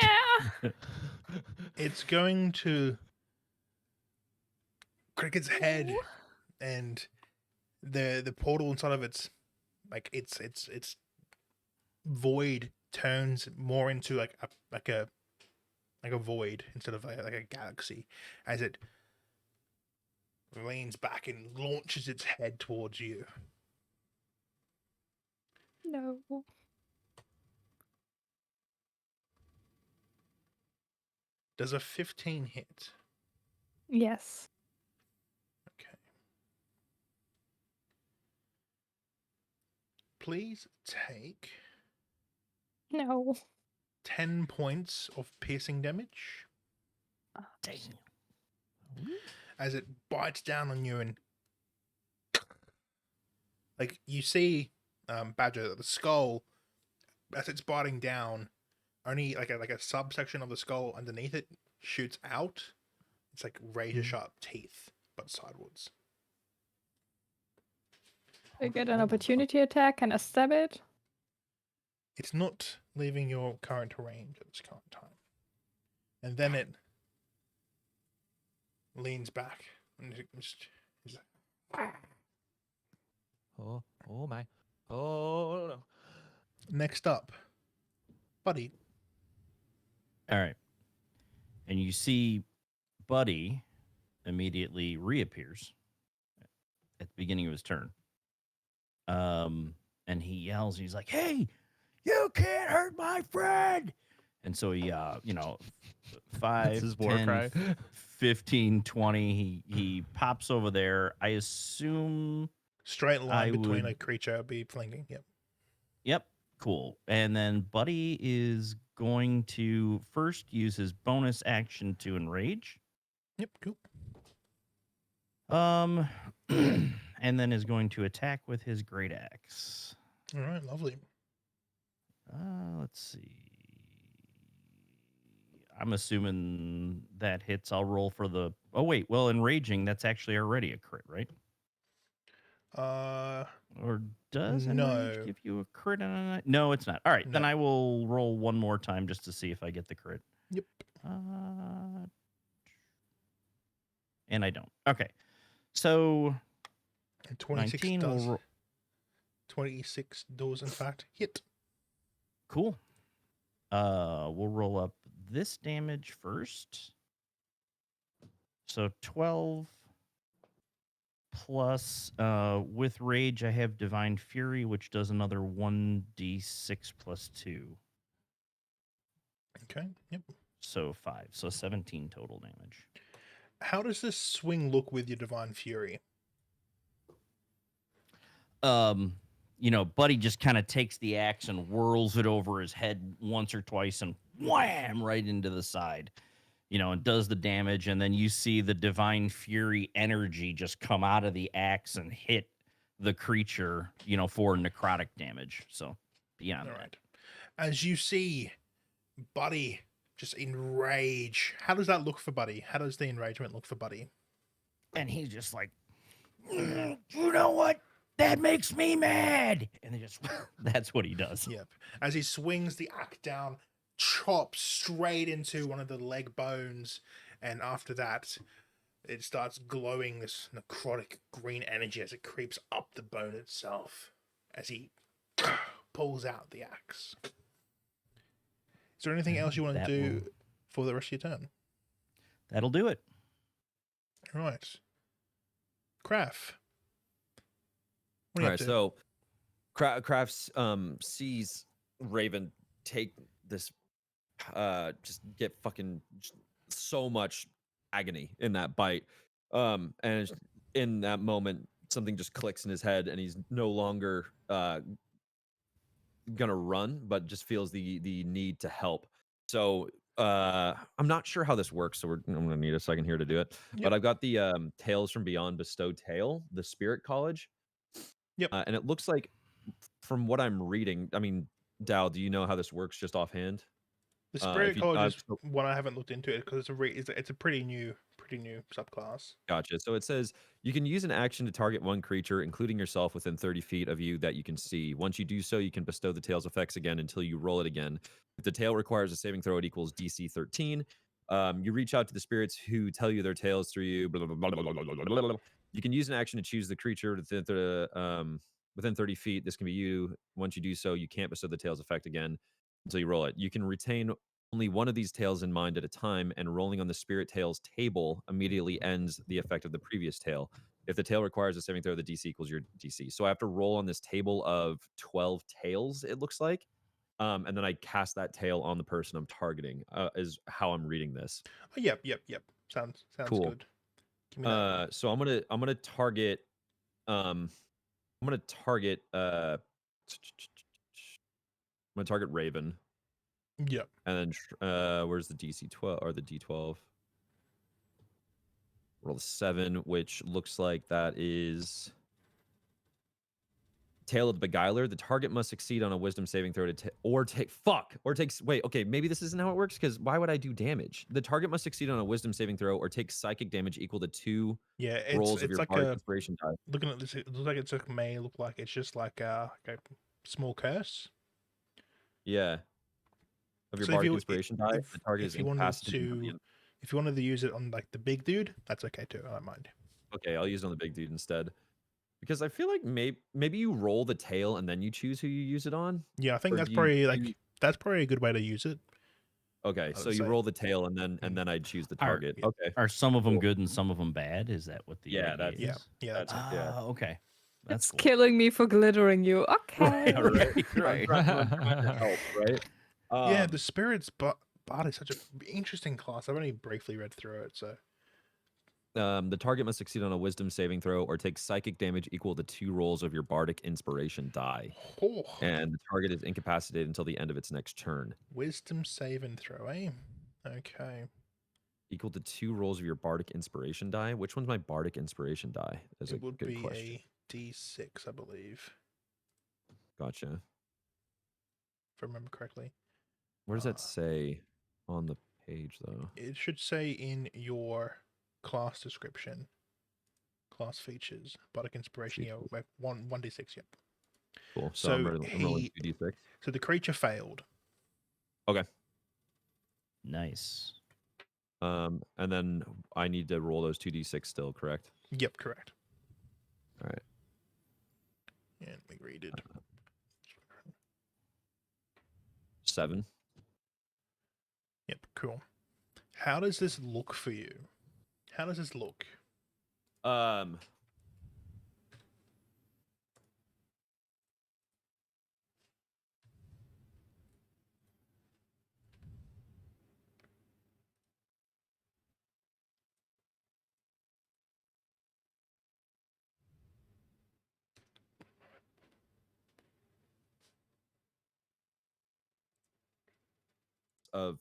Speaker 5: Yeah.
Speaker 1: it's going to crack its head, and the portal inside of its void turns more into like a void instead of like a galaxy, as it leans back and launches its head towards you.
Speaker 5: No.
Speaker 1: Does a 15 hit?
Speaker 5: Yes.
Speaker 1: Okay. Please take
Speaker 5: No.
Speaker 1: 10 points of piercing damage as it bites down on you and Like you see, Badger, the skull as it's biting down, only like a subsection of the skull underneath it shoots out. It's like razor sharp teeth, but sidewards.
Speaker 5: We get an opportunity attack and a stab it.
Speaker 1: It's not leaving your current range at this current time. And then it leans back and it's like,
Speaker 6: Oh my. Oh no.
Speaker 1: next up, Buddy.
Speaker 2: All right. And you see Buddy immediately reappears at the beginning of his turn. And he yells, he's like, "Hey, you can't hurt my friend." And so he, 5,
Speaker 4: his war
Speaker 2: 10,
Speaker 4: cry.
Speaker 2: 15, 20, he pops over there. I assume,
Speaker 1: Straight line
Speaker 2: I
Speaker 1: between
Speaker 2: would-
Speaker 1: a creature be flanking. Yep.
Speaker 2: yep, cool. And then Buddy is going to first use his bonus action to enrage.
Speaker 1: Yep, cool.
Speaker 2: And then is going to attack with his great axe.
Speaker 1: All right, lovely.
Speaker 2: Let's see. I'm assuming that hits. I'll roll for the. Oh wait, well, enraging. That's actually already a crit, right? Or does enrage
Speaker 1: No.
Speaker 2: give you a crit on a? No, it's not. All right, then
Speaker 1: No.
Speaker 2: I will roll one more time just to see if I get the crit.
Speaker 1: Yep.
Speaker 2: And I don't. Okay, so
Speaker 1: And 26
Speaker 2: 19
Speaker 1: does.
Speaker 2: will
Speaker 1: 26 does in fact hit.
Speaker 2: Cool. We'll roll up this damage first. So 12 plus with rage I have Divine Fury, which does another 1d6 plus 2.
Speaker 1: Okay. Yep.
Speaker 2: So 5. So 17 total damage.
Speaker 1: How does this swing look with your Divine Fury?
Speaker 2: Buddy just kind of takes the axe and whirls it over his head once or twice and wham right into the side. And does the damage, and then you see the Divine Fury energy just come out of the axe and hit the creature, for necrotic damage. So beyond
Speaker 1: All
Speaker 2: that.
Speaker 1: right. As you see Buddy just enrage, how does that look for Buddy? How does the enragement look for Buddy?
Speaker 2: And he's just like, you know what? That makes me mad. And they just, that's what he does.
Speaker 1: Yep. As he swings the axe down, chops straight into one of the leg bones, and after that, it starts glowing this necrotic green energy as it creeps up the bone itself as he pulls out the axe. Is there anything else you want to
Speaker 2: That
Speaker 1: do
Speaker 2: will-
Speaker 1: for the rest of your turn?
Speaker 2: That'll do it.
Speaker 1: All right. Craft. What
Speaker 3: All
Speaker 1: are you
Speaker 3: right,
Speaker 1: up to?
Speaker 3: so Crafts sees Raven take this, just get fucking so much agony in that bite, and in that moment, something just clicks in his head, and he's no longer gonna run, but just feels the need to help. So I'm not sure how this works, so I'm gonna need a second here to do it.
Speaker 1: Yep.
Speaker 3: But I've got the Tales from Beyond Bestow Tale, the Spirit College.
Speaker 1: Yep.
Speaker 3: And it looks like, from what I'm reading, I mean, Dow, do you know how this works just offhand?
Speaker 1: The Spirit
Speaker 3: if you-
Speaker 1: College is
Speaker 3: so-
Speaker 1: one I haven't looked into it because it's a pretty new subclass.
Speaker 3: Gotcha. So it says you can use an action to target one creature, including yourself, within 30 feet of you that you can see. Once you do so, you can bestow the tail's effects again until you roll it again. If the tail requires a saving throw, it equals DC 13. You reach out to the spirits who tell you their tales through you. Blah, blah, blah, blah, blah, blah, blah, blah. You can use an action to choose the creature within 30 feet. This can be you. Once you do so, you can't bestow the tail's effect again until you roll it. You can retain only one of these tails in mind at a time, and rolling on the spirit tail's table immediately ends the effect of the previous tail. If the tail requires a saving throw, the DC equals your DC. So I have to roll on this table of 12 tails, it looks like. And then I cast that tail on the person I'm targeting, is how I'm reading this.
Speaker 1: Oh, yep. Sounds
Speaker 3: Cool.
Speaker 1: good. Give me that.
Speaker 3: So I'm gonna target Raven.
Speaker 1: Yep.
Speaker 3: And then where's the DC 12 or the D12? Roll a 7, which looks like that is tail of the beguiler. The target must succeed on a wisdom saving throw wait, okay, maybe this isn't how it works, because why would I do damage? The target must succeed on a wisdom saving throw or take psychic damage equal to 2
Speaker 1: Yeah,
Speaker 3: rolls of
Speaker 1: it's
Speaker 3: your
Speaker 1: like
Speaker 3: bardic
Speaker 1: a
Speaker 3: inspiration die.
Speaker 1: looking at this. It looks like it's may look like it's just like a small curse.
Speaker 3: Yeah. Of your
Speaker 1: So if
Speaker 3: bardic
Speaker 1: you
Speaker 3: inspiration die,
Speaker 1: if,
Speaker 3: the target
Speaker 1: if
Speaker 3: is
Speaker 1: you wanted
Speaker 3: incapacitated until the
Speaker 1: to
Speaker 3: end.
Speaker 1: if you wanted to use it on like the big dude, that's okay too. I don't mind.
Speaker 3: Okay, I'll use it on the big dude instead. Because I feel like maybe you roll the tail and then you choose who you use it on.
Speaker 1: Yeah, I think
Speaker 3: Or
Speaker 1: that's
Speaker 3: do you-
Speaker 1: probably
Speaker 3: do you-
Speaker 1: that's probably a good way to use it.
Speaker 3: Okay,
Speaker 1: I
Speaker 3: so
Speaker 1: would
Speaker 3: you
Speaker 1: say.
Speaker 3: roll the tail and then I'd choose the
Speaker 2: Are-
Speaker 3: target.
Speaker 1: yeah.
Speaker 3: Okay.
Speaker 2: Are some of them
Speaker 3: Cool.
Speaker 2: good and some of them bad? Is that what the
Speaker 3: Yeah,
Speaker 2: idea
Speaker 3: that's-
Speaker 1: Yeah,
Speaker 2: is?
Speaker 1: yeah, that's
Speaker 3: That's- yeah.
Speaker 2: Okay. That's
Speaker 5: It's
Speaker 2: cool.
Speaker 5: killing me for glittering you. Okay.
Speaker 2: Right, right.
Speaker 3: I'm trying to help, right?
Speaker 1: yeah. The spirits bard is such an interesting class. I've only briefly read through it, so
Speaker 3: The target must succeed on a wisdom saving throw or take psychic damage equal to 2 rolls of your bardic inspiration die.
Speaker 1: oh,
Speaker 3: And the target is incapacitated until the end of its next turn.
Speaker 1: wisdom save and throw, eh? Okay.
Speaker 3: Equal to 2 rolls of your bardic inspiration die. Which one's my bardic inspiration die? That's a
Speaker 1: It would
Speaker 3: good
Speaker 1: be
Speaker 3: question.
Speaker 1: a D6, I believe,
Speaker 3: Gotcha.
Speaker 1: if I remember correctly.
Speaker 3: Where does
Speaker 1: Uh,
Speaker 3: that say on the page, though?
Speaker 1: It should say in your class description, class features, bardic inspiration. Yeah,
Speaker 3: Features.
Speaker 1: like 1d6. Yep.
Speaker 3: Cool.
Speaker 1: So
Speaker 3: I'm rolling 2d6.
Speaker 1: So the creature failed.
Speaker 2: Nice.
Speaker 3: And then I need to roll those 2d6 still, correct?
Speaker 1: Yep, correct.
Speaker 3: All right.
Speaker 1: And we read it.
Speaker 3: 7.
Speaker 1: Yep, cool. How does this look for you? How does this look?
Speaker 3: Of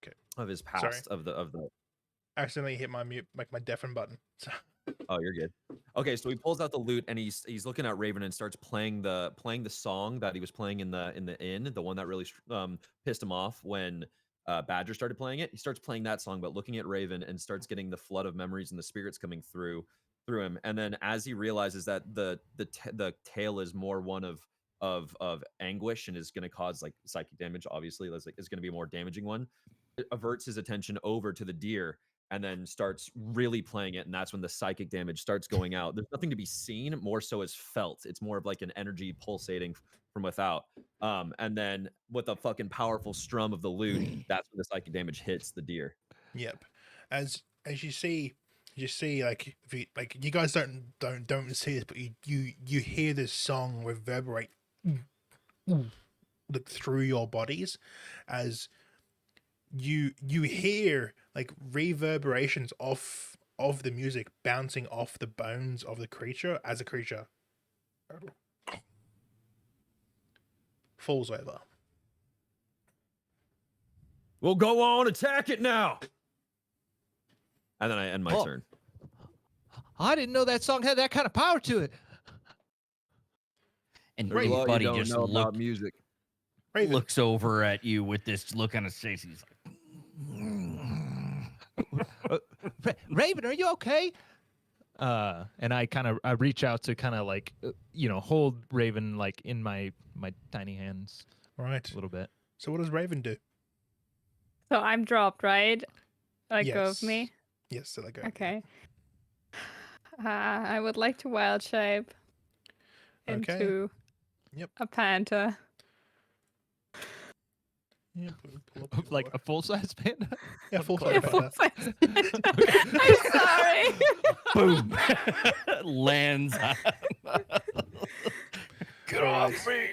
Speaker 1: Okay.
Speaker 3: of his
Speaker 1: Sorry.
Speaker 3: past of the
Speaker 1: I accidentally hit my mute, like my deafen button. So
Speaker 3: Oh, you're good. Okay, so he pulls out the lute and he's looking at Raven and starts playing the song that he was playing in the inn, the one that really pissed him off when Badger started playing it. He starts playing that song, but looking at Raven and starts getting the flood of memories and the spirits coming through him. And then as he realizes that the tale is more one of anguish and is going to cause like psychic damage, obviously, that's like is going to be a more damaging one. It averts his attention over to the deer and then starts really playing it, and that's when the psychic damage starts going out. There's nothing to be seen, more so as felt. It's more of like an energy pulsating from without. And then with a fucking powerful strum of the lute, that's when the psychic damage hits the deer.
Speaker 1: yep. As you see like if you like you guys don't see this, but you hear this song reverberate like through your bodies as you hear like reverberations of the music bouncing off the bones of the creature as the creature falls over.
Speaker 3: We'll go on, attack it now. And then I end my
Speaker 6: Oh.
Speaker 3: turn.
Speaker 6: I didn't know that song had that kind of power to it.
Speaker 2: And
Speaker 3: There's a lot you
Speaker 2: Buddy
Speaker 3: don't
Speaker 2: just
Speaker 3: know about music.
Speaker 1: Raven,
Speaker 2: looks over at you with this look on his face. He's like,
Speaker 6: Raven, are you okay? And I reach out to kind of like hold Raven like in my tiny hands
Speaker 1: right.
Speaker 6: a little bit.
Speaker 1: So what does Raven do?
Speaker 5: So I'm dropped, right? Let go of
Speaker 1: Yes.
Speaker 5: me.
Speaker 1: Yes, so they go.
Speaker 5: Okay. I would like to wild shape
Speaker 1: Okay.
Speaker 5: into
Speaker 1: Yep.
Speaker 5: a panther.
Speaker 1: Yeah, pull up
Speaker 6: Like
Speaker 1: your-
Speaker 6: a full size panda.
Speaker 1: yeah, full
Speaker 6: Yeah,
Speaker 1: size
Speaker 5: Full
Speaker 1: panda.
Speaker 5: size panda. I'm sorry.
Speaker 2: boom, lands on. Get off me.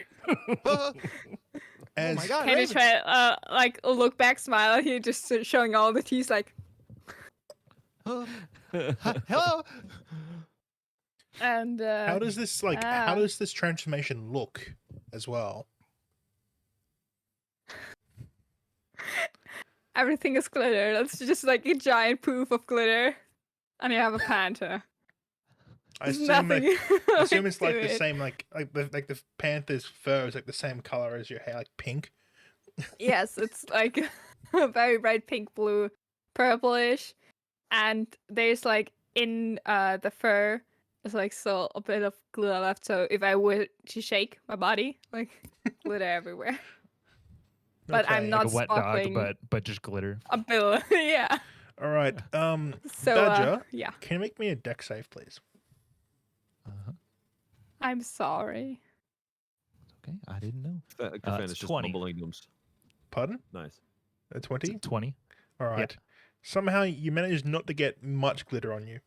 Speaker 1: As,
Speaker 6: Oh my god,
Speaker 5: Can you
Speaker 6: Raven.
Speaker 5: try like a look back smile? He just showing all the teeth like.
Speaker 6: Hello.
Speaker 5: And
Speaker 1: how does this how
Speaker 5: ah.
Speaker 1: does this transformation look as well?
Speaker 5: Everything is glitter. That's just like a giant poof of glitter, and you have a panther.
Speaker 1: I
Speaker 5: There's
Speaker 1: assume like,
Speaker 5: nothing.
Speaker 1: I assume it's like
Speaker 5: to
Speaker 1: the
Speaker 5: it.
Speaker 1: same like the panther's fur is like the same color as your hair, like pink.
Speaker 5: Yes, it's like a very bright pink, blue, purplish, and there's like in the fur is like still a bit of glitter left. So if I were to shake my body, like glitter everywhere. But I'm
Speaker 1: Okay.
Speaker 5: not
Speaker 4: Like a wet dog,
Speaker 5: sparkling
Speaker 4: but just glitter.
Speaker 5: a bill. Yeah.
Speaker 1: All right.
Speaker 5: So
Speaker 1: Badger,
Speaker 5: yeah,
Speaker 1: can you make me a deck save, please?
Speaker 6: Uh-huh.
Speaker 5: I'm sorry.
Speaker 6: Okay, I didn't know.
Speaker 3: Griffin
Speaker 6: it's
Speaker 3: is just
Speaker 6: 20.
Speaker 3: mumbling to him.
Speaker 1: Pardon?
Speaker 3: Nice.
Speaker 1: A
Speaker 6: It's
Speaker 1: 20?
Speaker 6: 20.
Speaker 1: All right. Somehow you managed not to get much glitter on you.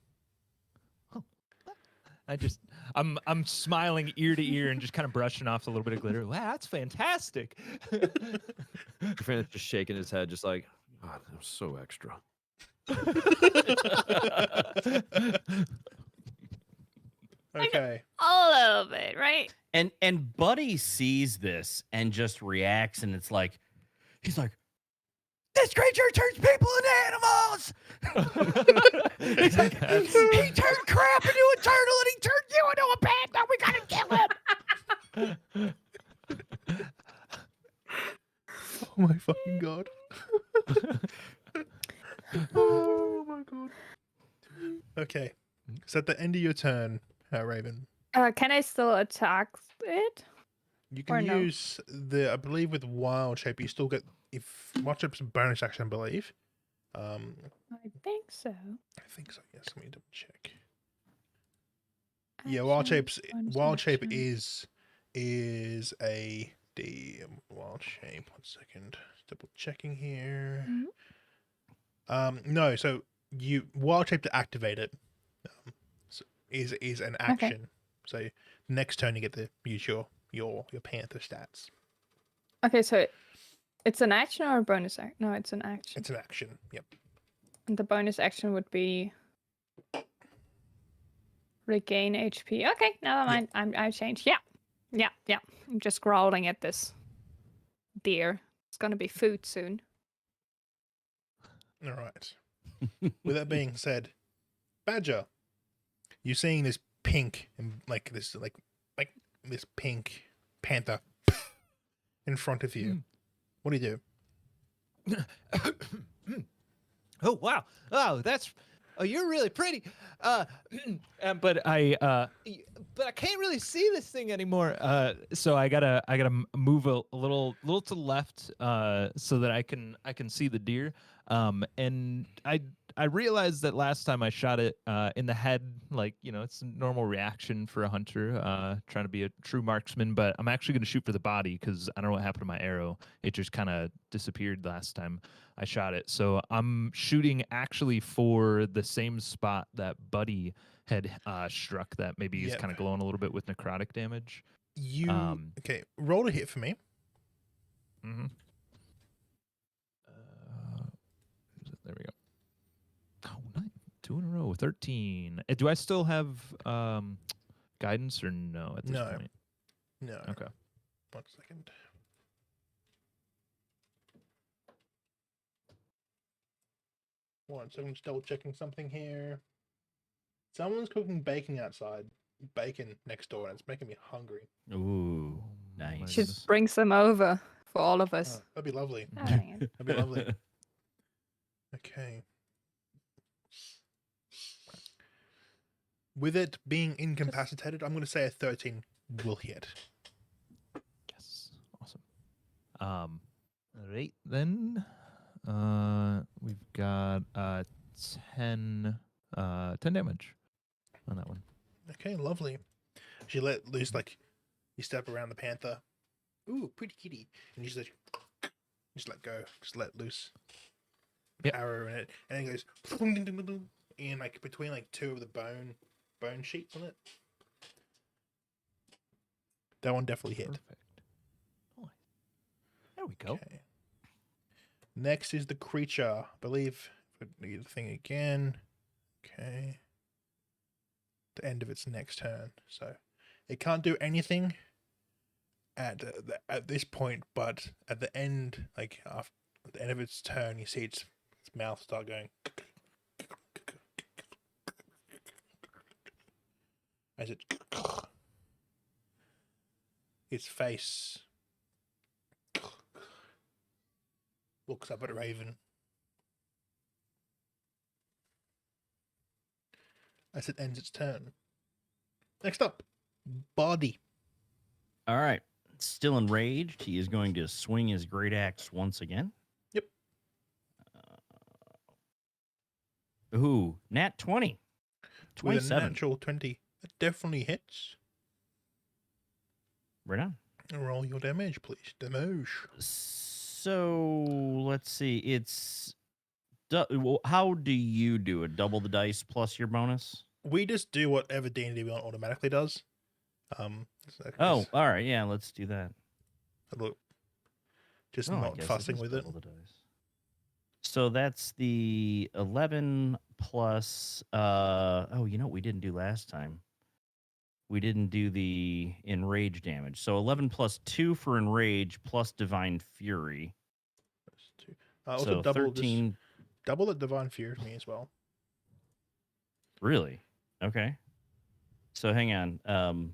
Speaker 6: I'm smiling ear to ear and just kind of brushing off a little bit of glitter. Wow, that's fantastic.
Speaker 3: Griffin is just shaking his head, just like, God, that was so extra.
Speaker 1: Okay.
Speaker 5: A little bit, right?
Speaker 2: And Buddy sees this and just reacts, and it's like he's like, "This creature turns people into animals." He's like, he turned crap into a turtle, and he turned you into a panda. We gotta kill him.
Speaker 1: Oh my fucking god. Oh my god. Okay. So at the end of your turn, Raven,
Speaker 5: Can I still attack it?
Speaker 1: you
Speaker 5: Or
Speaker 1: can
Speaker 5: no?
Speaker 1: use the, I believe with Wild Shape, you still get, if Wild Shape's a bonus action, I believe.
Speaker 5: I think so.
Speaker 1: I think so, yes. Let me double check. Yeah, Wild Shape's, Wild Shape is a Wild Shape. 1 second. Double checking here. No, so you Wild Shape to activate it is an action. So next turn you get to use your panther stats.
Speaker 5: Okay, so it's an action or a bonus action? No, it's an action.
Speaker 1: It's an action. Yep.
Speaker 5: And the bonus action would be regain HP. Okay, never mind. I changed. Yeah. I'm just growling at this deer. It's gonna be food soon.
Speaker 1: All right. With that being said, Badger, you're seeing this pink and like this pink panther in front of you. What do you do?
Speaker 6: Oh wow! Oh, you're really pretty. But I can't really see this thing anymore. So I gotta move a little to the left, so that I can see the deer. And I realized that last time I shot it in the head, like, it's a normal reaction for a hunter, trying to be a true marksman. But I'm actually gonna shoot for the body because I don't know what happened to my arrow. It just kind of disappeared last time I shot it. So I'm shooting actually for the same spot that Buddy had struck, that maybe is
Speaker 1: Yep.
Speaker 6: kind of glowing a little bit with necrotic damage.
Speaker 1: Okay, roll a hit for me.
Speaker 6: Mm-hmm. There we go. Oh, nice. 2 in a row. 13. Do I still have guidance or no at this
Speaker 1: No.
Speaker 6: point?
Speaker 1: No.
Speaker 6: Okay.
Speaker 1: 1 second. So I'm just double checking something here. Someone's cooking bacon outside. Bacon next door, and it's making me hungry.
Speaker 2: Ooh,
Speaker 6: my
Speaker 2: nice.
Speaker 5: Should
Speaker 6: goodness.
Speaker 5: bring some over for all of
Speaker 1: Oh,
Speaker 5: us.
Speaker 1: that'd be lovely.
Speaker 5: Oh, dang it.
Speaker 1: That'd be lovely. Okay. With it being incapacitated, I'm going to say a 13 will hit.
Speaker 6: Yes. Awesome. All right, then. We've got 10 damage on that one.
Speaker 1: Okay, lovely. She let loose, like, you step around the panther. Ooh, pretty kitty. And you just let go. Just let loose.
Speaker 6: Yep.
Speaker 1: Arrow in it. And it goes in, like, between, like, two of the bone sheets on it. That one definitely hit.
Speaker 6: Perfect. Nice. There we go.
Speaker 1: Okay. Next is the creature. I believe the thing again. Okay. The end of its next turn. So it can't do anything at this point, but at the end, like at the end of its turn, you see its mouth start going. as its face looks up at Raven. As it ends its turn. Next up, Body.
Speaker 2: All right. Still enraged. He is going to swing his great axe once again.
Speaker 1: Yep.
Speaker 2: Ooh, nat 20.
Speaker 1: With a
Speaker 2: 27.
Speaker 1: natural 20. That definitely hits.
Speaker 2: Right on.
Speaker 1: Roll your damage, please. Damage.
Speaker 2: So let's see. It's how do you do it? Double the dice plus your bonus?
Speaker 1: We just do whatever D&D Beyond automatically does.
Speaker 2: Oh, all right. Yeah, let's do that.
Speaker 1: Look, just
Speaker 2: Oh, I
Speaker 1: not
Speaker 2: guess
Speaker 1: fussing
Speaker 2: is
Speaker 1: with it.
Speaker 2: double the dice. So that's the 11 plus. Oh, you know what we didn't do last time? We didn't do the enrage damage. So 11 plus 2 for enrage plus divine fury.
Speaker 1: Also
Speaker 2: So
Speaker 1: double
Speaker 2: 13.
Speaker 1: double the divine fury for me as well.
Speaker 2: Really? Okay. So hang on.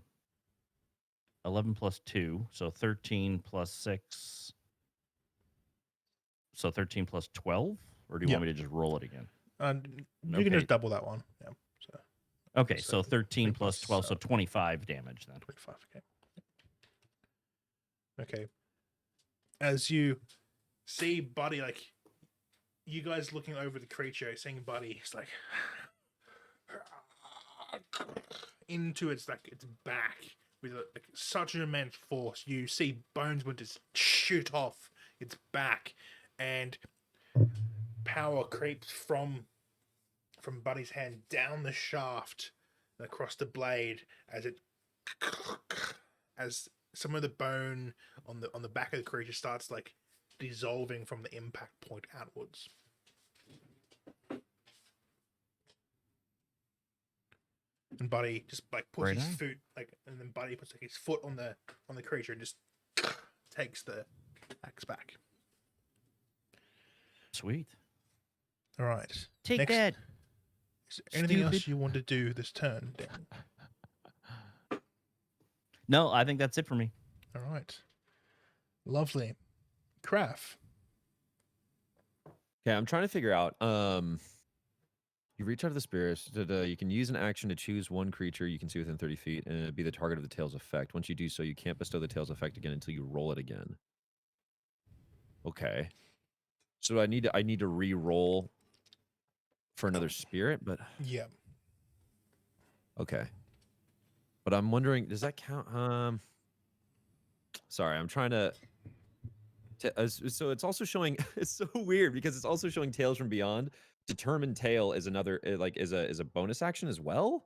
Speaker 2: 11 plus 2. So 13 plus 6. So 13 plus 12? Or do you
Speaker 1: Yeah.
Speaker 2: want me to just roll it again?
Speaker 1: You can
Speaker 2: Okay.
Speaker 1: just double that one. Yeah. So
Speaker 2: Okay, so
Speaker 1: So
Speaker 2: 13
Speaker 1: 3
Speaker 2: plus
Speaker 1: plus
Speaker 2: 12, so 25 damage then.
Speaker 1: 25. Okay. As you see Buddy, like you guys looking over the creature, seeing Buddy, it's like into its back with like such an immense force. You see bones would just shoot off its back, and power creeps from Buddy's hand down the shaft and across the blade as some of the bone on the back of the creature starts like dissolving from the impact point outwards. And Buddy just like puts
Speaker 2: Right
Speaker 1: his
Speaker 2: on.
Speaker 1: foot and then Buddy puts like his foot on the creature and just takes the axe back.
Speaker 2: Sweet.
Speaker 1: All right.
Speaker 2: Take
Speaker 1: Next-
Speaker 2: that.
Speaker 1: Is there anything else
Speaker 2: Stupid.
Speaker 1: you want to do this turn, Dan?
Speaker 2: No, I think that's it for me.
Speaker 1: All right. Lovely. Craft.
Speaker 3: Okay, I'm trying to figure out. You reach out of the spirits. You can use an action to choose one creature you can see within 30 feet, and it'd be the target of the tail's effect. Once you do so, you can't bestow the tail's effect again until you roll it again. Okay. So I need to re-roll for another spirit, but
Speaker 1: Yeah.
Speaker 3: okay. But I'm wondering, does that count? Sorry, I'm trying to. So it's also showing. It's so weird because it's also showing Tales from Beyond. Determined Tale is another is a bonus action as well.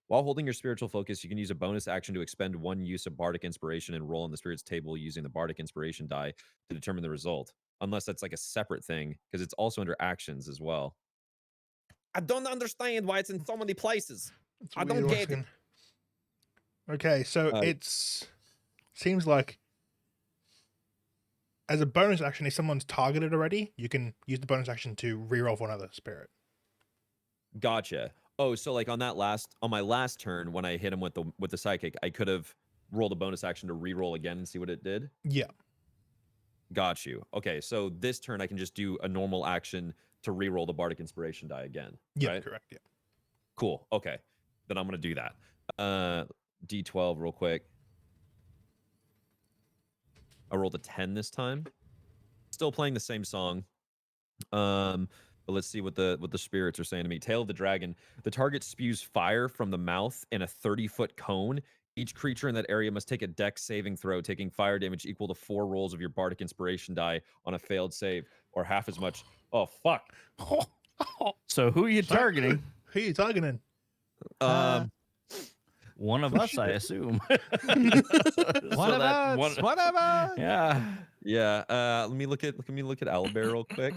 Speaker 3: While holding your spiritual focus, you can use a bonus action to expend one use of Bardic Inspiration and roll on the spirit's table using the Bardic Inspiration die to determine the result. Unless that's like a separate thing, because it's also under actions as well. I don't understand why it's in so many places.
Speaker 1: That's
Speaker 3: I
Speaker 1: what
Speaker 3: don't
Speaker 1: you're
Speaker 3: get it.
Speaker 1: asking. Okay, so it's seems like as a bonus action, if someone's targeted already, you can use the bonus action to reroll for another spirit.
Speaker 3: Gotcha. Oh, so like on my last turn when I hit him with the psychic, I could have rolled a bonus action to re-roll again and see what it did.
Speaker 1: Yeah.
Speaker 3: Got you. Okay, so this turn I can just do a normal action to re-roll the Bardic Inspiration die again.
Speaker 1: Yeah,
Speaker 3: right?
Speaker 1: correct. Yeah.
Speaker 3: Cool. Okay. Then I'm gonna do that. D12 real quick. I rolled a 10 this time. Still playing the same song. But let's see what the spirits are saying to me. Tail of the Dragon. The target spews fire from the mouth in a 30-foot cone. Each creature in that area must take a dex saving throw, taking fire damage equal to 4 rolls of your Bardic Inspiration die on a failed save, or half as much. Oh, fuck.
Speaker 2: So who are you
Speaker 1: Sorry.
Speaker 2: targeting?
Speaker 1: Who are you targeting?
Speaker 2: One of us, I assume.
Speaker 6: One of us. One of us.
Speaker 2: Yeah.
Speaker 3: Yeah. Let me look at Owlbear real quick.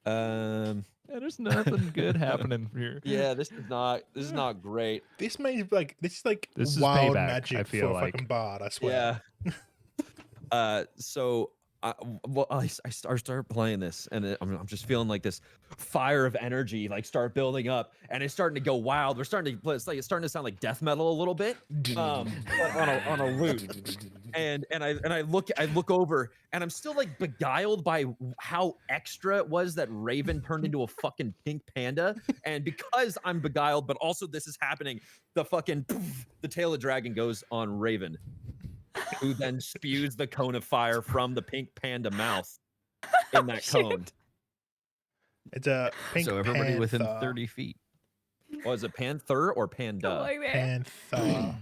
Speaker 6: Yeah, there's nothing good happening here.
Speaker 3: Yeah, this is not great.
Speaker 1: This is
Speaker 6: This is
Speaker 1: wild
Speaker 6: payback,
Speaker 1: magic
Speaker 6: I feel
Speaker 1: for a
Speaker 6: like.
Speaker 1: fucking bard, I swear.
Speaker 3: Yeah. So I start playing this, and I'm just feeling like this fire of energy like start building up, and it's starting to go wild. We're starting to play. It's starting to sound like death metal a little bit, but on a lute. And I look over, and I'm still like beguiled by how extra it was that Raven turned into a fucking pink panda. And because I'm beguiled, but also this is happening, the fucking the tail of dragon goes on Raven, who then spews the cone of fire from the pink panda mouth in that
Speaker 5: Shoot.
Speaker 3: cone.
Speaker 1: It's a pink
Speaker 2: So everybody within
Speaker 1: panther.
Speaker 2: 30 feet.
Speaker 3: Oh, is it panther or
Speaker 5: Come
Speaker 3: panda?
Speaker 5: like that.
Speaker 1: Panther.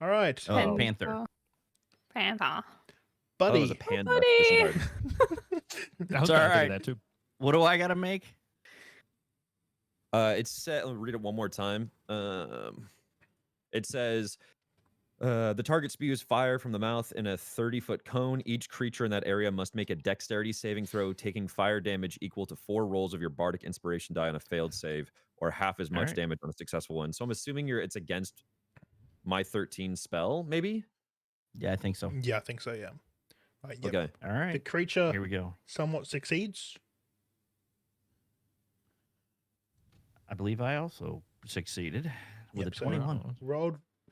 Speaker 1: All right,
Speaker 2: Oh, panther.
Speaker 5: Panther.
Speaker 3: Oh, it was
Speaker 1: buddy.
Speaker 3: a panda.
Speaker 5: buddy.
Speaker 3: Disregard.
Speaker 4: I was
Speaker 2: all
Speaker 4: kind of
Speaker 2: right.
Speaker 4: thinking that too.
Speaker 2: What do I got to make?
Speaker 3: It's set. Let me read it one more time. It says, the target spews fire from the mouth in a 30-foot cone. Each creature in that area must make a dexterity saving throw, taking fire damage equal to 4 rolls of your bardic inspiration die on a failed save, or half as much
Speaker 2: right.
Speaker 3: damage on a successful one. So I'm assuming it's against my 13 spell, maybe.
Speaker 2: Yeah, I think so.
Speaker 1: Yeah, I think so. Yeah. Right, yep.
Speaker 3: Okay.
Speaker 2: All
Speaker 1: The
Speaker 2: right.
Speaker 1: creature
Speaker 2: Here we go.
Speaker 1: somewhat succeeds.
Speaker 2: I believe I also succeeded with
Speaker 1: Yep,
Speaker 2: a
Speaker 1: so
Speaker 2: 21.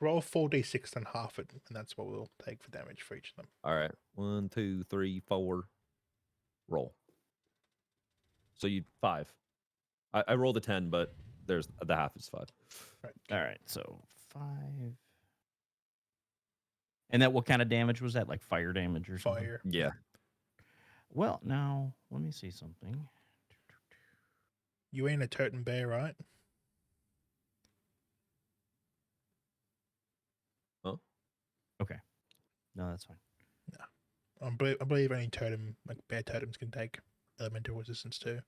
Speaker 1: Roll 4d6 and half it, and that's what we'll take for damage for each of them.
Speaker 3: All right. 1, 2, 3, 4. Roll. So you 5. I rolled a 10, but there's the half is 5.
Speaker 2: All right. So 5. And that what kind of damage was that? Like fire damage or something?
Speaker 1: Fire.
Speaker 3: Yeah.
Speaker 2: Well, now let me see something.
Speaker 1: You ain't a totem bear, right?
Speaker 2: No, that's fine.
Speaker 1: I believe only totem, like bear totems, can take elemental resistance too.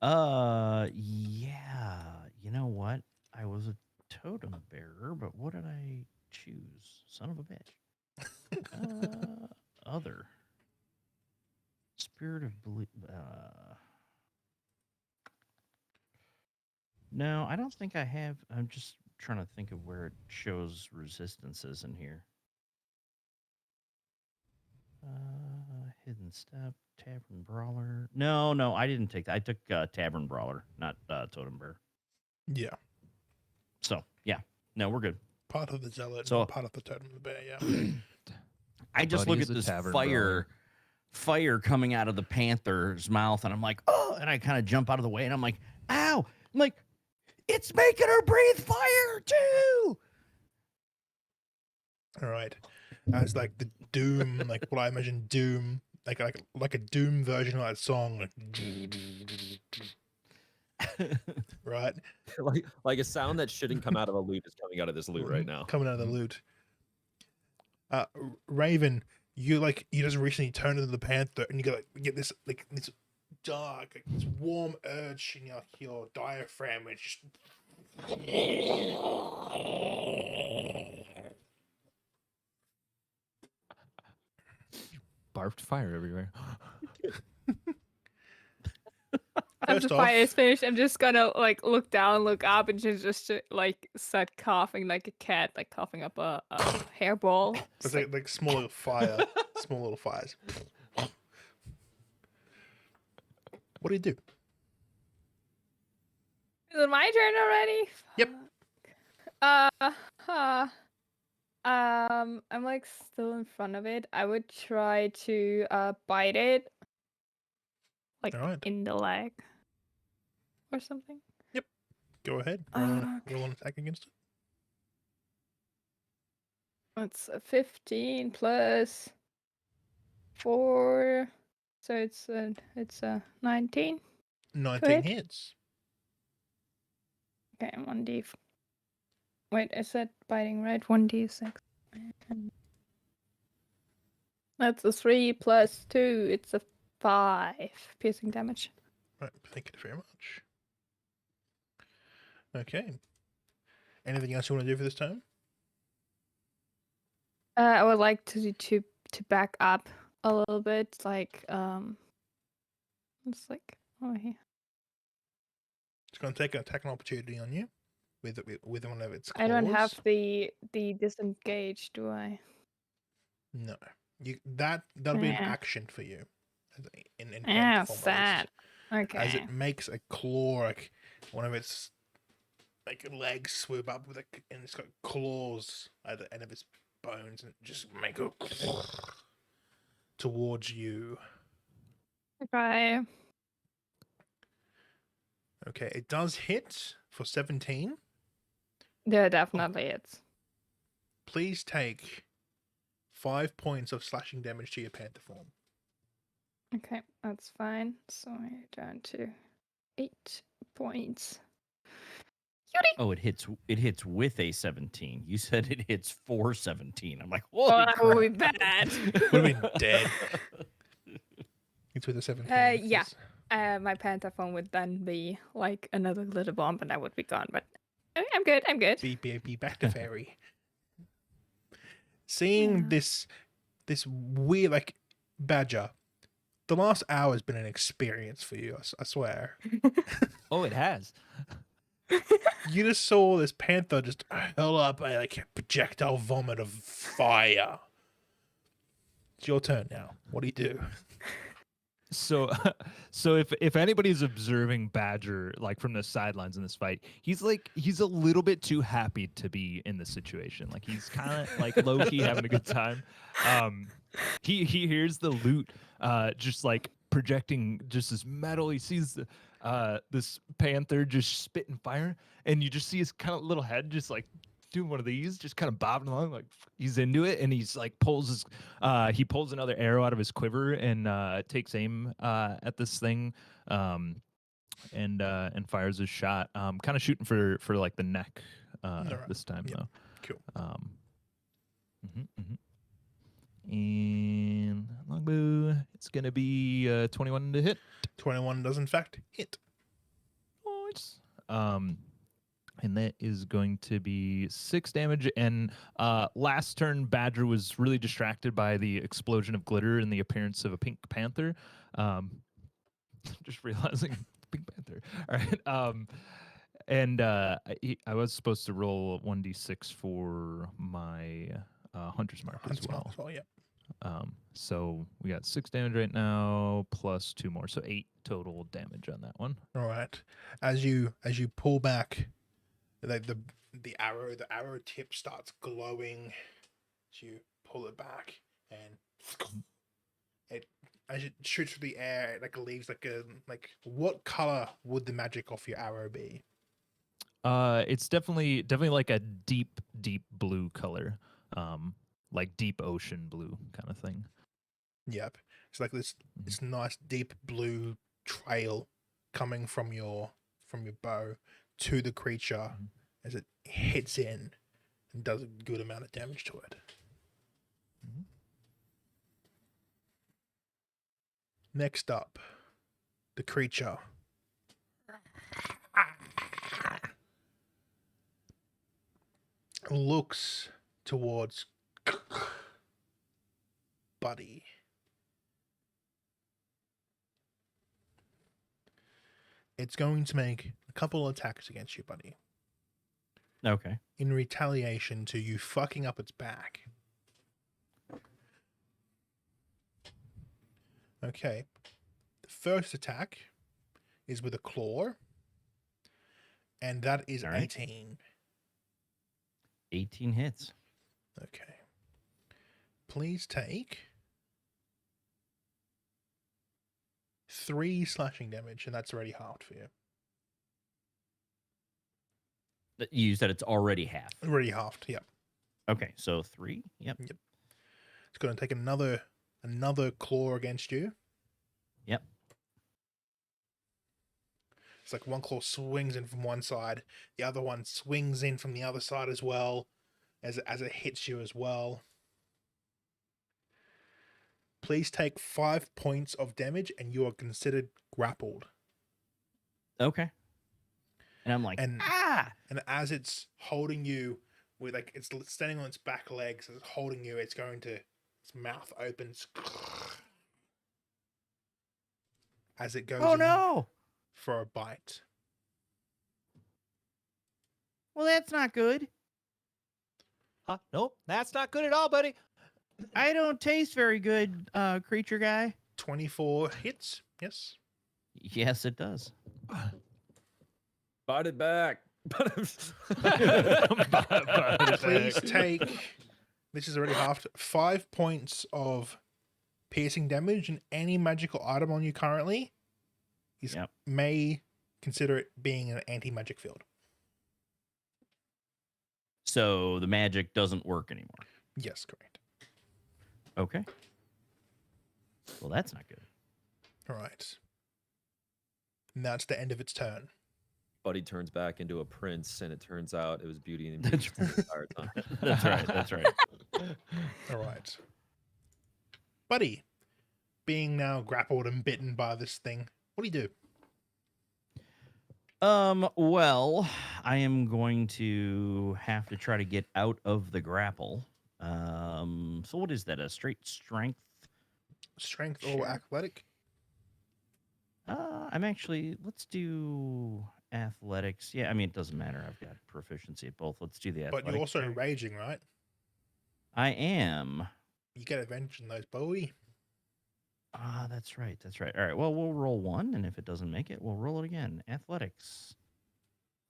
Speaker 2: Yeah. You know what? I was a totem bearer, but what did I choose? Son of a bitch. Other. Spirit of belief. No, I don't think I have. I'm just trying to think of where it shows resistances in here. Hidden step, tavern brawler. No, I didn't take that. I took tavern brawler, not totem bear.
Speaker 1: Yeah,
Speaker 2: So yeah, no, we're good.
Speaker 1: part of the zealot,
Speaker 2: So-
Speaker 1: not part of the totem of the bear. Yeah.
Speaker 2: I just
Speaker 4: Buddy
Speaker 2: look
Speaker 4: is
Speaker 2: at
Speaker 4: a
Speaker 2: this
Speaker 4: tavern
Speaker 2: fire coming out of the panther's mouth, and I'm like, oh, and I kind of jump out of the way, and I'm like, ow! I'm like, it's making her breathe fire too.
Speaker 1: All right. It's like the Doom, like what I imagine Doom, like a Doom version of that song, right?
Speaker 3: like a sound that shouldn't come out of a lute is coming out of this lute right now.
Speaker 1: Coming out of the lute. Raven, you just recently turned into the panther, and you get this dark, like this warm urge in your diaphragm, and it's just
Speaker 4: Barfed fire everywhere.
Speaker 5: After
Speaker 1: First
Speaker 5: the fire
Speaker 1: off-
Speaker 5: is finished, I'm just gonna look down, look up, and just start coughing like a cat, like coughing up a hairball.
Speaker 1: It's
Speaker 5: Just
Speaker 1: like small little fire, small little fires. What do you do?
Speaker 5: Is it my turn already?
Speaker 1: Yep.
Speaker 5: I'm like still in front of it. I would try to bite it, like
Speaker 1: Alright.
Speaker 5: in the leg or something.
Speaker 1: Go ahead.
Speaker 5: Okay.
Speaker 1: Roll an attack against it.
Speaker 5: It's a 15 plus 4, so it's a 19.
Speaker 1: 19
Speaker 5: hit.
Speaker 1: hits.
Speaker 5: Okay, 1d. Wait, is that biting right? 1d6. That's a 3 plus 2. It's a 5 piercing damage.
Speaker 1: Right, thank you very much. Okay. Anything else you want to do for this time?
Speaker 5: I would like to back up a little bit, like it's like over here.
Speaker 1: It's going to take an attack and opportunity on you with one of its claws.
Speaker 5: I don't have the disengage, do I?
Speaker 1: No. That'll be an
Speaker 5: Yeah.
Speaker 1: action for you, in
Speaker 5: Yeah,
Speaker 1: panther form, at
Speaker 5: sad.
Speaker 1: least. As
Speaker 5: Okay.
Speaker 1: it makes a claw, like one of its like legs swoop up with and it's got claws at the end of its bones and just make a towards you.
Speaker 5: Okay.
Speaker 1: Okay, it does hit for 17.
Speaker 5: Yeah, definitely it's.
Speaker 1: Please take 5 points of slashing damage to your panther form.
Speaker 5: Okay, that's fine. So we're down to 8 points.
Speaker 2: Oh, it hits with a 17. You said it hits for 17. I'm like,
Speaker 5: Oh,
Speaker 2: holy
Speaker 5: that would be
Speaker 2: crap.
Speaker 5: bad.
Speaker 1: Would have been dead. It's with a 17.
Speaker 5: Yeah.
Speaker 1: yes.
Speaker 5: My panther phone would then be like another little bomb, and I would be gone. But I'm good. I'm good.
Speaker 1: Be back to fairy. Seeing
Speaker 5: Yeah.
Speaker 1: this weird like badger, the last hour has been an experience for you. I swear.
Speaker 6: Oh, it has.
Speaker 1: You just saw this panther just hurl up a like projectile vomit of fire. It's your turn now. What do you do?
Speaker 6: So, so if anybody's observing Badger like from the sidelines in this fight, he's a little bit too happy to be in the situation. Like he's kind of like low key having a good time. He hears the loot, just like projecting just this metal. He sees this panther just spitting fire, and you just see his kind of little head just like doing one of these, just kind of bobbing along, like he's into it, and he's like he pulls another arrow out of his quiver and takes aim at this thing, and fires his shot, kind of shooting for like the neck
Speaker 1: Alright.
Speaker 6: this time
Speaker 1: Yep.
Speaker 6: though.
Speaker 1: Cool.
Speaker 6: And longbow, it's gonna be 21 to hit.
Speaker 1: 21 does in fact hit.
Speaker 6: Nice. And that is going to be 6 damage. And last turn, Badger was really distracted by the explosion of glitter and the appearance of a pink panther. Just realizing pink panther. All right. And I was supposed to roll 1d6 for my hunter's mark as well.
Speaker 1: Yeah.
Speaker 6: So we got 6 damage right now, plus 2 more, so 8 total damage on that one.
Speaker 1: All right. As you pull back, like the arrow tip starts glowing. As you pull it back, and it as it shoots through the air, it like leaves like a what color would the magic of your arrow be?
Speaker 6: It's definitely like a deep blue color, like deep ocean blue kind of thing.
Speaker 1: Yep. It's like this nice deep blue trail coming from your bow to the creature as it hits in and does a good amount of damage to it. Next up, the creature. Looks towards Buddy. It's going to make a couple of attacks against you, Buddy,
Speaker 2: Okay.
Speaker 1: in retaliation to you fucking up its back. Okay. The first attack is with a claw, and that is
Speaker 2: All right.
Speaker 1: 18.
Speaker 2: 18 hits.
Speaker 1: Okay. Please take 3 slashing damage, and that's already halved for you.
Speaker 2: You said it's already half.
Speaker 1: Already halved, yep.
Speaker 2: Okay, so 3. Yep.
Speaker 1: It's going to take another claw against you.
Speaker 2: Yep.
Speaker 1: It's like one claw swings in from one side, the other one swings in from the other side as well, as it hits you as well. Please take 5 points of damage, and you are considered grappled.
Speaker 2: Okay. And I'm like,
Speaker 1: And
Speaker 2: ah!
Speaker 1: and as it's holding you, with like it's standing on its back legs, as it's holding you, its mouth opens as it goes
Speaker 2: Oh
Speaker 1: in
Speaker 2: no!
Speaker 1: for a bite.
Speaker 2: Well, that's not good.
Speaker 6: Nope, that's not good at all, buddy.
Speaker 2: I don't taste very good, creature guy.
Speaker 1: 24 hits. Yes.
Speaker 2: Yes, it does.
Speaker 3: Bite it back.
Speaker 1: Please take. This is already halved. 5 points of piercing damage, and any magical item on you currently
Speaker 2: Yep.
Speaker 1: may consider it being an anti-magic field.
Speaker 2: So the magic doesn't work anymore.
Speaker 1: Yes, correct.
Speaker 2: Okay. Well, that's not good.
Speaker 1: All right. And that's the end of its turn.
Speaker 3: Buddy turns back into a prince, and it turns out it was Beauty and the Beast the entire time.
Speaker 2: That's right. That's right.
Speaker 1: All right. Buddy, being now grappled and bitten by this thing, what do you do?
Speaker 2: Well, I am going to have to try to get out of the grapple. So what is that? A straight strength?
Speaker 1: Strength or
Speaker 2: Sure.
Speaker 1: athletic?
Speaker 2: I'm actually, let's do athletics. Yeah, I mean, it doesn't matter. I've got proficiency at both. Let's do the
Speaker 1: But
Speaker 2: athletics.
Speaker 1: you're also
Speaker 2: check.
Speaker 1: raging, right?
Speaker 2: I am.
Speaker 1: You get advantage on those, boy.
Speaker 2: Ah, that's right. That's right. All right. Well, we'll roll one, and if it doesn't make it, we'll roll it again. Athletics.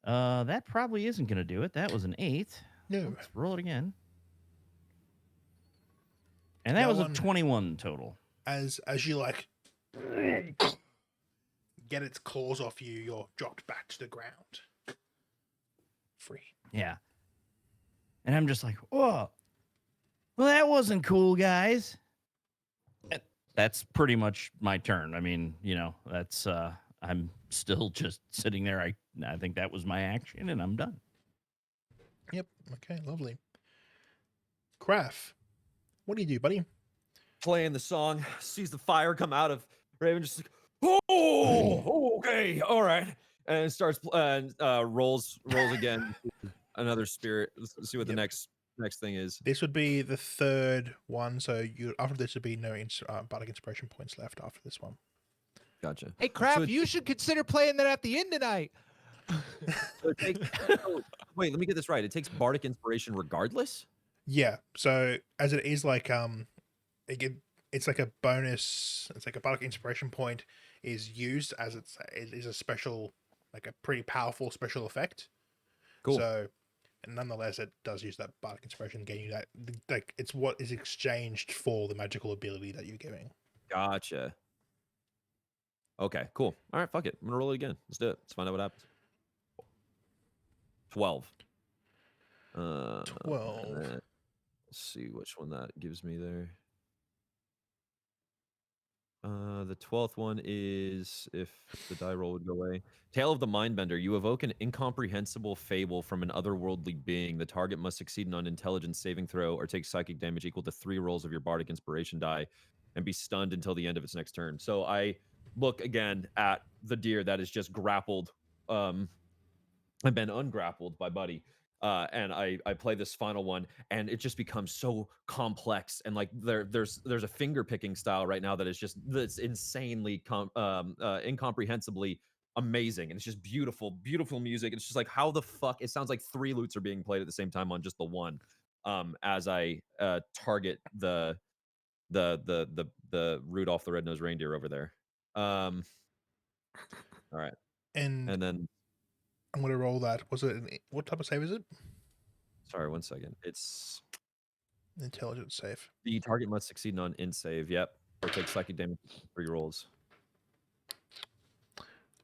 Speaker 2: That probably isn't going to do it. That was an 8.
Speaker 1: No.
Speaker 2: Let's roll it again. And that
Speaker 1: That
Speaker 2: was
Speaker 1: one-
Speaker 2: a 21 total.
Speaker 1: As you like get its claws off you, you're dropped back to the ground. Free.
Speaker 2: Yeah. And I'm just like, whoa. Well, that wasn't cool, guys. That's pretty much my turn. I mean, you know, that's I'm still just sitting there. I think that was my action, and I'm done.
Speaker 1: Yep. Okay, lovely. Craft, what do you do, buddy?
Speaker 3: Playing the song, sees the fire come out of Raven, just like, oh, okay, all right, and starts rolls again. Another spirit. Let's see what the
Speaker 1: Yep.
Speaker 3: next thing is.
Speaker 1: This would be the third one, so you after this would be no bardic inspiration points left after this one.
Speaker 3: Gotcha.
Speaker 6: Hey, Kraft,
Speaker 3: it's-
Speaker 6: you should consider playing that at the end tonight.
Speaker 3: So it takes, wait, let me get this right. It takes bardic inspiration regardless.
Speaker 1: Yeah. So as it is like it's like a bonus. It's like a bardic inspiration point is used as it is a special, like a pretty powerful special effect.
Speaker 3: Cool.
Speaker 1: So, and nonetheless, it does use that bardic inspiration, getting you that like it's what is exchanged for the magical ability that you're giving.
Speaker 3: Gotcha. Okay, cool. All right, fuck it. I'm gonna roll it again. Let's do it. Let's find out what happens. 12.
Speaker 1: 12.
Speaker 3: and then- Let's see which one that gives me there. The 12th one is, if the die roll would go away. Tale of the Mindbender. You evoke an incomprehensible fable from an otherworldly being. The target must succeed an intelligence saving throw or take psychic damage equal to 3 rolls of your bardic inspiration die and be stunned until the end of its next turn. So I look again at the deer that is just grappled and been ungrappled by Buddy. And I play this final one, and it just becomes so complex, and like there's a finger picking style right now that's insanely incomprehensibly amazing, and it's just beautiful music. It's just like, how the fuck it sounds like 3 lutes are being played at the same time on just the one. As I target the Rudolph the Red-Nosed Reindeer over there. All right,
Speaker 1: And
Speaker 3: and then
Speaker 1: I'm gonna roll that. What type of save is it?
Speaker 3: sorry, 1 second. It's
Speaker 1: Intelligence save.
Speaker 3: the target must succeed on in save. Yep, or take psychic damage for your rolls.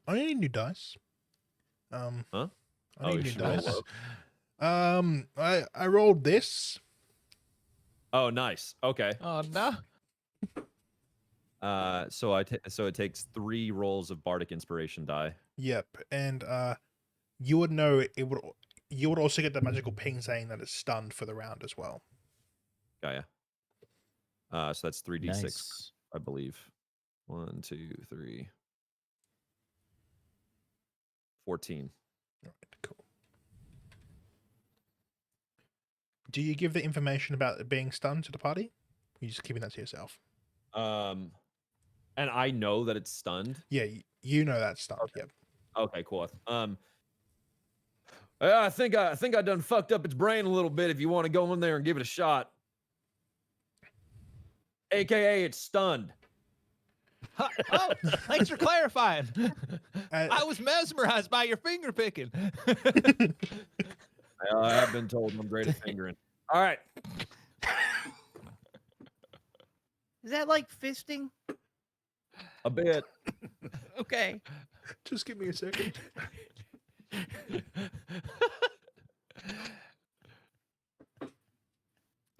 Speaker 1: I need new dice.
Speaker 3: Huh?
Speaker 1: I
Speaker 3: Oh,
Speaker 1: need
Speaker 3: you
Speaker 1: new
Speaker 3: should roll
Speaker 1: dice.
Speaker 3: low.
Speaker 1: I rolled this.
Speaker 3: Oh, nice. Okay.
Speaker 6: Oh no.
Speaker 3: So it takes 3 rolls of bardic inspiration die.
Speaker 1: Yep, and you would know it would. You would also get the magical ping saying that it's stunned for the round as well.
Speaker 3: Gaia. So that's 3d6,
Speaker 2: Nice.
Speaker 3: I believe. 1, 2, 3. 14.
Speaker 1: All right, cool. Do you give the information about it being stunned to the party? Or you just keeping that to yourself?
Speaker 3: And I know that it's stunned.
Speaker 1: Yeah, you know that's stunned.
Speaker 3: Okay.
Speaker 1: Yep.
Speaker 3: Okay, cool. I think I done fucked up its brain a little bit. If you want to go in there and give it a shot. AKA it's stunned.
Speaker 6: Oh, thanks for clarifying.
Speaker 1: Uh,
Speaker 6: I was mesmerized by your finger picking.
Speaker 3: I have been told I'm great at fingering. All right.
Speaker 2: Is that like fisting?
Speaker 3: A bit.
Speaker 2: Okay.
Speaker 1: Just give me a second.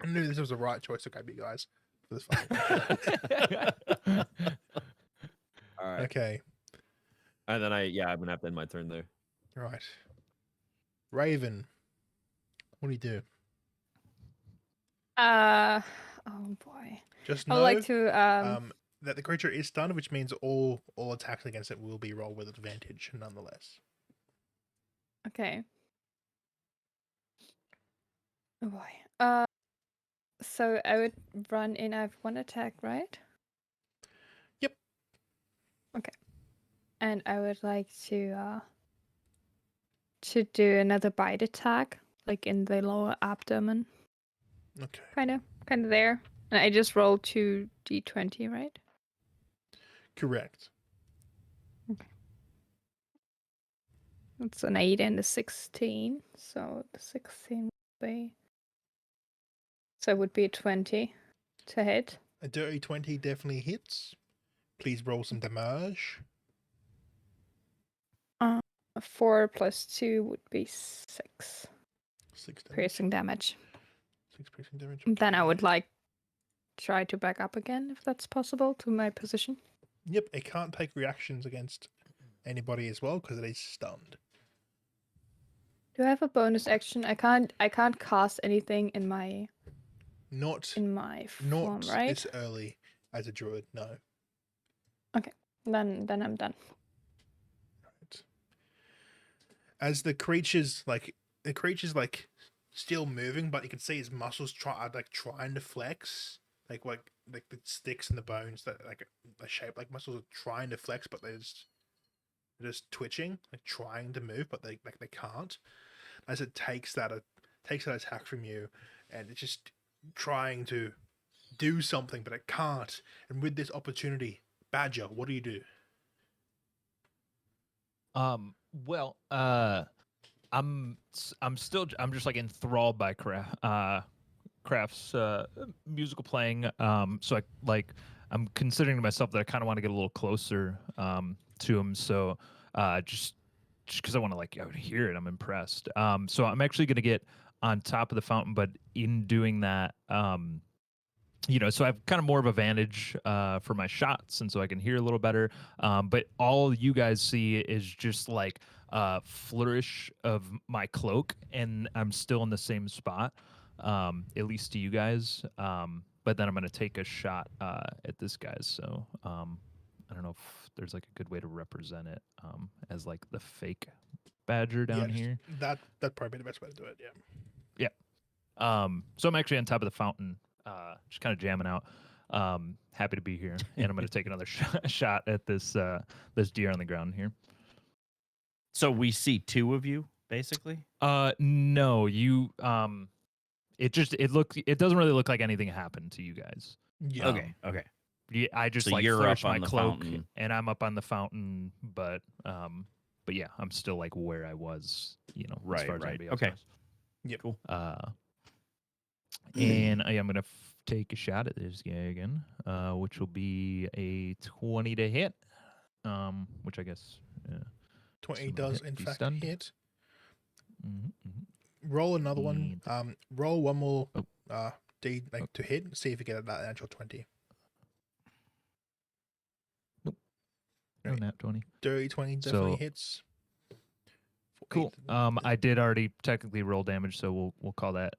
Speaker 1: I knew this was the right choice. Okay, you guys. For this fight.
Speaker 3: All right.
Speaker 1: Okay,
Speaker 3: And then I'm gonna have to end my turn there.
Speaker 1: right. Raven, what do you do?
Speaker 5: Oh boy.
Speaker 1: Just
Speaker 5: I
Speaker 1: know
Speaker 5: would like to
Speaker 1: that the creature is stunned, which means all attacks against it will be rolled with advantage, nonetheless.
Speaker 5: okay. Oh boy. So I would run in. I have 1 attack, right?
Speaker 1: Yep.
Speaker 5: Okay. And I would like to do another bite attack, like in the lower abdomen,
Speaker 1: Okay.
Speaker 5: kind of there. And I just rolled 2d20, right?
Speaker 1: Correct.
Speaker 5: It's an 8 and a 16, so the 16 would be. So it would be a 20 to hit.
Speaker 1: A dirty 20 definitely hits. Please roll some damage.
Speaker 5: 4 plus 2 would be 6
Speaker 1: 6 damage.
Speaker 5: piercing damage.
Speaker 1: 6 piercing damage.
Speaker 5: And then I
Speaker 1: okay.
Speaker 5: would like try to back up again if that's possible to my position.
Speaker 1: Yep, it can't take reactions against anybody as well because it is stunned.
Speaker 5: Do I have a bonus action? I can't cast anything in my
Speaker 1: Not
Speaker 5: form,
Speaker 1: not
Speaker 5: right?
Speaker 1: this early as a druid, no.
Speaker 5: Then I'm done.
Speaker 1: Right. As the creature's still moving, but you can see his muscles trying to flex, like the sticks and the bones that like are shaped like muscles are trying to flex, but they're just twitching, like trying to move, but they can't. As it takes that attack from you, and it's just trying to do something, but it can't. And with this opportunity, Badger, what do you do?
Speaker 6: Well, I'm just like enthralled by Kraft's musical playing. So I'm considering to myself that I kind of want to get a little closer to him. So just because I want to hear it, I'm impressed. So I'm actually gonna get on top of the fountain, but in doing that, so I have kind of more of a vantage for my shots, and so I can hear a little better. But all you guys see is just like flourish of my cloak, and I'm still in the same spot, at least to you guys. But then I'm going to take a shot at this guy. So I don't know if there's like a good way to represent it as like the fake badger down here.
Speaker 1: That'd probably be the best way to do it. Yeah.
Speaker 6: So I'm actually on top of the fountain, just kind of jamming out. Happy to be here, and I'm going to take another shot at this deer on the ground here.
Speaker 2: So we see 2 of you, basically?
Speaker 6: No, you. It doesn't really look like anything happened to you guys.
Speaker 1: Yeah.
Speaker 2: Okay.
Speaker 6: Yeah, I just
Speaker 2: So you're
Speaker 6: flourish
Speaker 2: up on
Speaker 6: my
Speaker 2: the
Speaker 6: cloak,
Speaker 2: fountain.
Speaker 6: and I'm up on the fountain, but yeah, I'm still like where I was, as
Speaker 2: Right,
Speaker 6: far as
Speaker 2: right.
Speaker 6: anybody else
Speaker 2: Okay.
Speaker 6: knows.
Speaker 1: Yep.
Speaker 2: Cool.
Speaker 6: And I am gonna take a shot at this guy again, which will be a 20 to hit, which I guess
Speaker 1: 20
Speaker 6: Someone
Speaker 1: does
Speaker 6: hit,
Speaker 1: in
Speaker 6: be
Speaker 1: fact
Speaker 6: stunned.
Speaker 1: hit.
Speaker 6: Mm-hmm.
Speaker 1: Roll another one. Roll one more
Speaker 6: Oh.
Speaker 1: D to hit. See if you get that natural 20.
Speaker 6: Nope. No
Speaker 1: Right.
Speaker 6: nat 20.
Speaker 1: Dirty 20 definitely
Speaker 6: So-
Speaker 1: hits. For
Speaker 6: Cool.
Speaker 1: 8.
Speaker 6: I did already technically roll damage, so we'll call that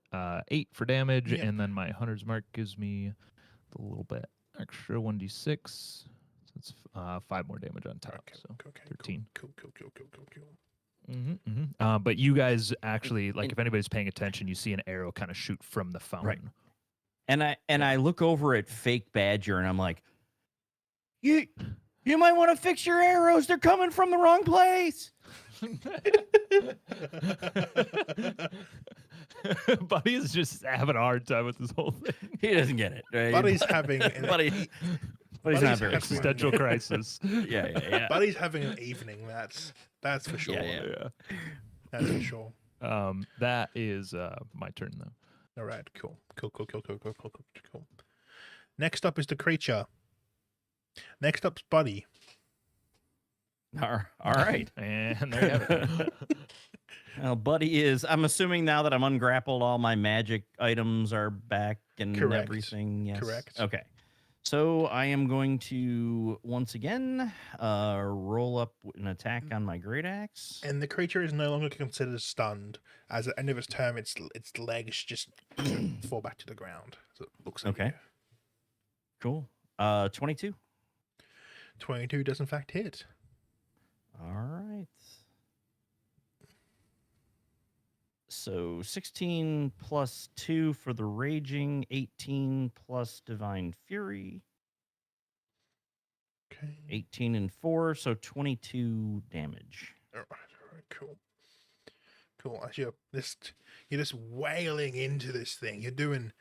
Speaker 6: 8 for damage,
Speaker 1: Yep.
Speaker 6: and then my hunter's mark gives me a little bit extra 1d6. So it's 5 more damage on top.
Speaker 1: Okay,
Speaker 6: So
Speaker 1: okay,
Speaker 6: 13.
Speaker 1: Cool.
Speaker 6: But you guys actually, if anybody's paying attention, you see an arrow kind of shoot from the fountain.
Speaker 2: And I look over at fake Badger and I'm like, you might want to fix your arrows. They're coming from the wrong place.
Speaker 4: Buddy is just having a hard time with this whole thing.
Speaker 2: He doesn't get it. Right?
Speaker 1: Buddy's having an
Speaker 2: Buddy,
Speaker 1: e-
Speaker 2: Buddy's not very
Speaker 1: having-
Speaker 2: smart.
Speaker 4: Existential crisis.
Speaker 2: Yeah.
Speaker 1: Buddy's having an evening. That's for sure.
Speaker 2: Yeah.
Speaker 1: That's for sure.
Speaker 4: That is my turn though.
Speaker 1: All right, cool. Next up is the creature. Next up's Buddy.
Speaker 2: All right.
Speaker 4: And there you have it.
Speaker 2: Well, Buddy is. I'm assuming now that I'm ungrappled, all my magic items are back and
Speaker 1: Correct.
Speaker 2: everything. Yes.
Speaker 1: Correct.
Speaker 2: Okay. So I am going to once again roll up an attack on my great axe.
Speaker 1: And the creature is no longer considered stunned. As at the end of its term, its legs just fall back to the ground. So it looks like
Speaker 2: Okay. Cool. 22.
Speaker 1: 22 does in fact hit.
Speaker 2: All right. So 16 plus 2 for the raging, 18 plus divine fury,
Speaker 1: Okay.
Speaker 2: 18 and 4, so 22 damage.
Speaker 1: All right, cool. Cool. As you're just wailing into this thing. You're doing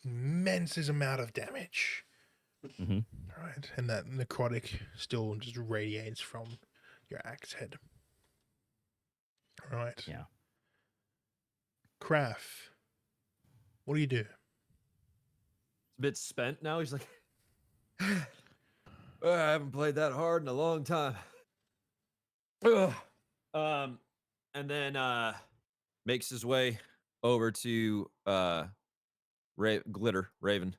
Speaker 1: immense amount of damage.
Speaker 2: Mm-hmm.
Speaker 1: All right, and that necrotic still just radiates from your axe head. All right.
Speaker 2: Yeah.
Speaker 1: Craft. What do you do?
Speaker 3: A bit spent now. He's like, I haven't played that hard in a long time. Ugh. And then makes his way over to Glitter Raven.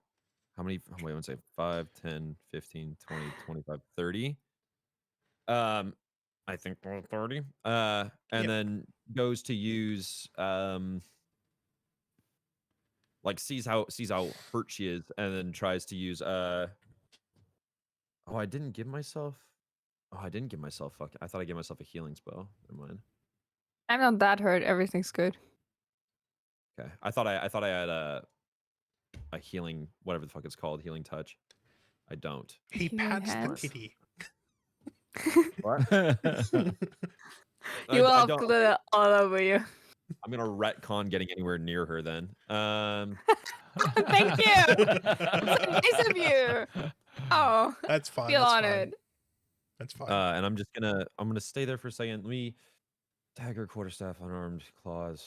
Speaker 3: How many? Wait, I want to say 5, 10, 15, 20, 25, 30. I think 30. And
Speaker 1: Yep.
Speaker 3: then goes to use like sees how hurt she is, and then tries to use I didn't give myself fuck. I thought I gave myself a healing spell. Never mind.
Speaker 5: I'm not that hurt. Everything's good.
Speaker 3: Okay. I thought I had a healing, whatever the fuck it's called, healing touch. I don't.
Speaker 1: He
Speaker 5: Healing
Speaker 1: pats the
Speaker 5: hands.
Speaker 1: kitty.
Speaker 3: What?
Speaker 5: You
Speaker 3: I
Speaker 5: all
Speaker 3: don't-
Speaker 5: glitter all over you.
Speaker 3: I'm gonna retcon getting anywhere near her then.
Speaker 5: Thank you. Nice of you. Oh,
Speaker 1: That's fine.
Speaker 5: feel
Speaker 1: that's
Speaker 5: honored.
Speaker 1: Fine. That's fine.
Speaker 3: And I'm gonna stay there for a second. Let me dagger, quarterstaff, unarmed claws.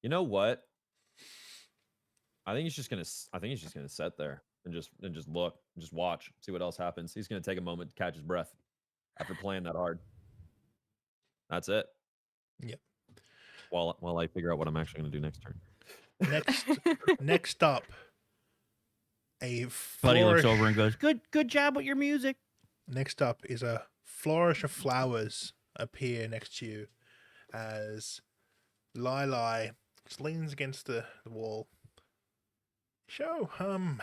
Speaker 3: You know what? I think he's just gonna sit there and just look, just watch, see what else happens. He's gonna take a moment to catch his breath after playing that hard. That's it.
Speaker 1: Yep.
Speaker 3: While I figure out what I'm actually gonna do next turn.
Speaker 1: Next up, a
Speaker 2: Buddy looks
Speaker 1: flourish.
Speaker 2: over and goes, "Good job with your music."
Speaker 1: Next up is a flourish of flowers appear next to you as Lili just leans against the wall. So, how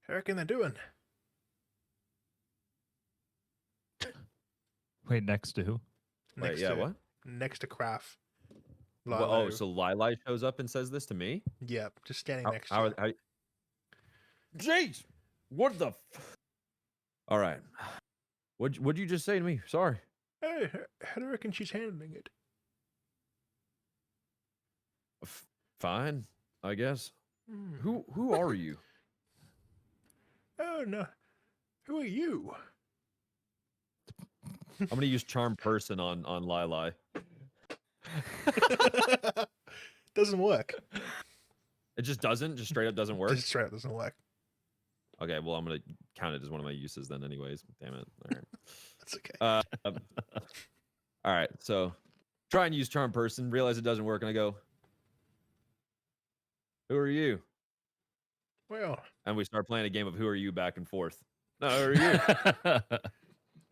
Speaker 1: reckon they're doing?
Speaker 4: Wait, next to who?
Speaker 3: Wait, yeah, what?
Speaker 1: Next to Craft.
Speaker 3: Well, oh, so Lili shows up and says this to me?
Speaker 1: Yep, just standing
Speaker 3: How,
Speaker 1: next to
Speaker 3: how,
Speaker 1: you.
Speaker 3: how, Jeez! What the All right. What'd you just say to me? Sorry.
Speaker 1: Hey, how do you reckon she's handling it?
Speaker 3: Fine, I guess.
Speaker 1: Hmm.
Speaker 3: Who are you?
Speaker 1: Oh, no. Who are you?
Speaker 3: I'm gonna use charm person on Lili.
Speaker 1: Doesn't work.
Speaker 3: It just doesn't, just straight up doesn't work.
Speaker 1: Just straight up doesn't work.
Speaker 3: Okay, well I'm gonna count it as one of my uses then, anyways. Damn it. All right.
Speaker 1: That's okay.
Speaker 3: All right. So try and use charm person. Realize it doesn't work, and I go, "Who are you?"
Speaker 1: Well,
Speaker 3: And we start playing a game of "Who are you?" back and forth. No, who are you?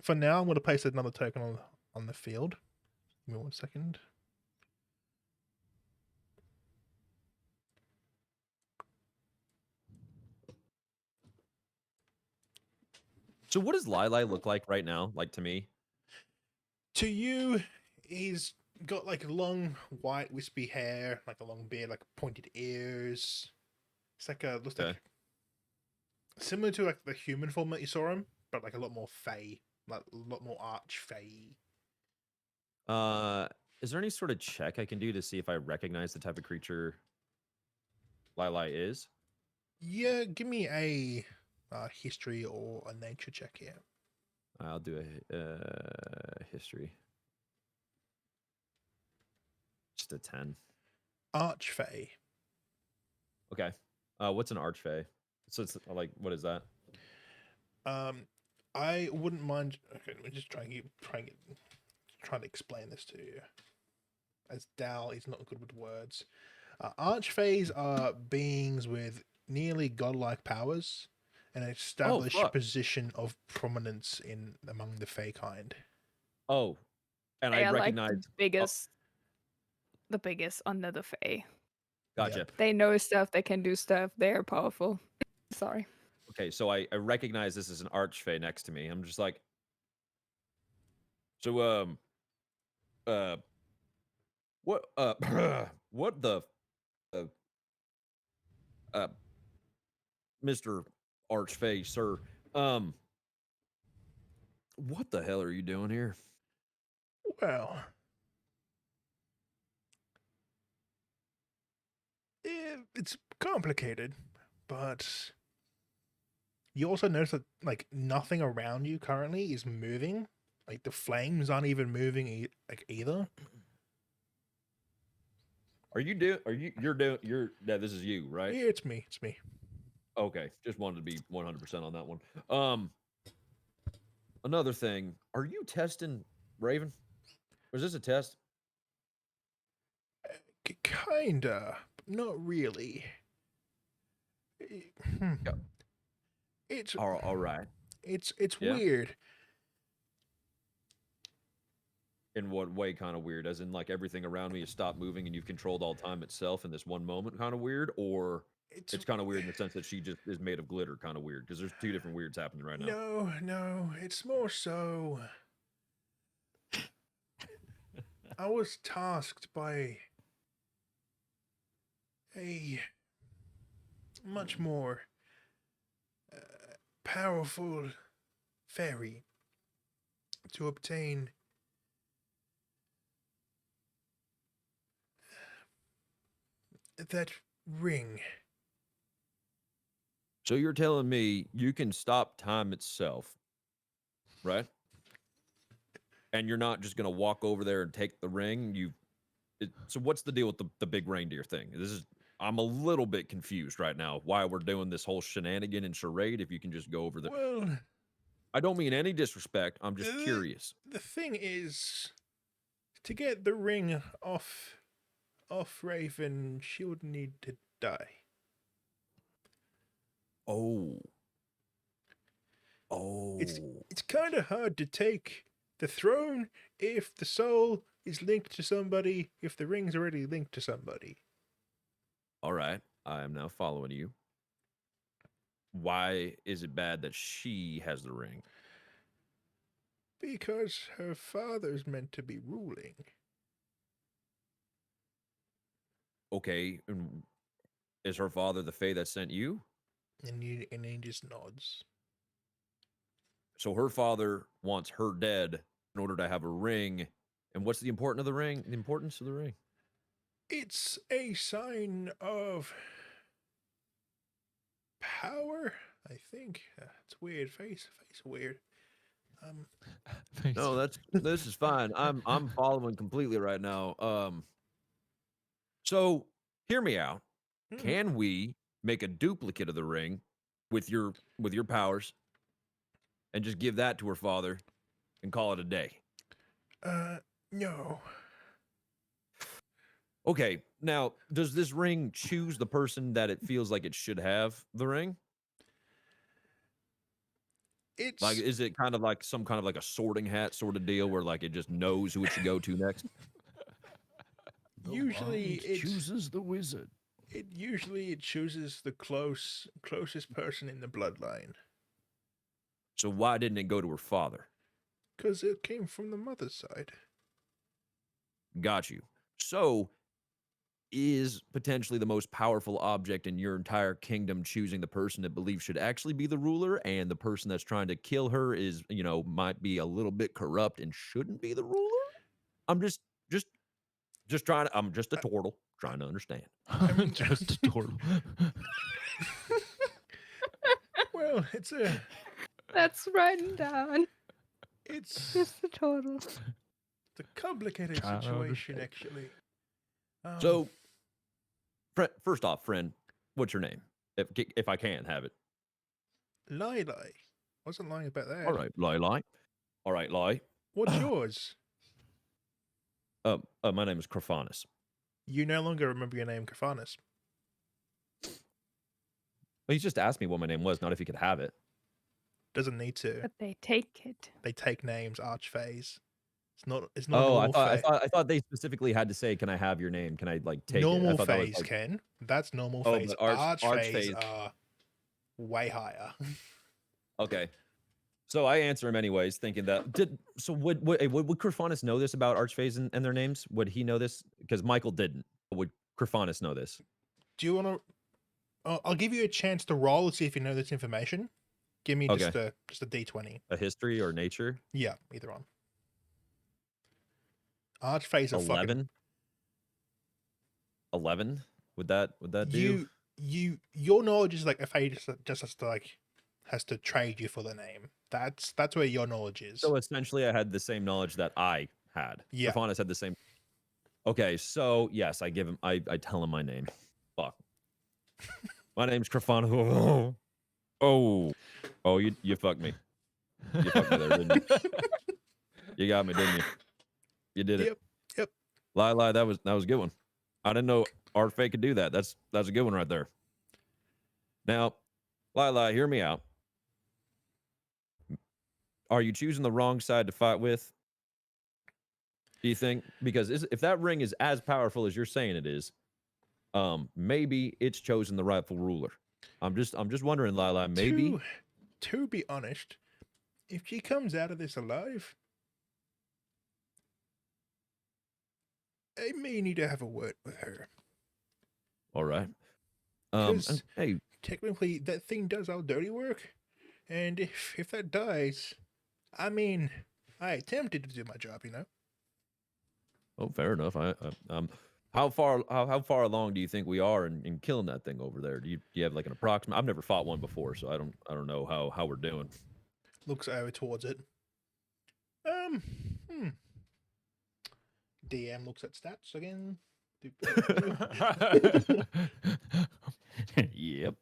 Speaker 1: for now, I'm going to place another token on the field. Give me 1 second.
Speaker 3: So what does Lili look like right now? Like to me?
Speaker 1: To you, he's got like long, white, wispy hair, like a long beard, like pointed ears. It's like looks like
Speaker 3: Okay.
Speaker 1: similar to like the human form that you saw him, but like a lot more fey, like a lot more arch fey.
Speaker 3: Is there any sort of check I can do to see if I recognize the type of creature Lili is?
Speaker 1: Yeah, give me a history or a nature check here.
Speaker 3: I'll do a history. Just a 10.
Speaker 1: Archfey.
Speaker 3: Okay. What's an archfey? So it's like, what is that?
Speaker 1: I wouldn't mind. Okay, let me just try to explain this to you. As Dal is not good with words. Archfays are beings with nearly godlike powers and an established
Speaker 3: fuck.
Speaker 1: position of prominence in among the Fey kind.
Speaker 3: Oh, and
Speaker 5: They
Speaker 3: I
Speaker 5: are like
Speaker 3: recognize.
Speaker 5: the biggest under the Fae.
Speaker 3: Gotcha.
Speaker 5: They know stuff. They can do stuff. They are powerful. Sorry.
Speaker 3: Okay, so I recognize this as an archfey next to me. I'm just like, so what what the Mr. Archfey, sir, what the hell are you doing here?
Speaker 1: Well, it's complicated, but you also notice that like nothing around you currently is moving. Like the flames aren't even moving either.
Speaker 3: Yeah, this is you, right?
Speaker 1: Yeah, it's me. It's me.
Speaker 3: Okay, just wanted to be 100% on that one. Another thing, are you testing Raven? Was this a test?
Speaker 1: Kinda, but not really.
Speaker 3: Yeah.
Speaker 1: It's
Speaker 3: All right.
Speaker 1: It's
Speaker 3: Yeah.
Speaker 1: weird.
Speaker 3: In what way kind of weird? As in like everything around me has stopped moving and you've controlled all time itself in this one moment kind of weird? Or it's kind of weird in the sense that she just is made of glitter kind of weird? Because there's two different weirds happening right now.
Speaker 1: No, it's more so. I was tasked by a much more powerful fairy to obtain that ring.
Speaker 3: So you're telling me you can stop time itself, right? And you're not just going to walk over there and take the ring? So what's the deal with the big reindeer thing? I'm a little bit confused right now why we're doing this whole shenanigan and charade. If you can just go over there.
Speaker 1: Well,
Speaker 3: I don't mean any disrespect. I'm just curious.
Speaker 1: The thing is, to get the ring off Raven, she would need to die.
Speaker 3: Oh.
Speaker 1: It's kind of hard to take the throne if the soul is linked to somebody, if the ring's already linked to somebody.
Speaker 3: All right. I am now following you. Why is it bad that she has the ring?
Speaker 1: Because her father's meant to be ruling.
Speaker 3: Okay. And is her father the Fae that sent you?
Speaker 1: And he just nods.
Speaker 3: So her father wants her dead in order to have a ring. And what's the importance of the ring? The importance of the ring?
Speaker 1: It's a sign of power, I think. It's weird. Face weird.
Speaker 3: No, this is fine. I'm following completely right now. So hear me out. Can we make a duplicate of the ring with your powers and just give that to her father and call it a day?
Speaker 1: No.
Speaker 3: Okay, now does this ring choose the person that it feels like it should have the ring?
Speaker 1: It's
Speaker 3: Like, is it kind of like some kind of like a sorting hat sort of deal where like it just knows who it should go to next?
Speaker 1: usually
Speaker 2: It chooses the wizard.
Speaker 1: It chooses the closest person in the bloodline.
Speaker 3: So why didn't it go to her father?
Speaker 1: Because it came from the mother's side.
Speaker 3: Got you. So is potentially the most powerful object in your entire kingdom choosing the person it believes should actually be the ruler, and the person that's trying to kill her is, might be a little bit corrupt and shouldn't be the ruler? I'm just Just trying to, I'm just a turtle trying to understand.
Speaker 4: Just a turtle.
Speaker 1: Well, it's a
Speaker 5: That's written down.
Speaker 1: it's
Speaker 5: Just the total.
Speaker 1: a complicated
Speaker 4: Trying to
Speaker 1: situation,
Speaker 4: understand.
Speaker 1: actually.
Speaker 3: So, first off, friend, what's your name? If I can have it.
Speaker 1: Lai, wasn't lying about that.
Speaker 3: All right, Lai. All right, Lai.
Speaker 1: What's yours?
Speaker 3: My name is Crofanus.
Speaker 1: You no longer remember your name, Carfanus.
Speaker 3: Well, he just asked me what my name was, not if he could have it.
Speaker 1: Doesn't need to.
Speaker 5: But they take it.
Speaker 1: They take names, archphase. It's not. It's not.
Speaker 3: Oh,
Speaker 1: normal
Speaker 3: I thought they specifically had to say, "Can I have your name? Can I like take
Speaker 1: normal
Speaker 3: it?" I thought that was
Speaker 1: phase,
Speaker 3: like,
Speaker 1: Ken. That's normal
Speaker 3: Oh,
Speaker 1: phase.
Speaker 3: but arch
Speaker 1: phase
Speaker 3: phase.
Speaker 1: are way higher.
Speaker 3: okay. So I answer him anyways, thinking that would Crifanus know this about Archphase and their names? Would he know this? Because Michael didn't. Would Crifanus know this?
Speaker 1: Do you want to? I'll give you a chance to roll and see if you know this information. Give me just a d20.
Speaker 3: A history or nature?
Speaker 1: Yeah, either one. Archphase are
Speaker 3: 11. 11? Would that do?
Speaker 1: Your knowledge is like if I just has to trade you for the name. That's where your knowledge is.
Speaker 3: So essentially, I had the same knowledge that I had.
Speaker 1: Yeah.
Speaker 3: Crifanus had the same. Okay, so yes, I give him. I tell him my name. Fuck. My name's Crifanus. Oh, you fucked me. You fucked me there, didn't you? You got me, didn't you? You did it.
Speaker 1: Yep.
Speaker 3: Lie. That was a good one. I didn't know Artfake could do that. That's a good one right there. Now, lie, hear me out. Are you choosing the wrong side to fight with? Do you think? Because if that ring is as powerful as you're saying it is, maybe it's chosen the rightful ruler. I'm just wondering, Lila, maybe.
Speaker 1: To be honest, if she comes out of this alive, I may need to have a word with her.
Speaker 3: All right.
Speaker 1: Because
Speaker 3: hey,
Speaker 1: technically, that thing does our dirty work, and if that dies, I mean, I attempted to do my job, you know.
Speaker 3: oh, fair enough. How far along do you think we are in killing that thing over there? Do you have like an approximate? I've never fought one before, so I don't know how we're doing.
Speaker 1: Looks over towards it. DM looks at stats again.
Speaker 2: Yep.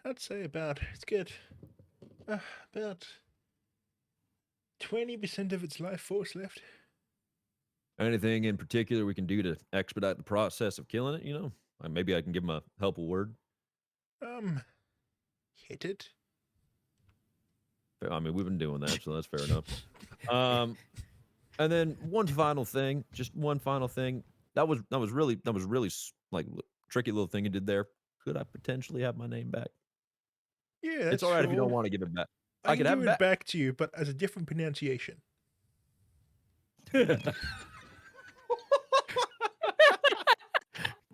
Speaker 1: I'd say about about 20% of its life force left.
Speaker 3: Anything in particular we can do to expedite the process of killing it? You know, maybe I can give him a helpful word.
Speaker 1: Hit it.
Speaker 3: I mean, we've been doing that, so that's fair enough. And then one final thing. That was really like tricky little thing you did there. Could I potentially have my name back?
Speaker 1: Yeah, that's
Speaker 3: It's all right if you don't
Speaker 1: sure.
Speaker 3: want to give it back.
Speaker 1: I
Speaker 3: could
Speaker 1: can
Speaker 3: have
Speaker 1: give
Speaker 3: it
Speaker 1: it back to you, but as a different pronunciation.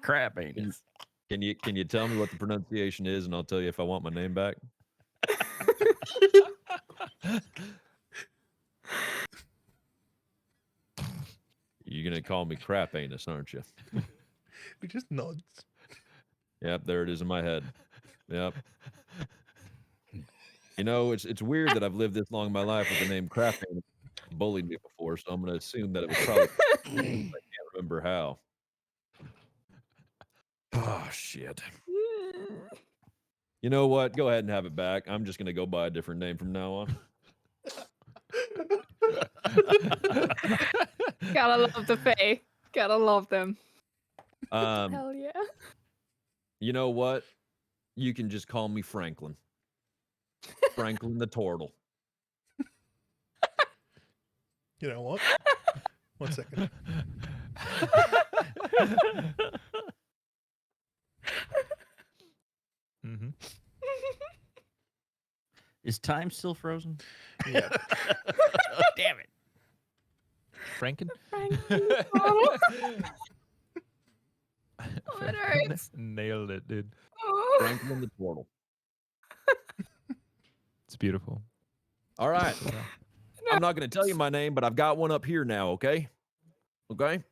Speaker 2: Crap anus.
Speaker 3: Can you tell me what the pronunciation is, and I'll tell you if I want my name back? You're gonna call me crap anus, aren't you?
Speaker 1: He just nods.
Speaker 3: Yep, there it is in my head. Yep. You know, it's weird that I've lived this long in my life with the name crap anus. Bullied me before, so I'm gonna assume that it was probably. I can't remember how. Oh shit. You know what? Go ahead and have it back. I'm just gonna go by a different name from now on.
Speaker 5: Gotta love the Fae. Gotta love them.
Speaker 3: Um,
Speaker 5: Hell yeah.
Speaker 3: you know what? You can just call me Franklin. Franklin the Turtle.
Speaker 1: You know what? 1 second.
Speaker 4: Mm-hmm.
Speaker 2: Is time still frozen?
Speaker 1: Yeah.
Speaker 2: Oh, damn it.
Speaker 4: Franken?
Speaker 5: Oh, it hurts.
Speaker 4: Nailed it, dude.
Speaker 5: Oh.
Speaker 3: Franklin the Turtle.
Speaker 4: It's beautiful.
Speaker 3: All right. I'm not going to tell you my name, but I've got one up here now, okay? Okay?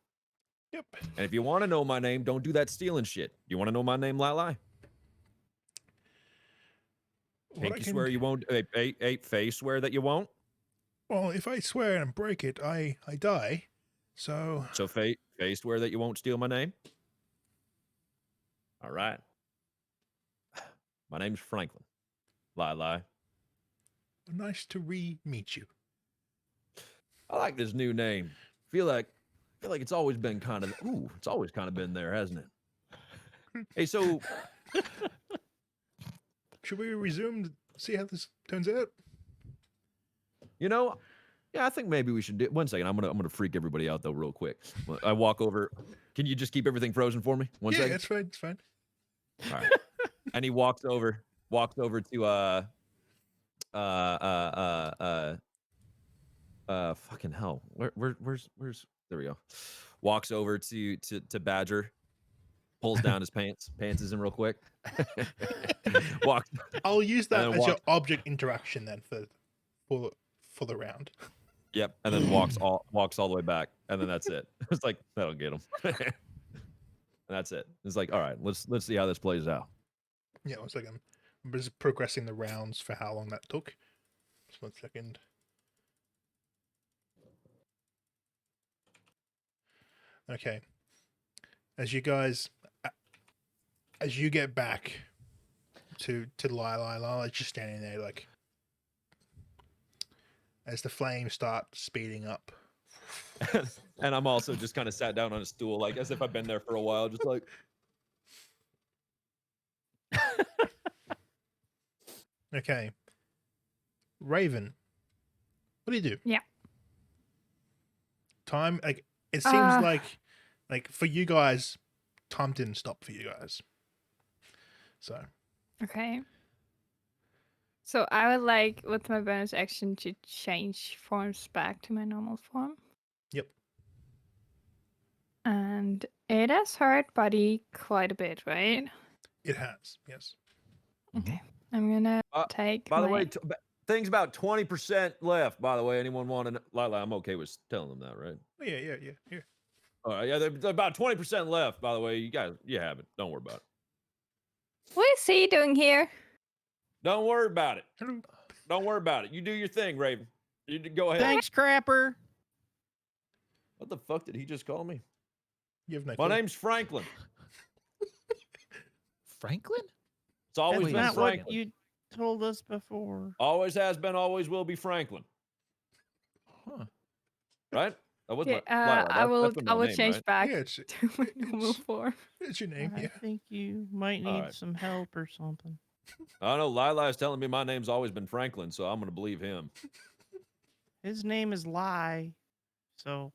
Speaker 1: Yep.
Speaker 3: And if you want to know my name, don't do that stealing shit. You want to know my name, Lili?
Speaker 1: What I
Speaker 3: Pinky
Speaker 1: can-
Speaker 3: swear you won't. Hey, face swear that you won't.
Speaker 1: Well, if I swear and break it, I die. So
Speaker 3: So face swear that you won't steal my name. All right. My name's Franklin. Lili.
Speaker 1: nice to re-meet you.
Speaker 3: I like this new name. Feel like it's always been kind of it's always kind of been there, hasn't it? Hey, so
Speaker 1: Should we resume to see how this turns out?
Speaker 3: yeah, I think maybe we should do. One second, I'm gonna freak everybody out though, real quick. I walk over. Can you just keep everything frozen for me? One
Speaker 1: yeah,
Speaker 3: second.
Speaker 1: it's fine. It's fine.
Speaker 3: All right. And he walks over to fucking hell. Where's there we go. Walks over to Badger, pulls down his pants is in real quick. Walks.
Speaker 1: I'll use that
Speaker 3: then
Speaker 1: as your
Speaker 3: walk-
Speaker 1: object interaction then for the round.
Speaker 3: Yep, and then walks all the way back, and then that's it. It's like that'll get him. And that's it. It's like, all right, let's see how this plays out.
Speaker 1: Yeah, 1 second. I'm just progressing the rounds for how long that took. Just 1 second. Okay. As you get back to Lila, just standing there like as the flames start speeding up.
Speaker 3: And I'm also just kind of sat down on a stool, like as if I've been there for a while, just like.
Speaker 1: Okay. Raven, what do you do?
Speaker 5: Yeah.
Speaker 1: Time, like, it seems like for you guys, time didn't stop for you guys. So,
Speaker 5: Okay. So I would like, with my bonus action, to change forms back to my normal form.
Speaker 1: Yep.
Speaker 5: And it has hurt Buddy quite a bit, right?
Speaker 1: it has, yes.
Speaker 5: Okay. I'm gonna
Speaker 3: Uh,
Speaker 5: take
Speaker 3: By the
Speaker 5: my...
Speaker 3: way, things about 20% left. By the way, anyone want to? Lila, I'm okay with telling them that, right?
Speaker 1: Oh, yeah.
Speaker 3: All right, yeah, there's about 20% left. By the way, you guys, you have it. Don't worry about it.
Speaker 5: What is he doing here?
Speaker 3: Don't worry about it.
Speaker 1: Hello.
Speaker 3: Don't worry about it. You do your thing, Raven. Go ahead.
Speaker 2: Thanks, Crapper.
Speaker 3: What the fuck did he just call me?
Speaker 1: You have no
Speaker 3: My
Speaker 1: clue.
Speaker 3: name's Franklin.
Speaker 6: Franklin?
Speaker 3: It's always
Speaker 2: That's
Speaker 3: been
Speaker 2: not
Speaker 3: Franklin.
Speaker 2: what you told us before.
Speaker 3: Always has been, always will be Franklin.
Speaker 6: Huh.
Speaker 3: Right? That was
Speaker 5: Yeah,
Speaker 3: my, Lila,
Speaker 5: I will.
Speaker 3: that's been my
Speaker 5: I will
Speaker 3: name,
Speaker 5: change
Speaker 3: right?
Speaker 5: back
Speaker 1: Yeah, it's
Speaker 5: to my normal form.
Speaker 1: your name,
Speaker 2: I
Speaker 1: yeah.
Speaker 2: think you might
Speaker 3: All
Speaker 2: need
Speaker 3: right.
Speaker 2: some help or something.
Speaker 3: I know Lila is telling me my name's always been Franklin, so I'm gonna believe him.
Speaker 2: His name is Lie. So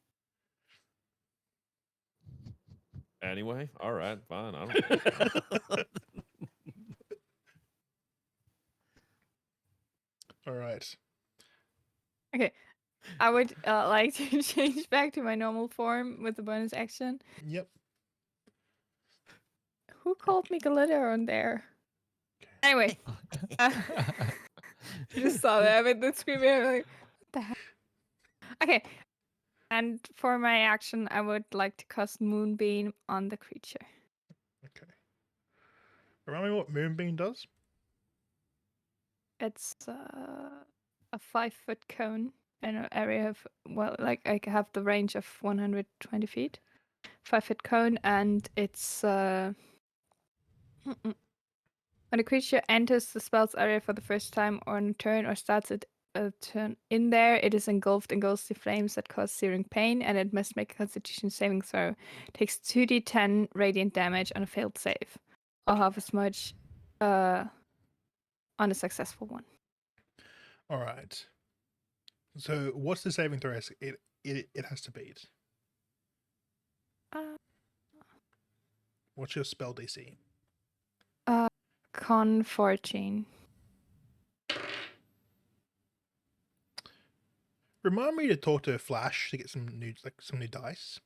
Speaker 3: Anyway, all right, fine. I don't care.
Speaker 1: All right.
Speaker 5: Okay. I would like to change back to my normal form with the bonus action.
Speaker 1: Yep.
Speaker 5: Who called me glitter on there? Anyway, I just saw that with the screaming. I'm like, what the heck? Okay. And for my action, I would like to cast Moonbeam on the creature.
Speaker 1: Okay. Remind me what Moonbeam does?
Speaker 5: It's a 5-foot cone in an area of, well, like I have the range of 120 feet. 5-foot cone, and it's when a creature enters the spell's area for the first time on a turn or starts it a turn in there, it is engulfed in ghostly flames that cause searing pain, and it must make a Constitution saving throw. Takes 2d10 radiant damage on a failed save, or half as much on a successful one.
Speaker 1: All right. So, what's the saving throw? It has to beat. What's your spell DC?
Speaker 5: Con 14.
Speaker 1: Remind me to talk to Flash to get some new dice.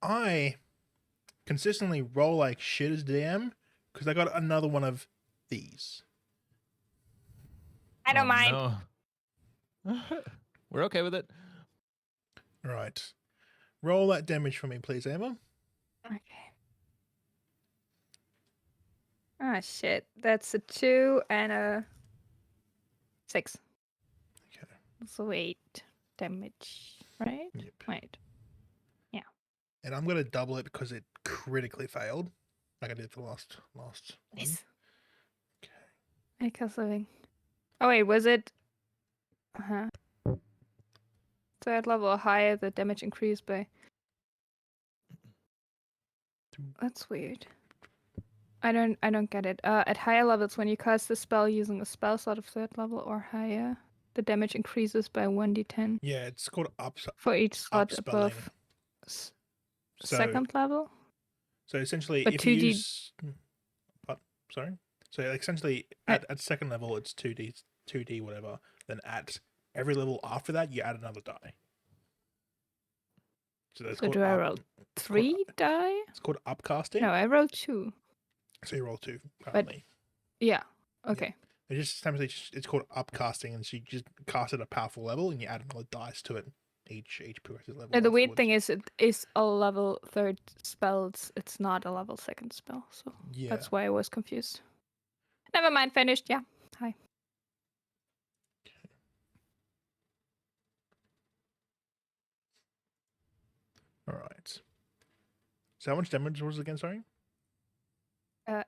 Speaker 1: I consistently roll like shit as DM because I got another one of these.
Speaker 5: I don't mind.
Speaker 6: No. We're okay with it.
Speaker 1: Right. Roll that damage for me, please, Emma.
Speaker 5: Okay. Ah, shit. That's a 2 and a 6.
Speaker 1: Okay.
Speaker 5: So 8 damage, right?
Speaker 1: Yep.
Speaker 5: Wait.
Speaker 1: And I'm gonna double it because it critically failed, like I did for the last one.
Speaker 5: Nice.
Speaker 1: Okay.
Speaker 5: Make us living. Oh wait, was it? Uh-huh. Third level or higher, the damage increased by. That's weird. I don't get it. At higher levels, when you cast the spell using a spell slot of third level or higher, the damage increases by 1d10
Speaker 1: Yeah, it's called
Speaker 5: for each slot
Speaker 1: upspelling.
Speaker 5: above
Speaker 1: So,
Speaker 5: second level.
Speaker 1: so essentially,
Speaker 5: But
Speaker 1: if you
Speaker 5: 2D
Speaker 1: use, sorry, so essentially at second level it's 2d whatever. Then at every level after that, you add another die. So that's
Speaker 5: So
Speaker 1: called
Speaker 5: do I roll
Speaker 1: it's called
Speaker 5: 3 die?
Speaker 1: It's called upcasting.
Speaker 5: No, I rolled 2.
Speaker 1: So you roll 2 currently.
Speaker 5: Yeah. Okay.
Speaker 1: It just essentially it's called upcasting, and so you just cast at a powerful level, and you add another dice to it each progressive level.
Speaker 5: And the weird
Speaker 1: afterwards.
Speaker 5: thing is, it is a level 3rd spell. It's not a level 2nd spell. So
Speaker 1: Yeah.
Speaker 5: that's why I was confused. Never mind. Finished. Yeah. Hi.
Speaker 1: All right. So how much damage was it again? Sorry.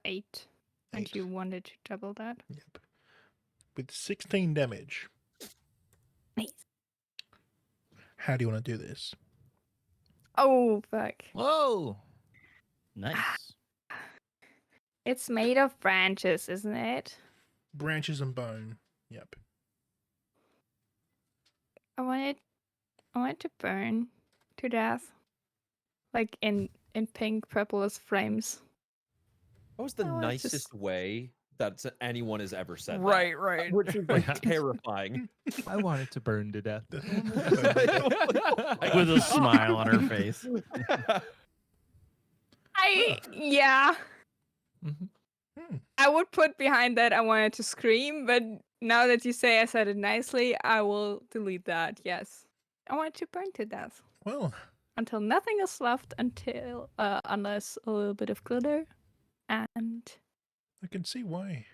Speaker 5: 8. And
Speaker 1: 8.
Speaker 5: you wanted to double that.
Speaker 1: Yep. With 16 damage.
Speaker 5: Nice.
Speaker 1: How do you want to do this?
Speaker 5: Oh fuck!
Speaker 6: Whoa.
Speaker 2: Nice.
Speaker 5: It's made of branches, isn't it?
Speaker 1: Branches and bone. Yep.
Speaker 5: I want it to burn to death, like in pink, purplish flames.
Speaker 3: That was the
Speaker 5: Oh, it's
Speaker 3: nicest
Speaker 5: just-
Speaker 3: way that anyone has ever said
Speaker 6: Right,
Speaker 3: that.
Speaker 6: right.
Speaker 3: Which is like
Speaker 6: Yeah.
Speaker 3: terrifying.
Speaker 6: I want it to burn to death.
Speaker 1: That's one more bone.
Speaker 2: With a smile on her face.
Speaker 5: Yeah.
Speaker 6: Mhm.
Speaker 5: I would put behind that I wanted to scream, but now that you say I said it nicely, I will delete that. Yes. I want it to burn to death.
Speaker 1: Well,
Speaker 5: Until nothing is left unless a little bit of glitter and
Speaker 1: I can see why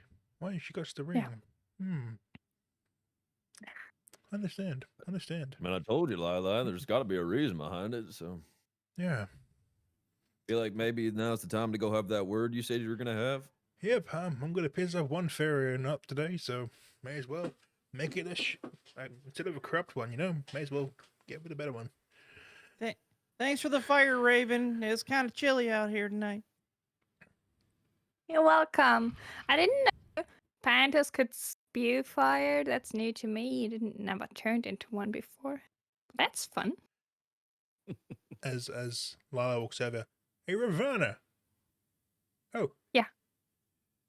Speaker 1: she got the ring.
Speaker 5: Yeah.
Speaker 1: Understand.
Speaker 3: I mean, I told you, Lila, there's got to be a reason behind it. So
Speaker 1: Yeah.
Speaker 3: feel like maybe now's the time to go have that word you said you were gonna have.
Speaker 1: Yep. I'm gonna piss off one fairy up today, so may as well make it instead of a corrupt one. May as well get with a better one.
Speaker 2: Thanks for the fire, Raven. It's kind of chilly out here tonight.
Speaker 5: You're welcome. I didn't know panthers could spew fire. That's new to me. You didn't never turned into one before. That's fun.
Speaker 1: As Lila walks over, hey Ravana. Oh.
Speaker 5: Yeah.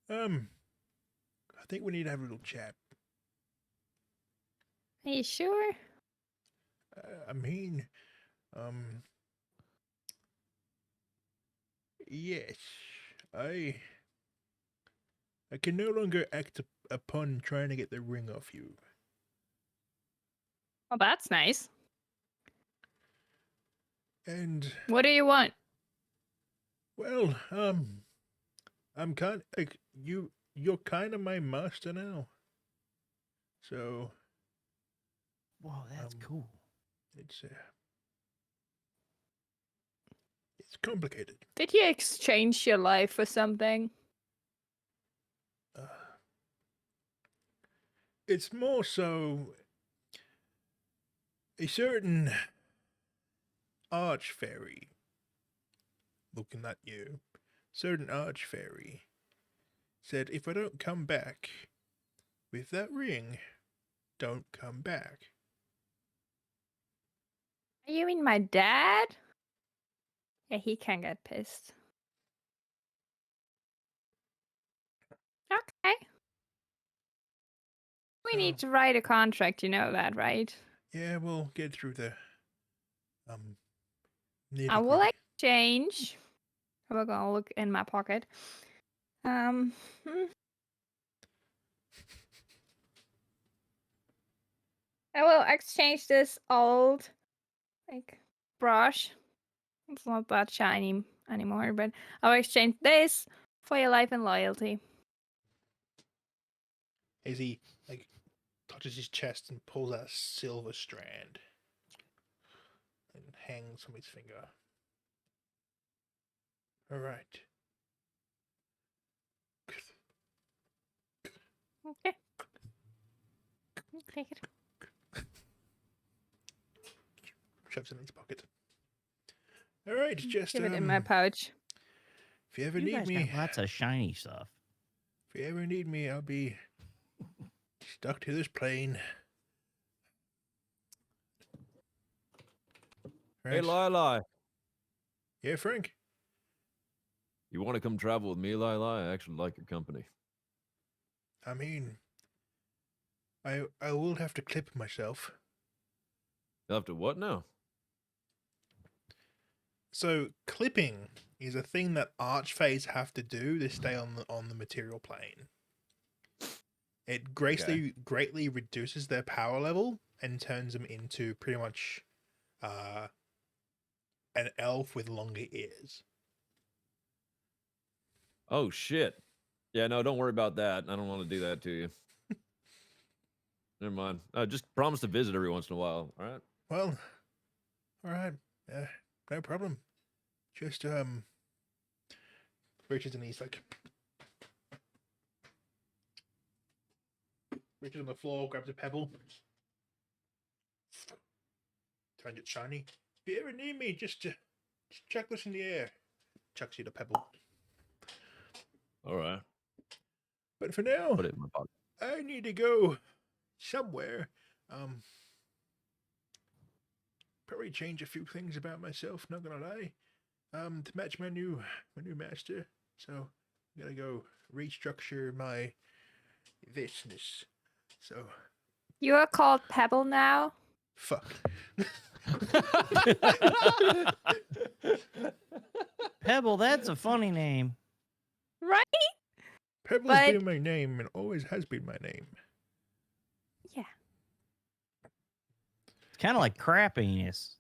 Speaker 1: I think we need to have a little chat.
Speaker 5: Are you sure?
Speaker 1: I mean, yes, I can no longer act upon trying to get the ring off you.
Speaker 5: Well, that's nice.
Speaker 1: And
Speaker 5: What do you want?
Speaker 1: well, I'm kind like you're kind of my master now. So
Speaker 2: Whoa, that's
Speaker 1: Um,
Speaker 2: cool.
Speaker 1: it's complicated.
Speaker 5: Did you exchange your life for something?
Speaker 1: It's more so a certain arch fairy looking at you. Certain arch fairy said, if I don't come back with that ring, don't come back.
Speaker 5: Are you mean my dad? Yeah, he can get pissed. Okay. We
Speaker 1: So-
Speaker 5: need to write a contract, you know that, right?
Speaker 1: Yeah, we'll get through the
Speaker 5: I will
Speaker 1: nitty-gritty.
Speaker 5: exchange. We're gonna look in my pocket. Hmm. I will exchange this old like brush. It's not that shiny anymore, but I'll exchange this for your life and loyalty.
Speaker 1: As he like touches his chest and pulls out a silver strand and hangs from his finger. All right.
Speaker 5: Okay. Take it.
Speaker 1: Shoves it in his pocket. All right, just
Speaker 5: Give it in my pouch.
Speaker 1: if you ever
Speaker 2: You
Speaker 1: need
Speaker 2: guys
Speaker 1: me,
Speaker 2: got lots of shiny stuff.
Speaker 1: if you ever need me, I'll be stuck to this plane.
Speaker 3: Hey,
Speaker 1: Right.
Speaker 3: Lili.
Speaker 1: Yeah, Frank.
Speaker 3: You want to come travel with me, Lili? I actually like your company.
Speaker 1: I mean, I will have to clip myself.
Speaker 3: You'll have to what now?
Speaker 1: So clipping is a thing that archfays have to do to stay on the material plane. It greatly reduces their power level and turns them into pretty much an elf with longer ears.
Speaker 3: Oh, shit. Yeah, no, don't worry about that. I don't want to do that to you. Never mind. Just promise to visit every once in a while, all right?
Speaker 1: Well, all right, no problem. Just reaches and he's like reaches on the floor, grabs a pebble, turns it shiny. If you ever need me, just chuck this in the air. Chucks you the pebble.
Speaker 3: All right.
Speaker 1: But for now,
Speaker 3: Put it in my pocket.
Speaker 1: I need to go somewhere. Probably change a few things about myself, not gonna lie. To match my new master. So I'm gonna go restructure my thisness. So
Speaker 5: You are called Pebble now.
Speaker 1: fuck.
Speaker 2: Pebble, that's a funny name.
Speaker 5: Right?
Speaker 1: Pebble's
Speaker 5: But-
Speaker 1: been my name and always has been my name.
Speaker 5: Yeah.
Speaker 2: It's kind of like crap anus.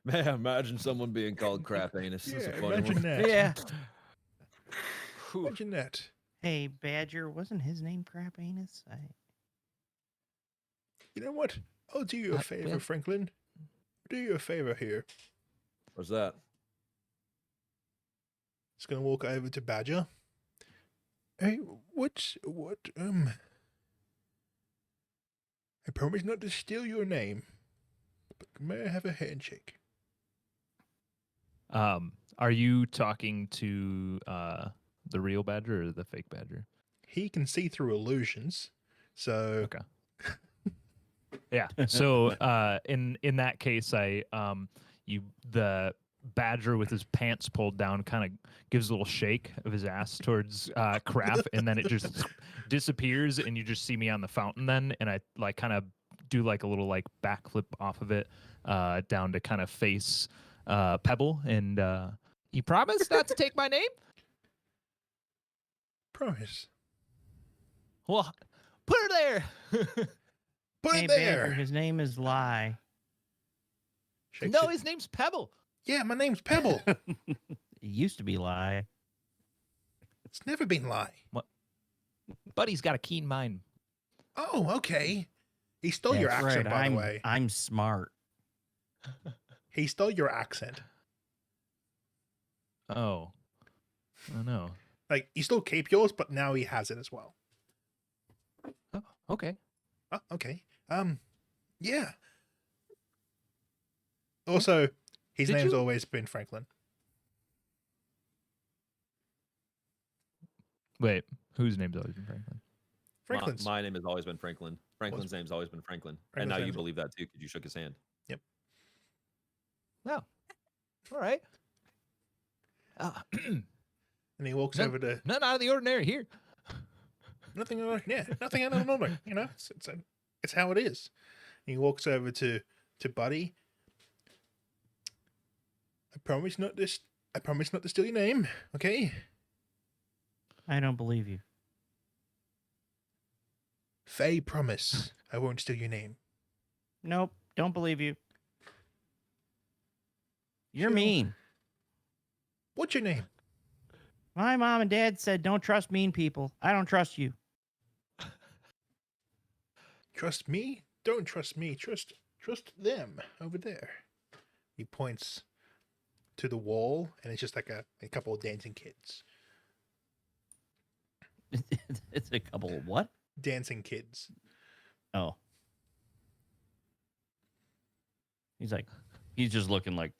Speaker 3: Man, imagine someone being called crap anus. That's a
Speaker 1: Yeah,
Speaker 3: funny
Speaker 1: imagine
Speaker 3: one.
Speaker 1: that.
Speaker 2: Yeah.
Speaker 1: Imagine that.
Speaker 2: Hey, Badger, wasn't his name crap anus?
Speaker 1: You know what? I'll do you a favor,
Speaker 6: well-
Speaker 1: Franklin. Do you a favor here.
Speaker 3: What's that?
Speaker 1: Just gonna walk over to Badger. Hey, what? I promise not to steal your name, but may I have a handshake?
Speaker 4: Are you talking to the real Badger or the fake Badger?
Speaker 1: He can see through illusions, so
Speaker 4: Okay. Yeah. So in that case, the Badger with his pants pulled down kind of gives a little shake of his ass towards Crap, and then it just disappears, and you just see me on the fountain then, and I like kind of do like a little like backflip off of it down to kind of face Pebble, and
Speaker 6: You promise not to take my name?
Speaker 1: promise.
Speaker 6: Well, put her there.
Speaker 1: Put
Speaker 2: Hey,
Speaker 1: it there.
Speaker 2: Badger, his name is Lie.
Speaker 1: Shakes
Speaker 6: No,
Speaker 1: it.
Speaker 6: his name's Pebble.
Speaker 1: Yeah, my name's Pebble.
Speaker 2: It used to be Lie.
Speaker 1: It's never been Lie.
Speaker 6: Buddy's got a keen mind.
Speaker 1: Oh, okay. He stole your
Speaker 2: That's
Speaker 1: accent,
Speaker 2: right,
Speaker 1: by
Speaker 2: I'm,
Speaker 1: the way.
Speaker 2: I'm smart.
Speaker 1: He stole your accent.
Speaker 4: oh no.
Speaker 1: Like, he still keep yours, but now he has it as well.
Speaker 6: Oh, okay.
Speaker 1: Oh, okay. Yeah. Also, his
Speaker 6: Did
Speaker 1: name's
Speaker 6: you-
Speaker 1: always been Franklin.
Speaker 4: Wait, whose name's always been Franklin?
Speaker 1: Franklin's.
Speaker 3: My name has always been Franklin. Franklin's name's always been Franklin. And now you
Speaker 1: name's-
Speaker 3: believe that too because you shook his hand.
Speaker 6: No. All right.
Speaker 1: And he walks
Speaker 6: No-
Speaker 1: over to
Speaker 6: Nothing out of the ordinary here.
Speaker 1: nothing out of normal. You know, it's how it is. And he walks over to Buddy. I promise not to steal your name, okay?
Speaker 2: I don't believe you.
Speaker 1: Faye, promise I won't steal your name.
Speaker 2: Nope, Don't believe you. You're
Speaker 1: Sure.
Speaker 2: mean.
Speaker 1: What's your name?
Speaker 2: My mom and dad said don't trust mean people. I don't trust you.
Speaker 1: Trust me? Don't trust me. Trust them over there. He points to the wall, and it's just like a couple of dancing kids.
Speaker 2: It's a couple of what?
Speaker 1: Dancing kids.
Speaker 2: Oh. He's just looking like,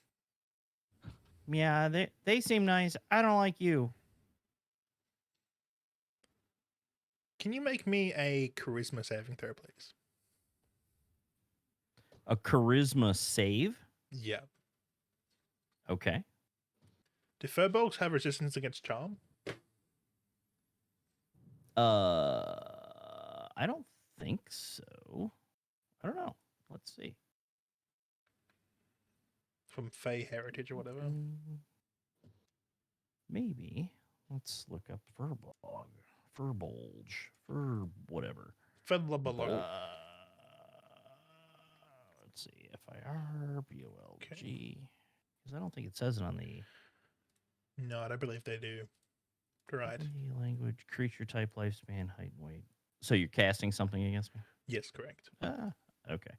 Speaker 2: yeah, they seem nice. I don't like you.
Speaker 1: Can you make me a charisma saving throw, please?
Speaker 2: A charisma save?
Speaker 1: Yeah.
Speaker 2: Okay.
Speaker 1: Do furbolgs have resistance against charm?
Speaker 2: I don't think so. I don't know. Let's see.
Speaker 1: From Fey heritage or whatever?
Speaker 2: Maybe. Let's look up Furbog. Furbulge. Whatever.
Speaker 1: Furbolg.
Speaker 2: Let's see. FIRBOLG. Because I don't think it says it on the
Speaker 1: No, I don't believe they do. Right.
Speaker 2: language, creature type, lifespan, height, and weight. So you're casting something against me?
Speaker 1: Yes, correct.
Speaker 2: Okay.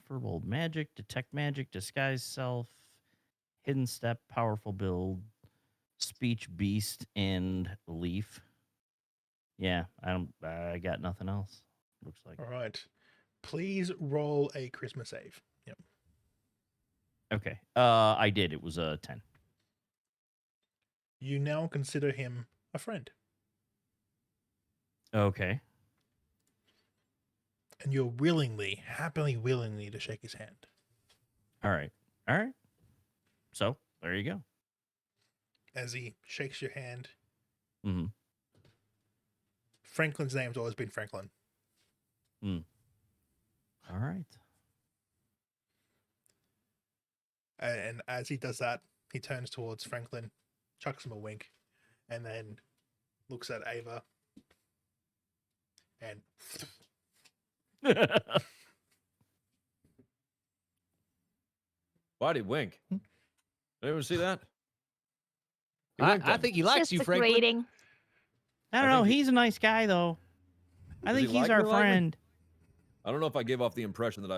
Speaker 2: Furbold magic, detect magic, disguise self, hidden step, powerful build, speech beast, and leaf. Yeah, I got nothing else. Looks like.
Speaker 1: All right. Please roll a charisma save. Yep.
Speaker 2: Okay. I did. It was a 10.
Speaker 1: You now consider him a friend,
Speaker 2: Okay.
Speaker 1: and you're happily willingly to shake his hand.
Speaker 2: All right. So there you go.
Speaker 1: As he shakes your hand,
Speaker 2: Mm-hmm.
Speaker 1: Franklin's name's always been Franklin.
Speaker 2: All right.
Speaker 1: And as he does that, he turns towards Franklin, chucks him a wink, and then looks at Ava and
Speaker 3: Why'd he wink? Anyone see that? He
Speaker 6: I,
Speaker 3: winked
Speaker 6: I
Speaker 3: at me.
Speaker 6: think he likes
Speaker 5: Just
Speaker 6: you,
Speaker 5: a
Speaker 6: Franklin.
Speaker 5: greeting.
Speaker 2: I don't
Speaker 3: I
Speaker 2: know.
Speaker 3: think
Speaker 2: He's a nice guy, though. I
Speaker 3: Does he
Speaker 2: think he's
Speaker 3: like
Speaker 2: our
Speaker 3: me, like me?
Speaker 2: friend.
Speaker 3: I don't know if I gave off the impression that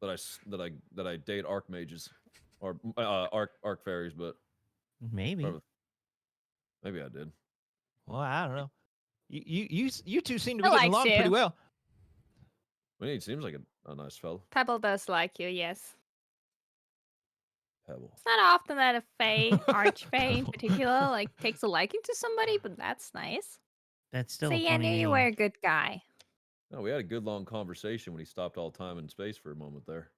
Speaker 3: I date archmages or arc fairies, but
Speaker 2: Maybe.
Speaker 3: probably- maybe I did.
Speaker 6: Well, I don't know. You two seem to
Speaker 5: He
Speaker 6: be getting
Speaker 5: likes
Speaker 6: along pretty
Speaker 5: you.
Speaker 6: well.
Speaker 3: I mean, he seems like a nice fellow.
Speaker 5: Pebble does like you, yes.
Speaker 3: Pebble.
Speaker 5: It's not often that a Fae, Archfey in particular, like takes a liking to somebody, but that's nice.
Speaker 2: That's still
Speaker 5: See,
Speaker 2: a
Speaker 5: I
Speaker 2: funny
Speaker 5: knew you
Speaker 2: name.
Speaker 5: were a good guy.
Speaker 3: No, we had a good long conversation when he stopped all time and space for a moment there.